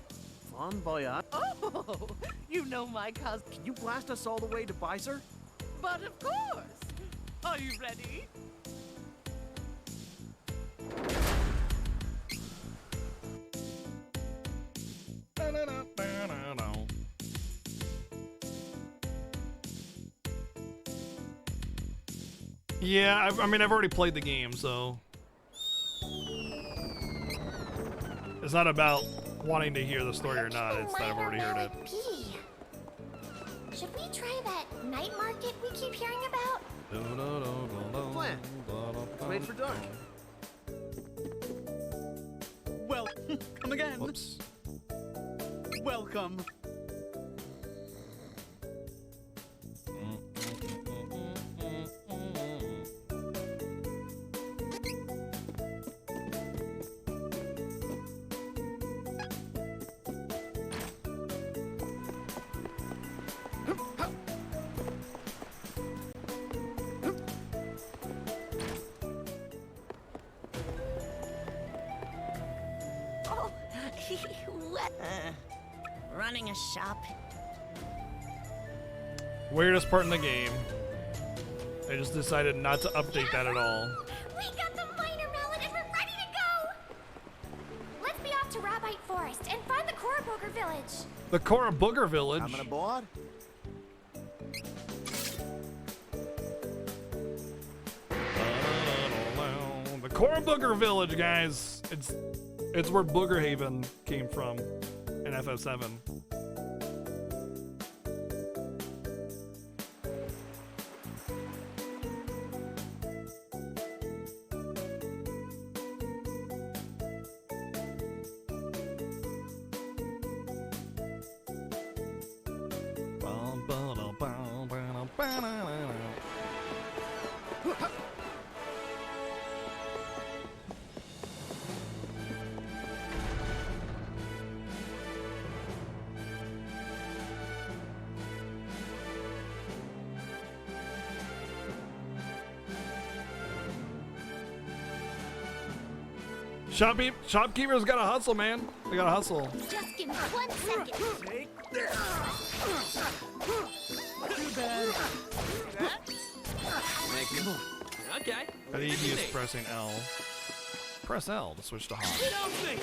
Bon Voyage? Oh, you know my cousin. Can you blast us all the way to Bysor? But of course. Are you ready? Yeah, I mean, I've already played the game, so it's not about wanting to hear the story or not. It's that I've already heard it. Should we try that night market we keep hearing about? Plan. Wait for dark. Well, come again. Whoops. Welcome. Oh, what? Running a shop. Weirdest part in the game. They just decided not to update that at all. We got the minor mallet and we're ready to go! Let's be off to Rabbite Forest and find the Koraboger village. The Cora Booger Village. Coming aboard? The Cora Booger Village, guys. It's where Booger Haven came from in FF7. Shopkeepers gotta hustle, man. They gotta hustle. Just give me 1 second. Too bad. Okay. I think you use pressing L. Press L to switch to hot. Enemy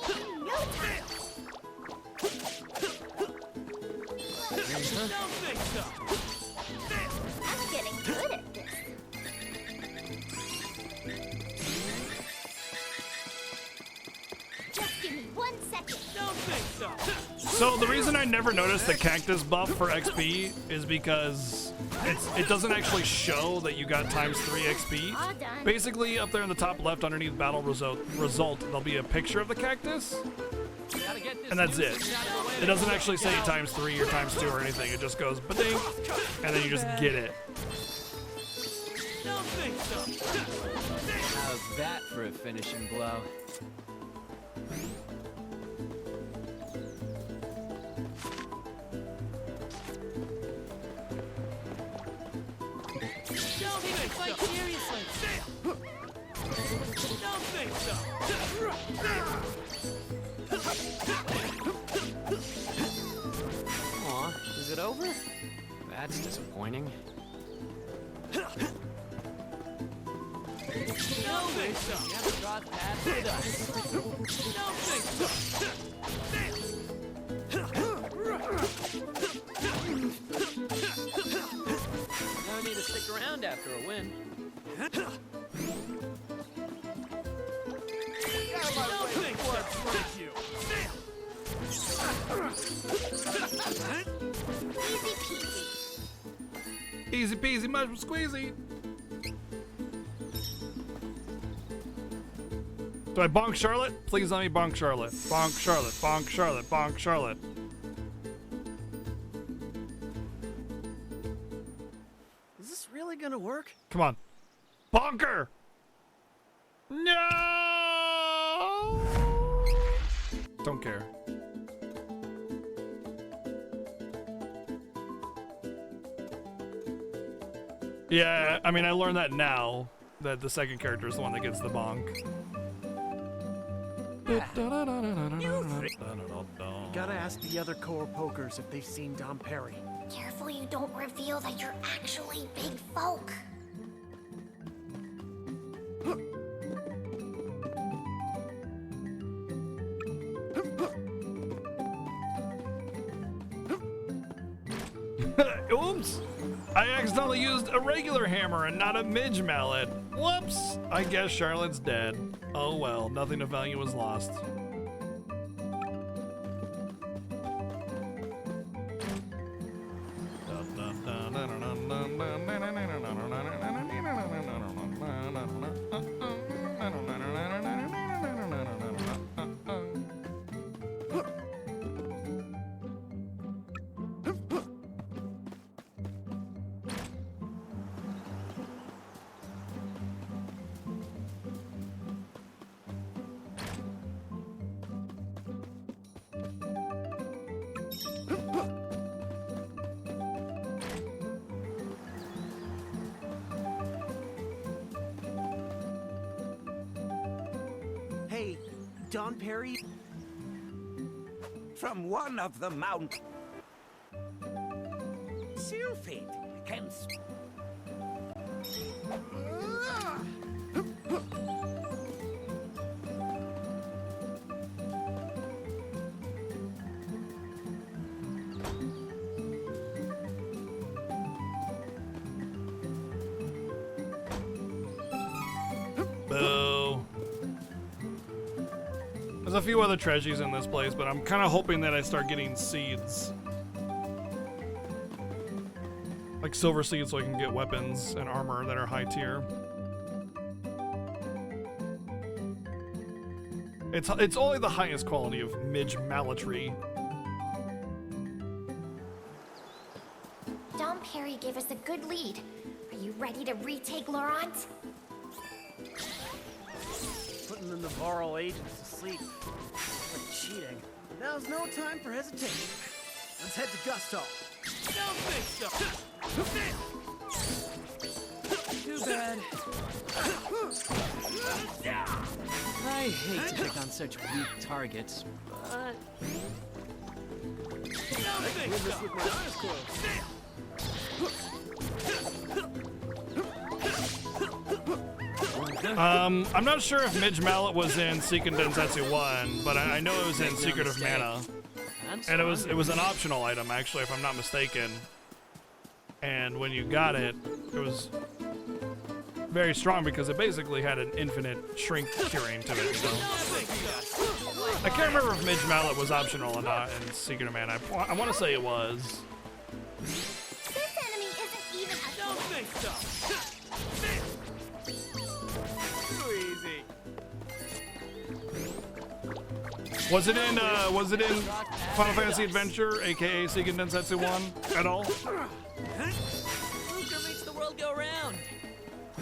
in no time. I'm getting good at this. Just give me 1 second. So the reason I never noticed the cactus buff for XP is because it doesn't actually show that you got ×3 XP. All done. Basically, up there in the top left underneath battle result, there'll be a picture of the cactus, and that's it. It doesn't actually say ×3 or ×2 or anything. It just goes ba-ding, and then you just get it. How's that for a finishing blow? Aw, is it over? That's disappointing. No think so. You have to cross paths with us. No think so. No need to stick around after a win. No think so. You. Easy peasy, mushroom squeezy. Do I bonk Charlotte? Please let me bonk Charlotte. Bonk Charlotte, bonk Charlotte, bonk Charlotte. Is this really gonna work? Come on. Bonker! No! Don't care. Yeah, I mean, I learned that now, that the second character is the one that gets the bonk. Gotta ask the other core pokers if they've seen Dom Perry. Careful you don't reveal that you're actually big folk. Oops! I accidentally used a regular hammer and not a midge mallet. Whoops! I guess Charlotte's dead. Oh well, nothing of value was lost. Hey, Don Perry? From one of the mountains. Sylphid can. Boo. There's a few other treasures in this place, but I'm kind of hoping that I start getting seeds. Like silver seeds so I can get weapons and armor that are high tier. It's only the highest quality of midge malletry. Dom Perry gave us a good lead. Are you ready to retake Laurent? Putting the Navarro agents to sleep. Like cheating. Now's no time for hesitation. Let's head to Gusto. Don't think so. Too bad. I hate to pick on such weak targets, but... Don't think so. With my eyes closed. I'm not sure if Midge Mallet was in Seiken Densetsu 1, but I know it was in Secret of Mana. And it was an optional item, actually, if I'm not mistaken. And when you got it, it was very strong because it basically had an infinite shrink curing to it. So I can't remember if Midge Mallet was optional or not in Secret of Mana. I want to say it was. This enemy isn't even a... Don't think so. Too easy. Was it in Final Fantasy Adventure, aka Seiken Densetsu 1 at all? Luca makes the world go round.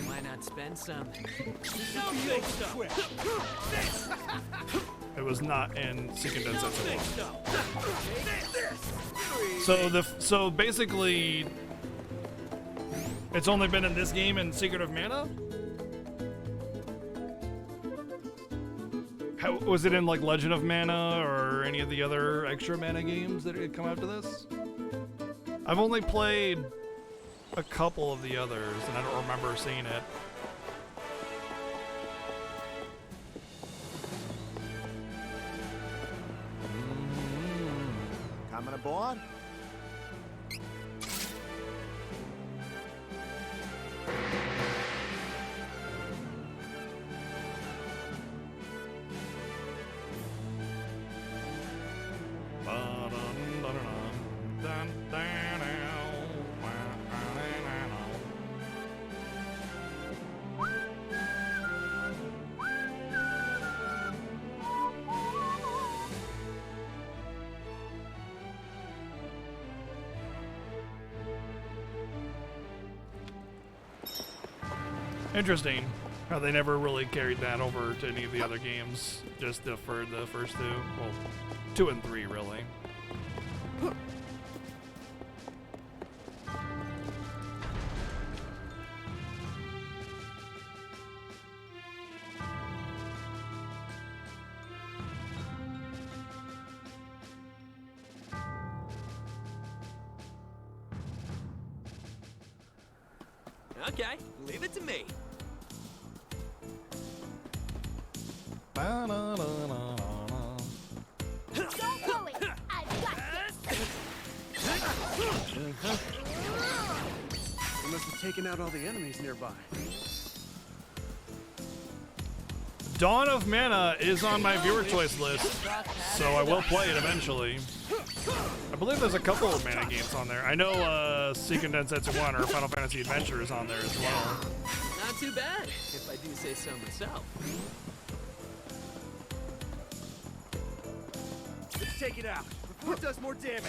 Why not spend some? Don't think so. It was not in Seiken Don't Densetsu think 1. So basically, it's only been in this game and Secret of Mana? Was it in like Legend of Mana or any of the other extra Mana games that had come after this? I've only played a couple of the others, and I don't remember seeing it. Coming aboard? Interesting how they never really carried that over to any of the other games, just for the first two. Well, 2 and 3, really. Okay, leave it to me. Don't worry, I've got this. We must have taken out all the enemies nearby. Dawn of Mana is on my viewer choice list, so I will play it eventually. I believe there's a couple of Mana games on there. I know Seiken Densetsu 1 or Final Fantasy Adventure is on there as well. Not too bad, if I do say so myself. Let's take it out before it does more damage.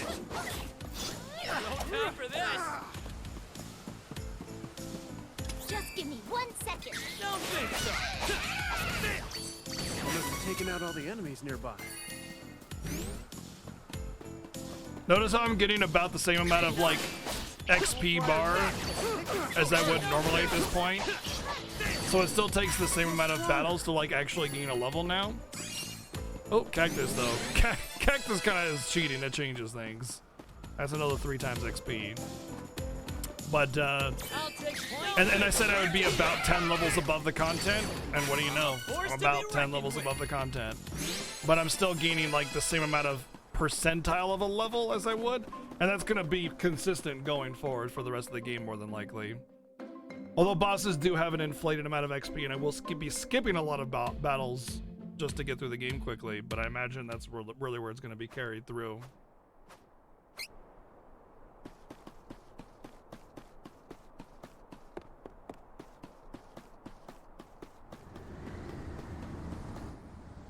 No time for this. Just give me 1 second. Don't think so. We must have taken out all the enemies nearby. Notice how I'm getting about the same amount of like XP bar as I would normally at this point. So it still takes the same amount of battles to like actually gain a level now. Oh, Cactus though. Cactus kind of is cheating. It changes things. That's another 3 times XP. But and I said I would be about 10 levels above the content, and what do you know? I'm about 10 levels above the content. But I'm still gaining like the same amount of percentile of a level as I would, and that's gonna be consistent going forward for the rest of the game more than likely. Although bosses do have an inflated amount of XP, and I will be skipping a lot of battles just to get through the game quickly, but I imagine that's really where it's gonna be carried through.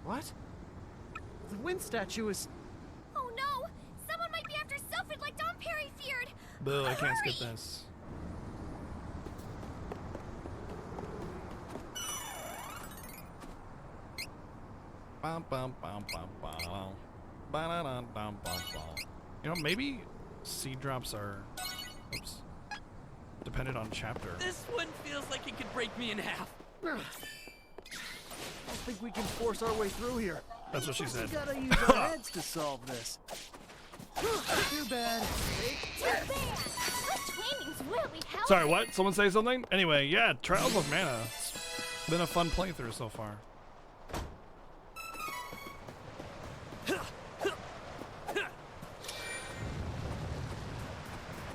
What? The wind statue is... Oh no! Someone might be after Sylphid like Don Perry feared! Boo, I can't skip this. You know, maybe seed drops are... Oops. Dependent on chapter. This one feels like it could break me in half. I don't think we can force our way through here. That's what she said. We gotta use our heads to solve this. Too bad. Too bad! This training's really helpful. Sorry, what? Someone say something? Anyway, yeah, Trials of Mana. It's been a fun playthrough so far.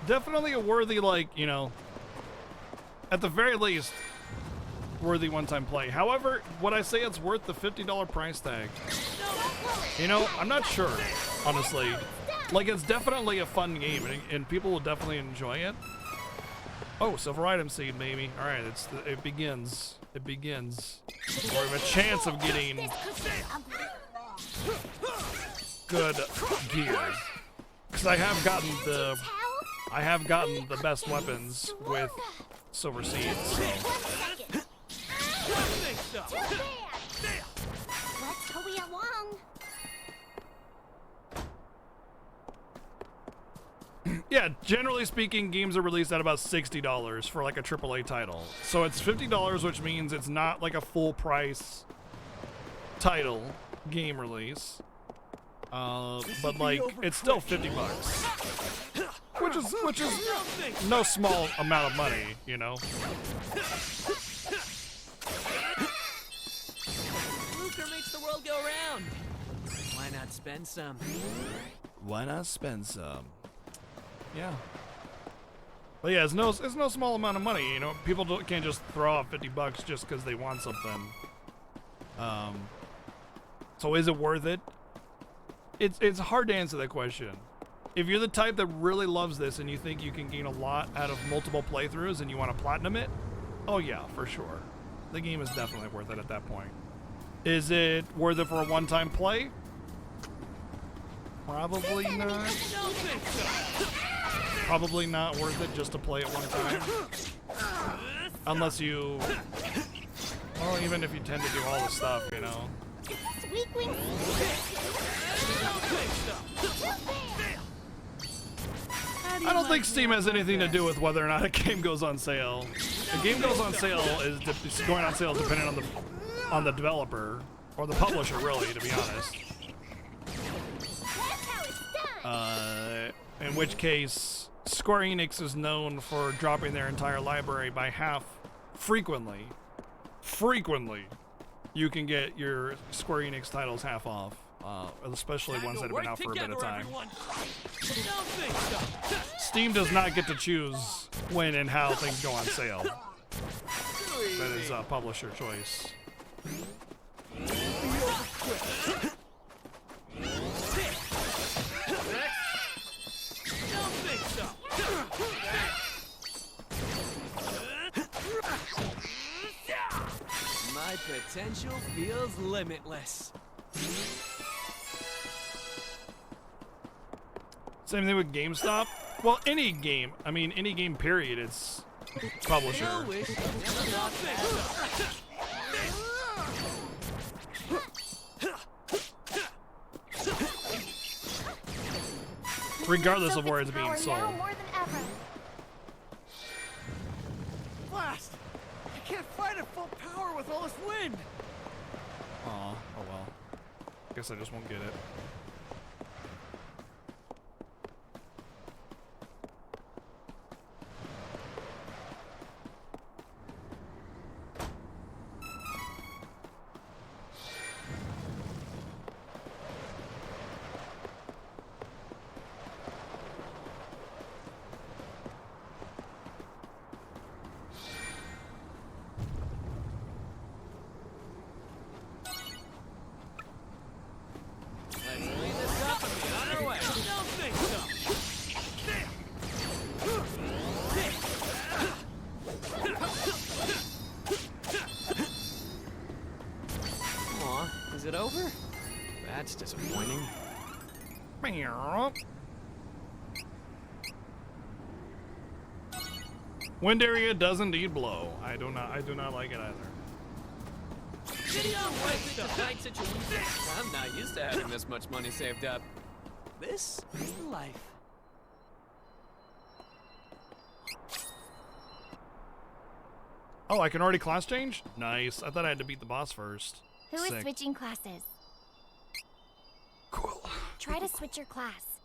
Definitely a worthy, like, you know, at the very least, worthy one-time play. However, would I say it's worth the $50 price tag? You know, I'm not sure, honestly. Like, it's definitely a fun game, and people will definitely enjoy it. Oh, silver item seed, maybe. All right, it begins. It begins. Or we have a chance of getting good gear, because I have gotten the best weapons with silver seeds. So. Let's hurry along. Yeah, generally speaking, games are released at about $60 for like a AAA title. So it's $50, which means it's not like a full price title game release. But like, it's still $50. which is no small amount of money, you know. Lucre makes the world go round. Why not spend some? Why not spend some? Yeah. But yeah, it's no small amount of money, you know. People can't just throw off $50 just because they want something. So is it worth it? It's hard to answer that question. If you're the type that really loves this and you think you can gain a lot out of multiple playthroughs and you want to platinum it, oh yeah, for sure. The game is definitely worth it at that point. Is it worth it for a one-time play? Probably not. Probably not worth it just to play it one time. Unless you... Well, even if you tend to do all the stuff, you know. Weak wing. I don't think Steam has anything to do with whether or not a game goes on sale. A game goes on sale is going on sale depending on the developer or the publisher, really, to be honest. In which case, Square Enix is known for dropping their entire library by half frequently. You can get your Square Enix titles half off, especially ones that have been out for a bit of time. Steam does not get to choose when and how things go on sale. That is a publisher choice. My potential feels limitless. Same thing with GameStop. Well, any game. I mean, any game, period. It's publisher. Regardless of where it's being sold. Blast! I can't fight at full power with all this wind. Aw, oh well. Guess I just won't get it. Is it over? That's disappointing. Wind area does indeed blow. I do not like it either. I'm not used to having this much money saved up. This is the life. Oh, I can already class change? Nice. I thought I had to beat the boss first. Who is Sick. switching classes? Cool. Try to switch your class.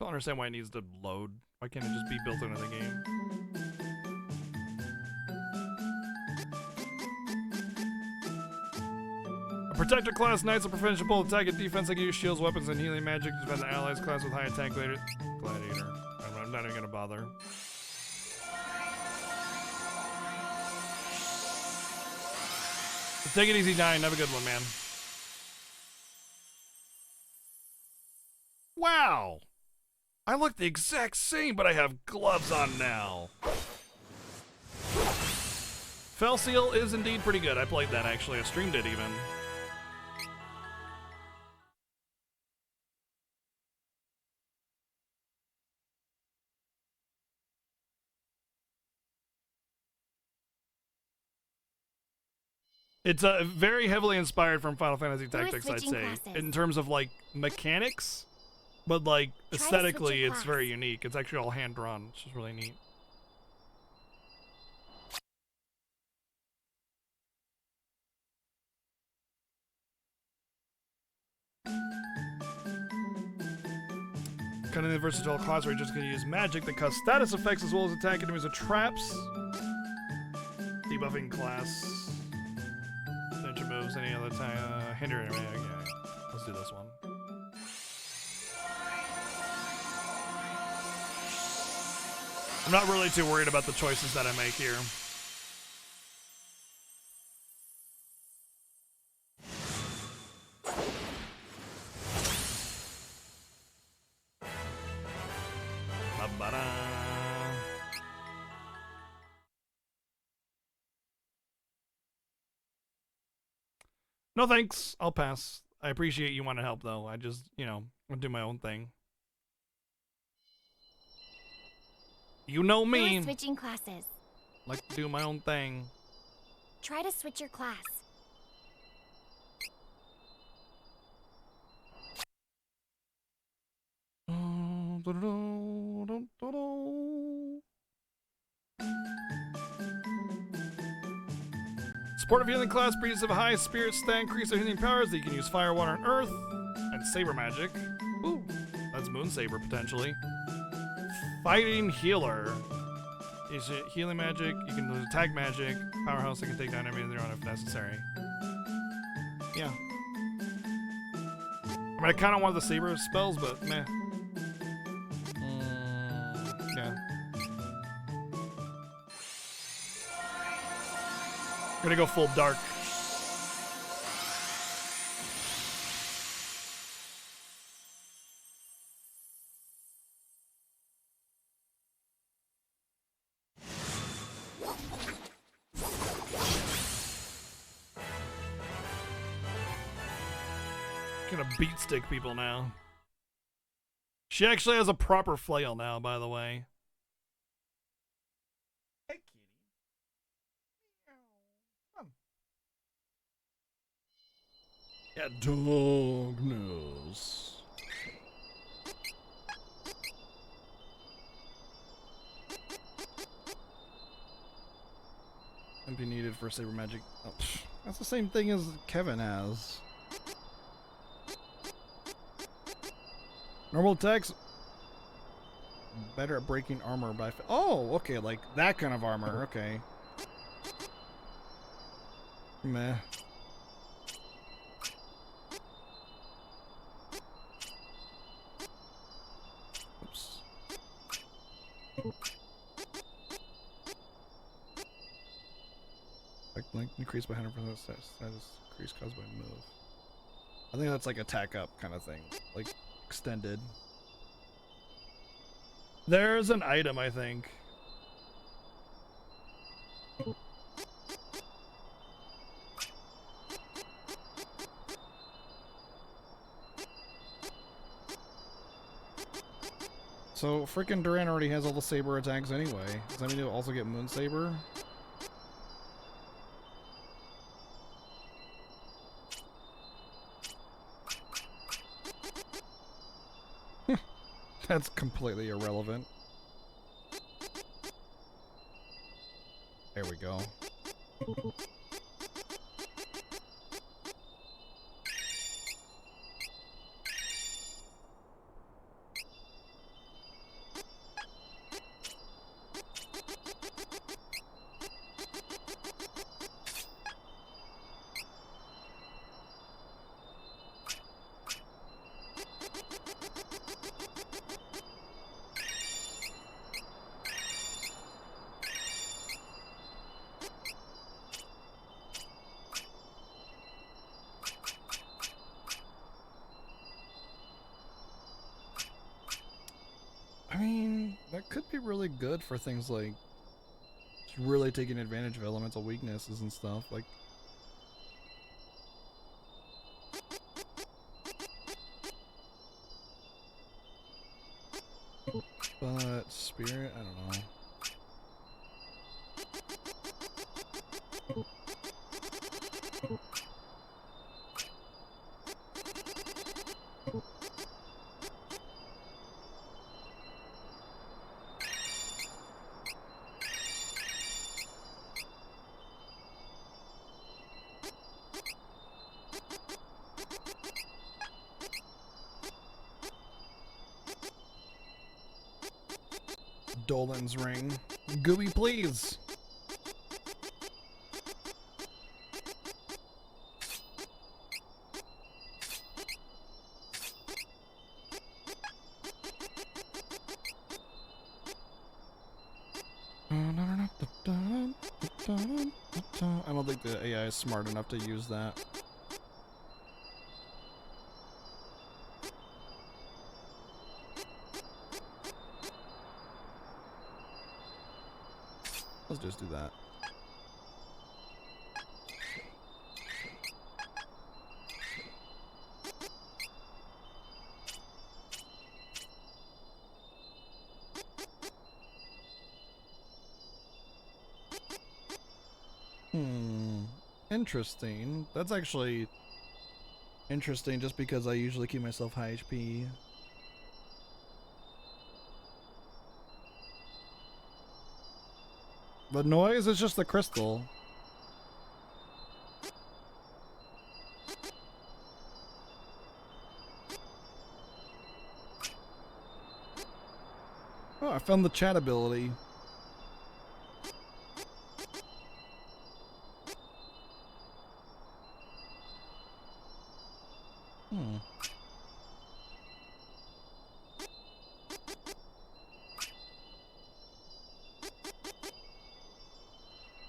Don't understand why it needs to load. Why can't it just be built into the game? A protector class, knights are proficient both attack and defense. They can use shields, weapons, and healing magic to defend the allies. Class with high attack gladiator. I'm not even gonna bother. Take it easy, Dying. Have a good one, man. Wow! I look the exact same, but I have gloves on now. Fell Seal is indeed pretty good. I played that, actually. I streamed it, even. It's very heavily inspired from Final Fantasy Tactics, I'd say, in terms of, like, mechanics. But, like, aesthetically, it's very unique. It's actually all hand-drawn, which is really neat. Kind of the versatile class where you're just going to use magic that cause status effects as well as attack enemies with traps. Debuffing class. Signature moves, any other hinder enemy. Okay, let's do this one. I'm not really too worried about the choices that I make here. Ba-ba-da. No thanks, I'll pass. I appreciate you want to help though. I just, you know, I'll do my own thing. You know me. Who is switching classes? Like to do my own thing. Try to switch your class. Supportive healing class breeds of high spirits that increase their healing powers. That you can use fire, water, and earth, and saber magic. Ooh, that's moon saber potentially. Fighting healer. Is it healing magic? You can use attack magic. Powerhouse that can take down enemies of their own if necessary. Yeah. I mean, I kind of want the saber spells, but meh. Yeah. Gonna go full dark. Gonna beat stick people now. She actually has a proper flail now, by the way. Hey, kitty. Come. Yeah, dog nose. MP needed for saber magic. Oh, that's the same thing as Kevin has. Normal attacks better at breaking armor by. Oh, okay, like that kind of armor. Okay. Meh. Oops. Effect length increased by 100%. Status increase caused by move. I think that's like attack up kind of thing. Like. Extended. There's an item, I think. So freaking Duran already has all the saber attacks anyway. Does that mean he'll also get Moon Saber? That's completely irrelevant. There we go. I mean, that could be really good for things like really taking advantage of elemental weaknesses and stuff. Like, but spirit, I don't know. Dolan's ring. Gooey, please. I don't think the AI is smart enough to use that. Let's just do that. Interesting. That's actually interesting just because I usually keep myself high HP. The noise is just the crystal. Oh, I found the chat ability.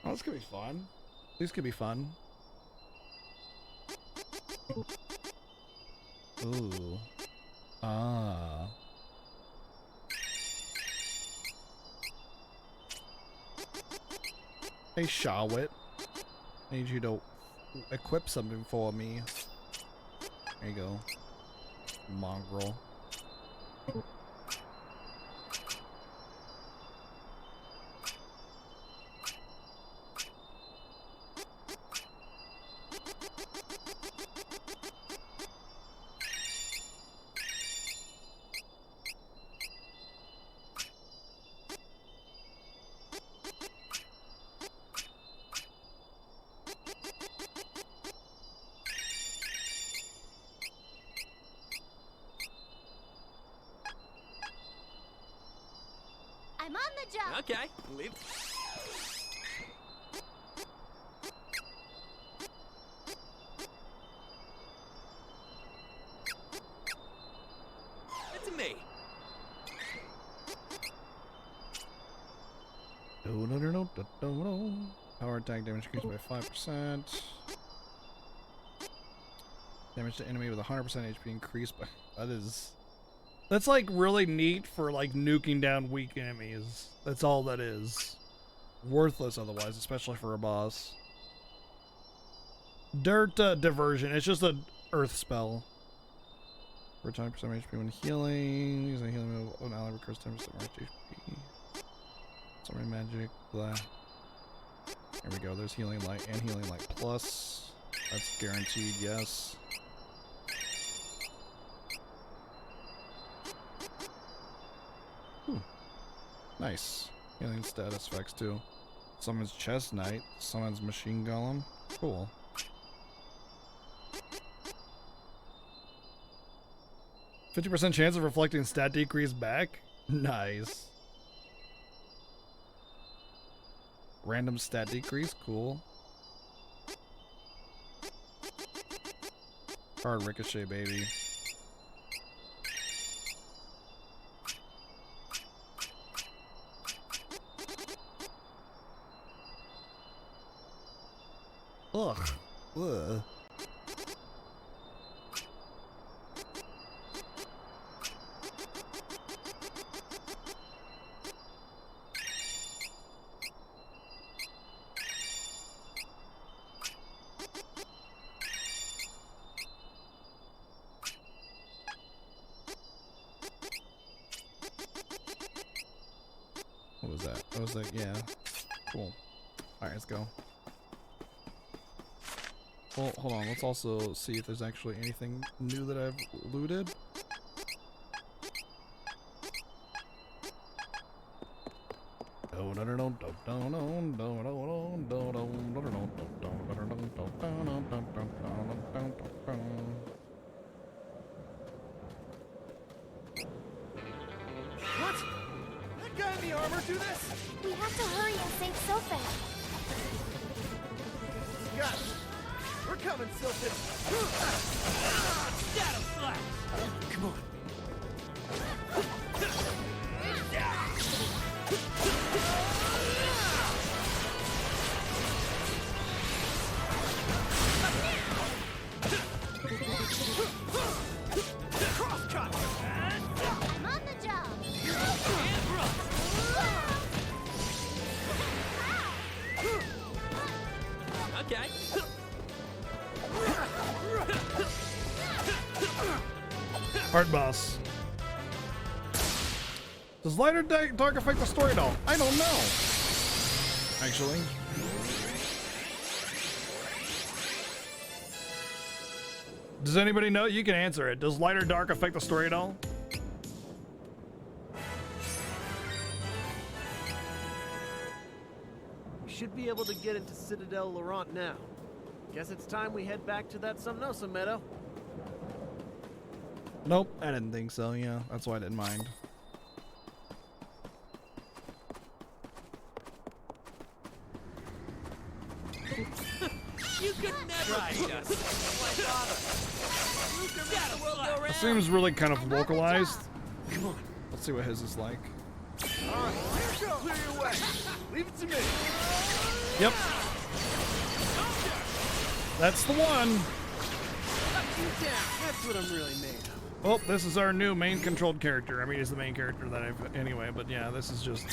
Oh, this could be fun. These could be fun. Ooh. Ah. Hey, Shawit. I need you to equip something for me. There you go. Mongrel. I'm on the job. Okay, leave. It's me. Power attack damage increased by 5%. Damage to enemy with 100% HP increased by... That's like really neat for like nuking down weak enemies. That's all that is. Worthless otherwise, especially for a boss. Dirt diversion. It's just an earth spell. For 10% HP when healing. Using a healing move. Oh, ally recurs 10% more HP. Summary magic. Blah. Here we go. There's healing light and healing light plus. That's guaranteed, yes. Nice. Healing status effects too. Summons Chest Knight. Summons Machine Golem. Cool. %50 chance of reflecting stat decrease back? Nice. Random stat decrease? Cool. Hard ricochet, baby. Ugh. Ugh. What was that? I was like, yeah. Cool. Alright, let's go. Well, hold on. Let's also see if there's actually anything new that I've looted. What? guy in the armor do this? We have to hurry and save Sylphin. Got it. We're coming, Sylphin. Shadow Slash! Come on. I'm on the job. Okay. Hard boss. Does lighter dark affect the story at all? I don't know. Actually. Does anybody know? You can answer it. Does light or dark affect the story at all? We should be able to get into Citadel Laurent now. Guess it's time we head back to that Sumnosa meadow. Nope, I didn't think so. Yeah, that's why I didn't mind. You could never beat us. My daughter. Shadow Slash. It seems really kind of localized. Come on. Let's see what his is like. Alright, here goes. Clear your way. Leave it to me. Yep. That's the one. That's what I'm really made of. Well, this is our new main controlled character. I mean, he's the main character that I've anyway, but yeah, this is just.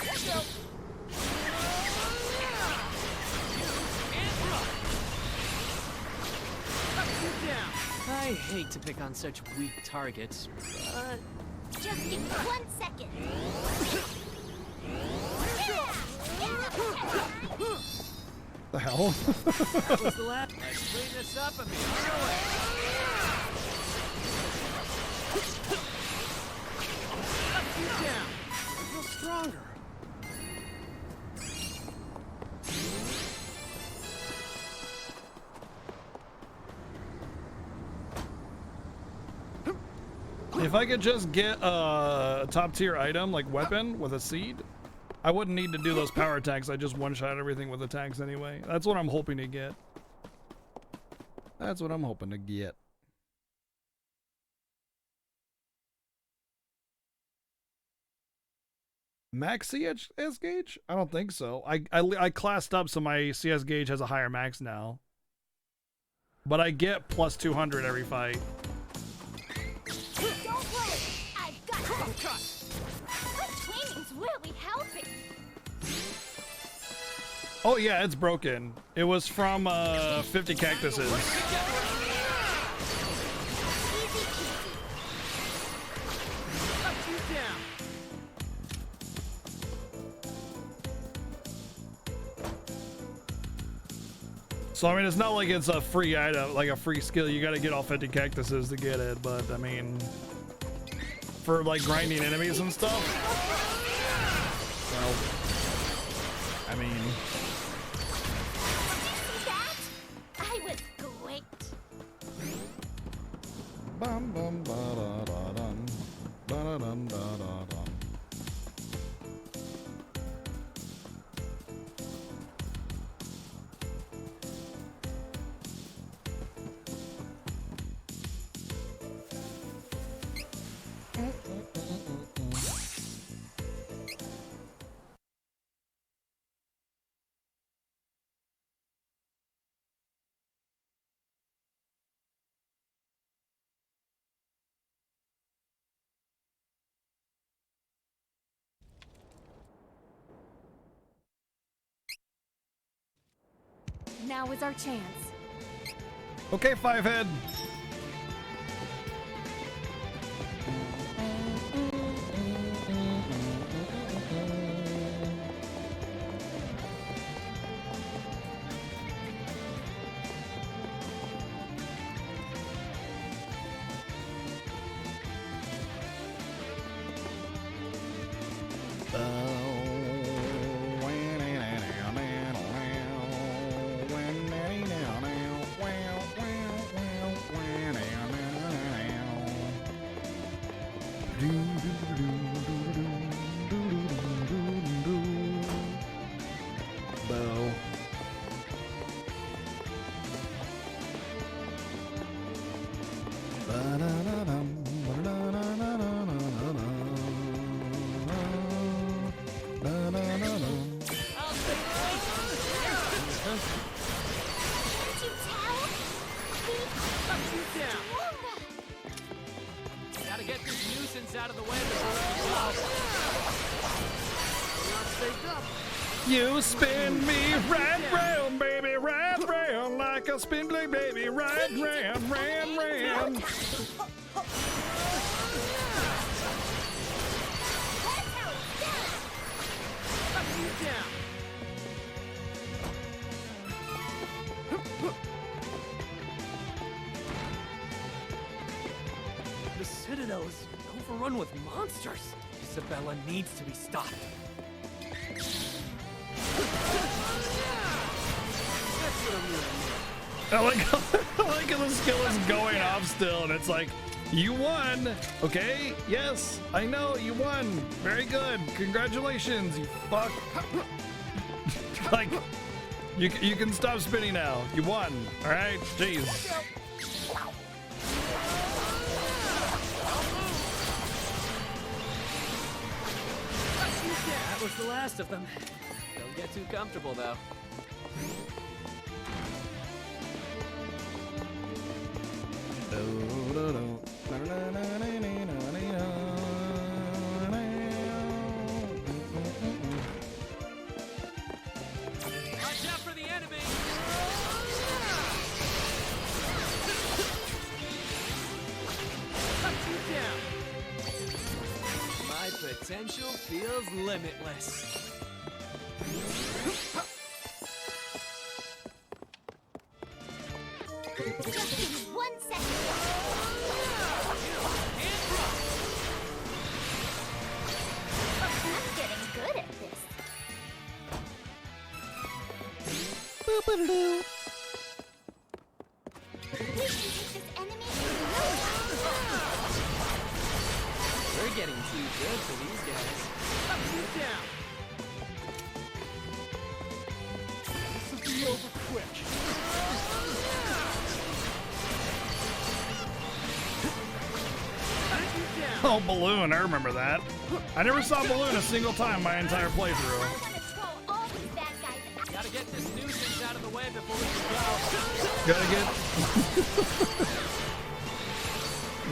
I hate to pick on such weak targets, but... Just give me 1 second. The hell? That was the last. Let's clean this up and be on our way. Up you down. I feel stronger. If I could just get a top tier item like weapon with a seed, I wouldn't need to do those power attacks. I just one-shot everything with attacks anyway. That's what I'm hoping to get. That's what I'm hoping to get. Max CS gauge? I don't think so. I classed up so my CS gauge has a higher max now. But I get plus 200 every fight. Don't worry, I've got this. Our training's really helping. Oh yeah, it's broken. It was from 50 cactuses. So I mean, it's not like it's a free item, like a free skill. You gotta get all 50 cactuses to get it, but I mean, for like grinding enemies and stuff. Well, I mean. I was great. Bum bum ba da da dum, ba da dum da da dum. Now is our chance. Okay, Fivehead. nuisance out of the way before we You spin me right round, baby, right round, like a spindly baby, right round, round. The Citadel is overrun with monsters. Isabella needs to be stopped. I like how the skill is going off still, and it's like, you won. Okay, yes, I know, you won. Very good. Congratulations, you fuck. Like, you can stop spinning now. You won. All right, jeez. That was the last of them. Don't get too comfortable, though. Watch out for the enemy! Cut you down! My potential feels limitless. Just give me 1 second. I'm getting good at this. Boop-a-doo. We can take this enemy in no time. We're getting too good for these guys. Up you down! This will be over quick. Oh, Balloon, I remember that. I never saw Balloon a single time my entire playthrough. Gotta get this nuisance out of the way before we go.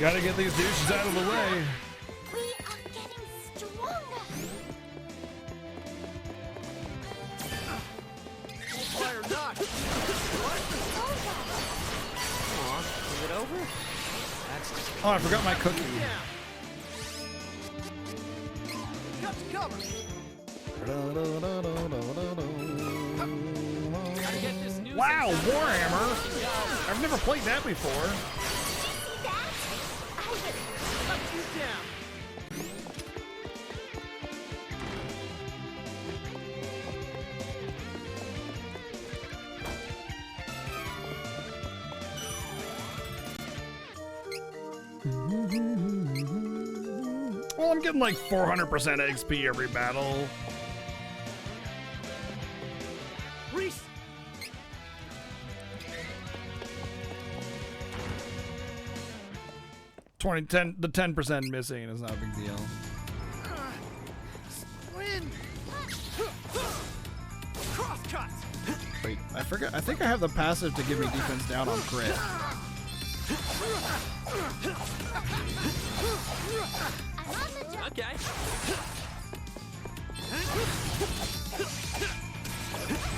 Gotta get these douches out of the way. We are getting stronger. Fire not! Aw, is it over? That's just... Oh, I forgot my cookie. Cut to cover! Wow, Warhammer! I've never played that before. Cut you down! Well, I'm getting like 400% XP every battle. Reese! The 10% missing is not a big deal. Win! Cross cut! Wait, I forgot. I think I have the passive to give me defense down on crit. Okay.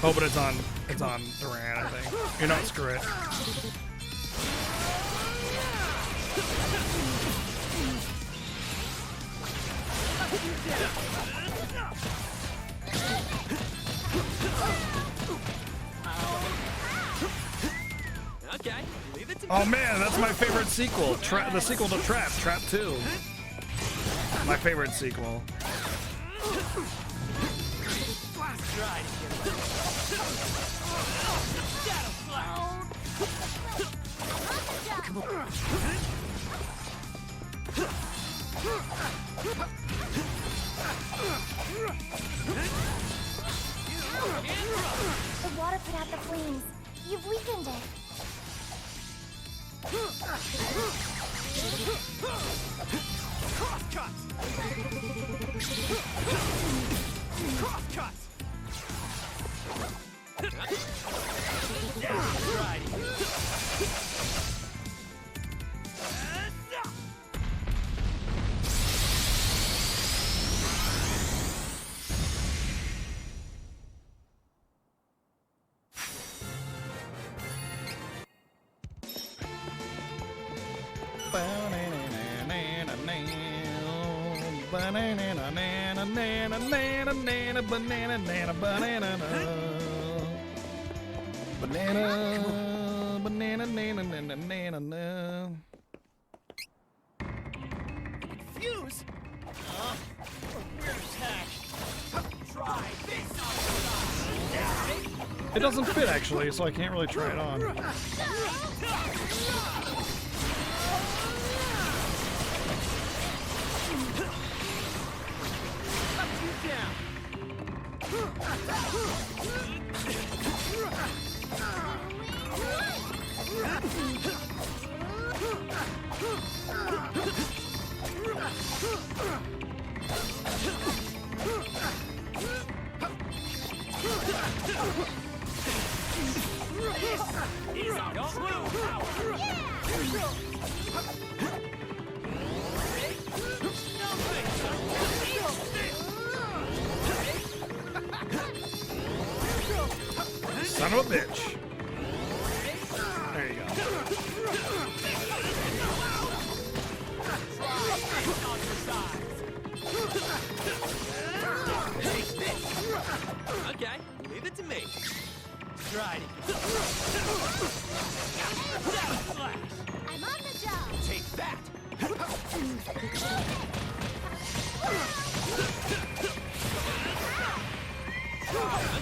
Oh, but it's on Duran, I think. You know, screw it. Okay, leave it to Oh man, that's my favorite sequel. The sequel to Trap, Trap 2. My favorite sequel. Blast ride. Come on. The water put out the flames. You've weakened it. Cross cut! Cross cut! banana, banana, banana, banana, banana, banana, banana, banana, banana, banana, banana. Fuse? Where's Hack? Try this on. It doesn't fit actually, so I can't really try it on. He's our true power! Son of a bitch. There you go. Okay, leave it to me. Try it. I'm on the job. Take that.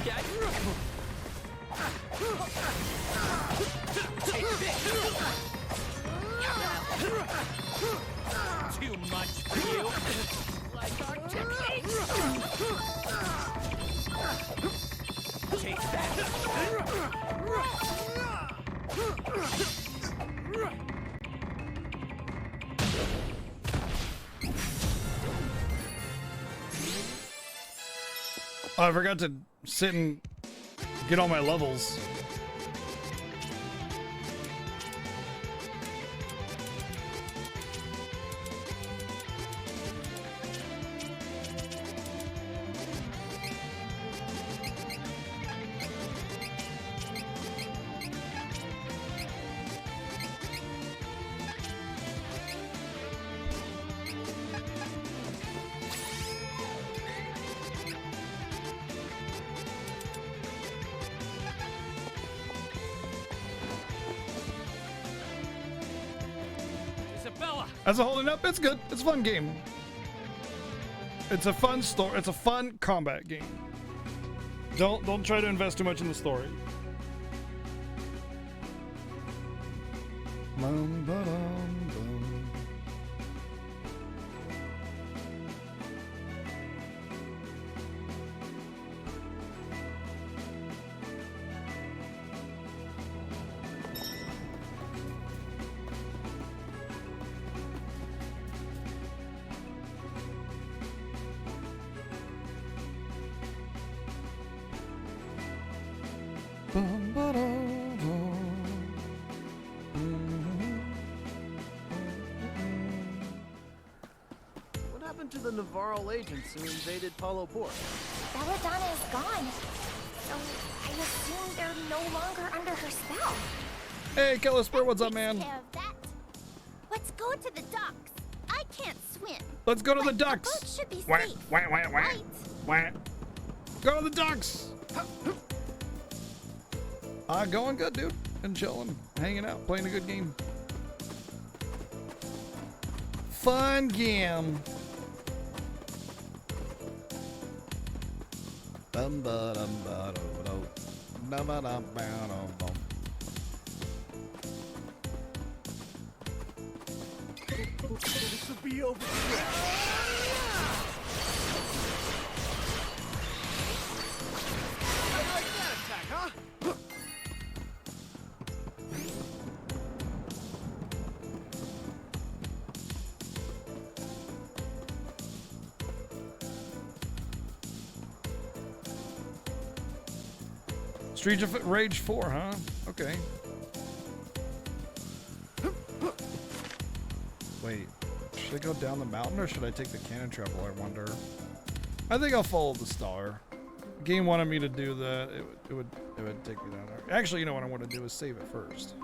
Okay. Take this. Too much for you. Like our techniques. Take that. Oh, I forgot to sit and get all my levels. As a holding up, it's good. It's a fun game. It's a fun story. It's a fun combat game. Don't try to invest too much in the story. What happened to the Navarro agents who invaded Paulo Port? Belladonna is gone. So I assume they're no longer under her spell. Hey, Kellisper, what's up, man? Care of that. Let's go to the docks. I can't swim. Let's go to the but docks. The boat should be Wah, safe. wah, wah, wah, Right? wah. Go to the docks. Going good, dude. And chilling, hanging out, playing a good game. Fun game. This will be over. I like that attack, huh? Streets of Rage 4, huh? Okay. Wait, should I go down the mountain or should I take the cannon travel, I wonder? I think I'll follow the star. The game wanted me to do that. It would take me down there. Actually, you know what I want to do is save it first.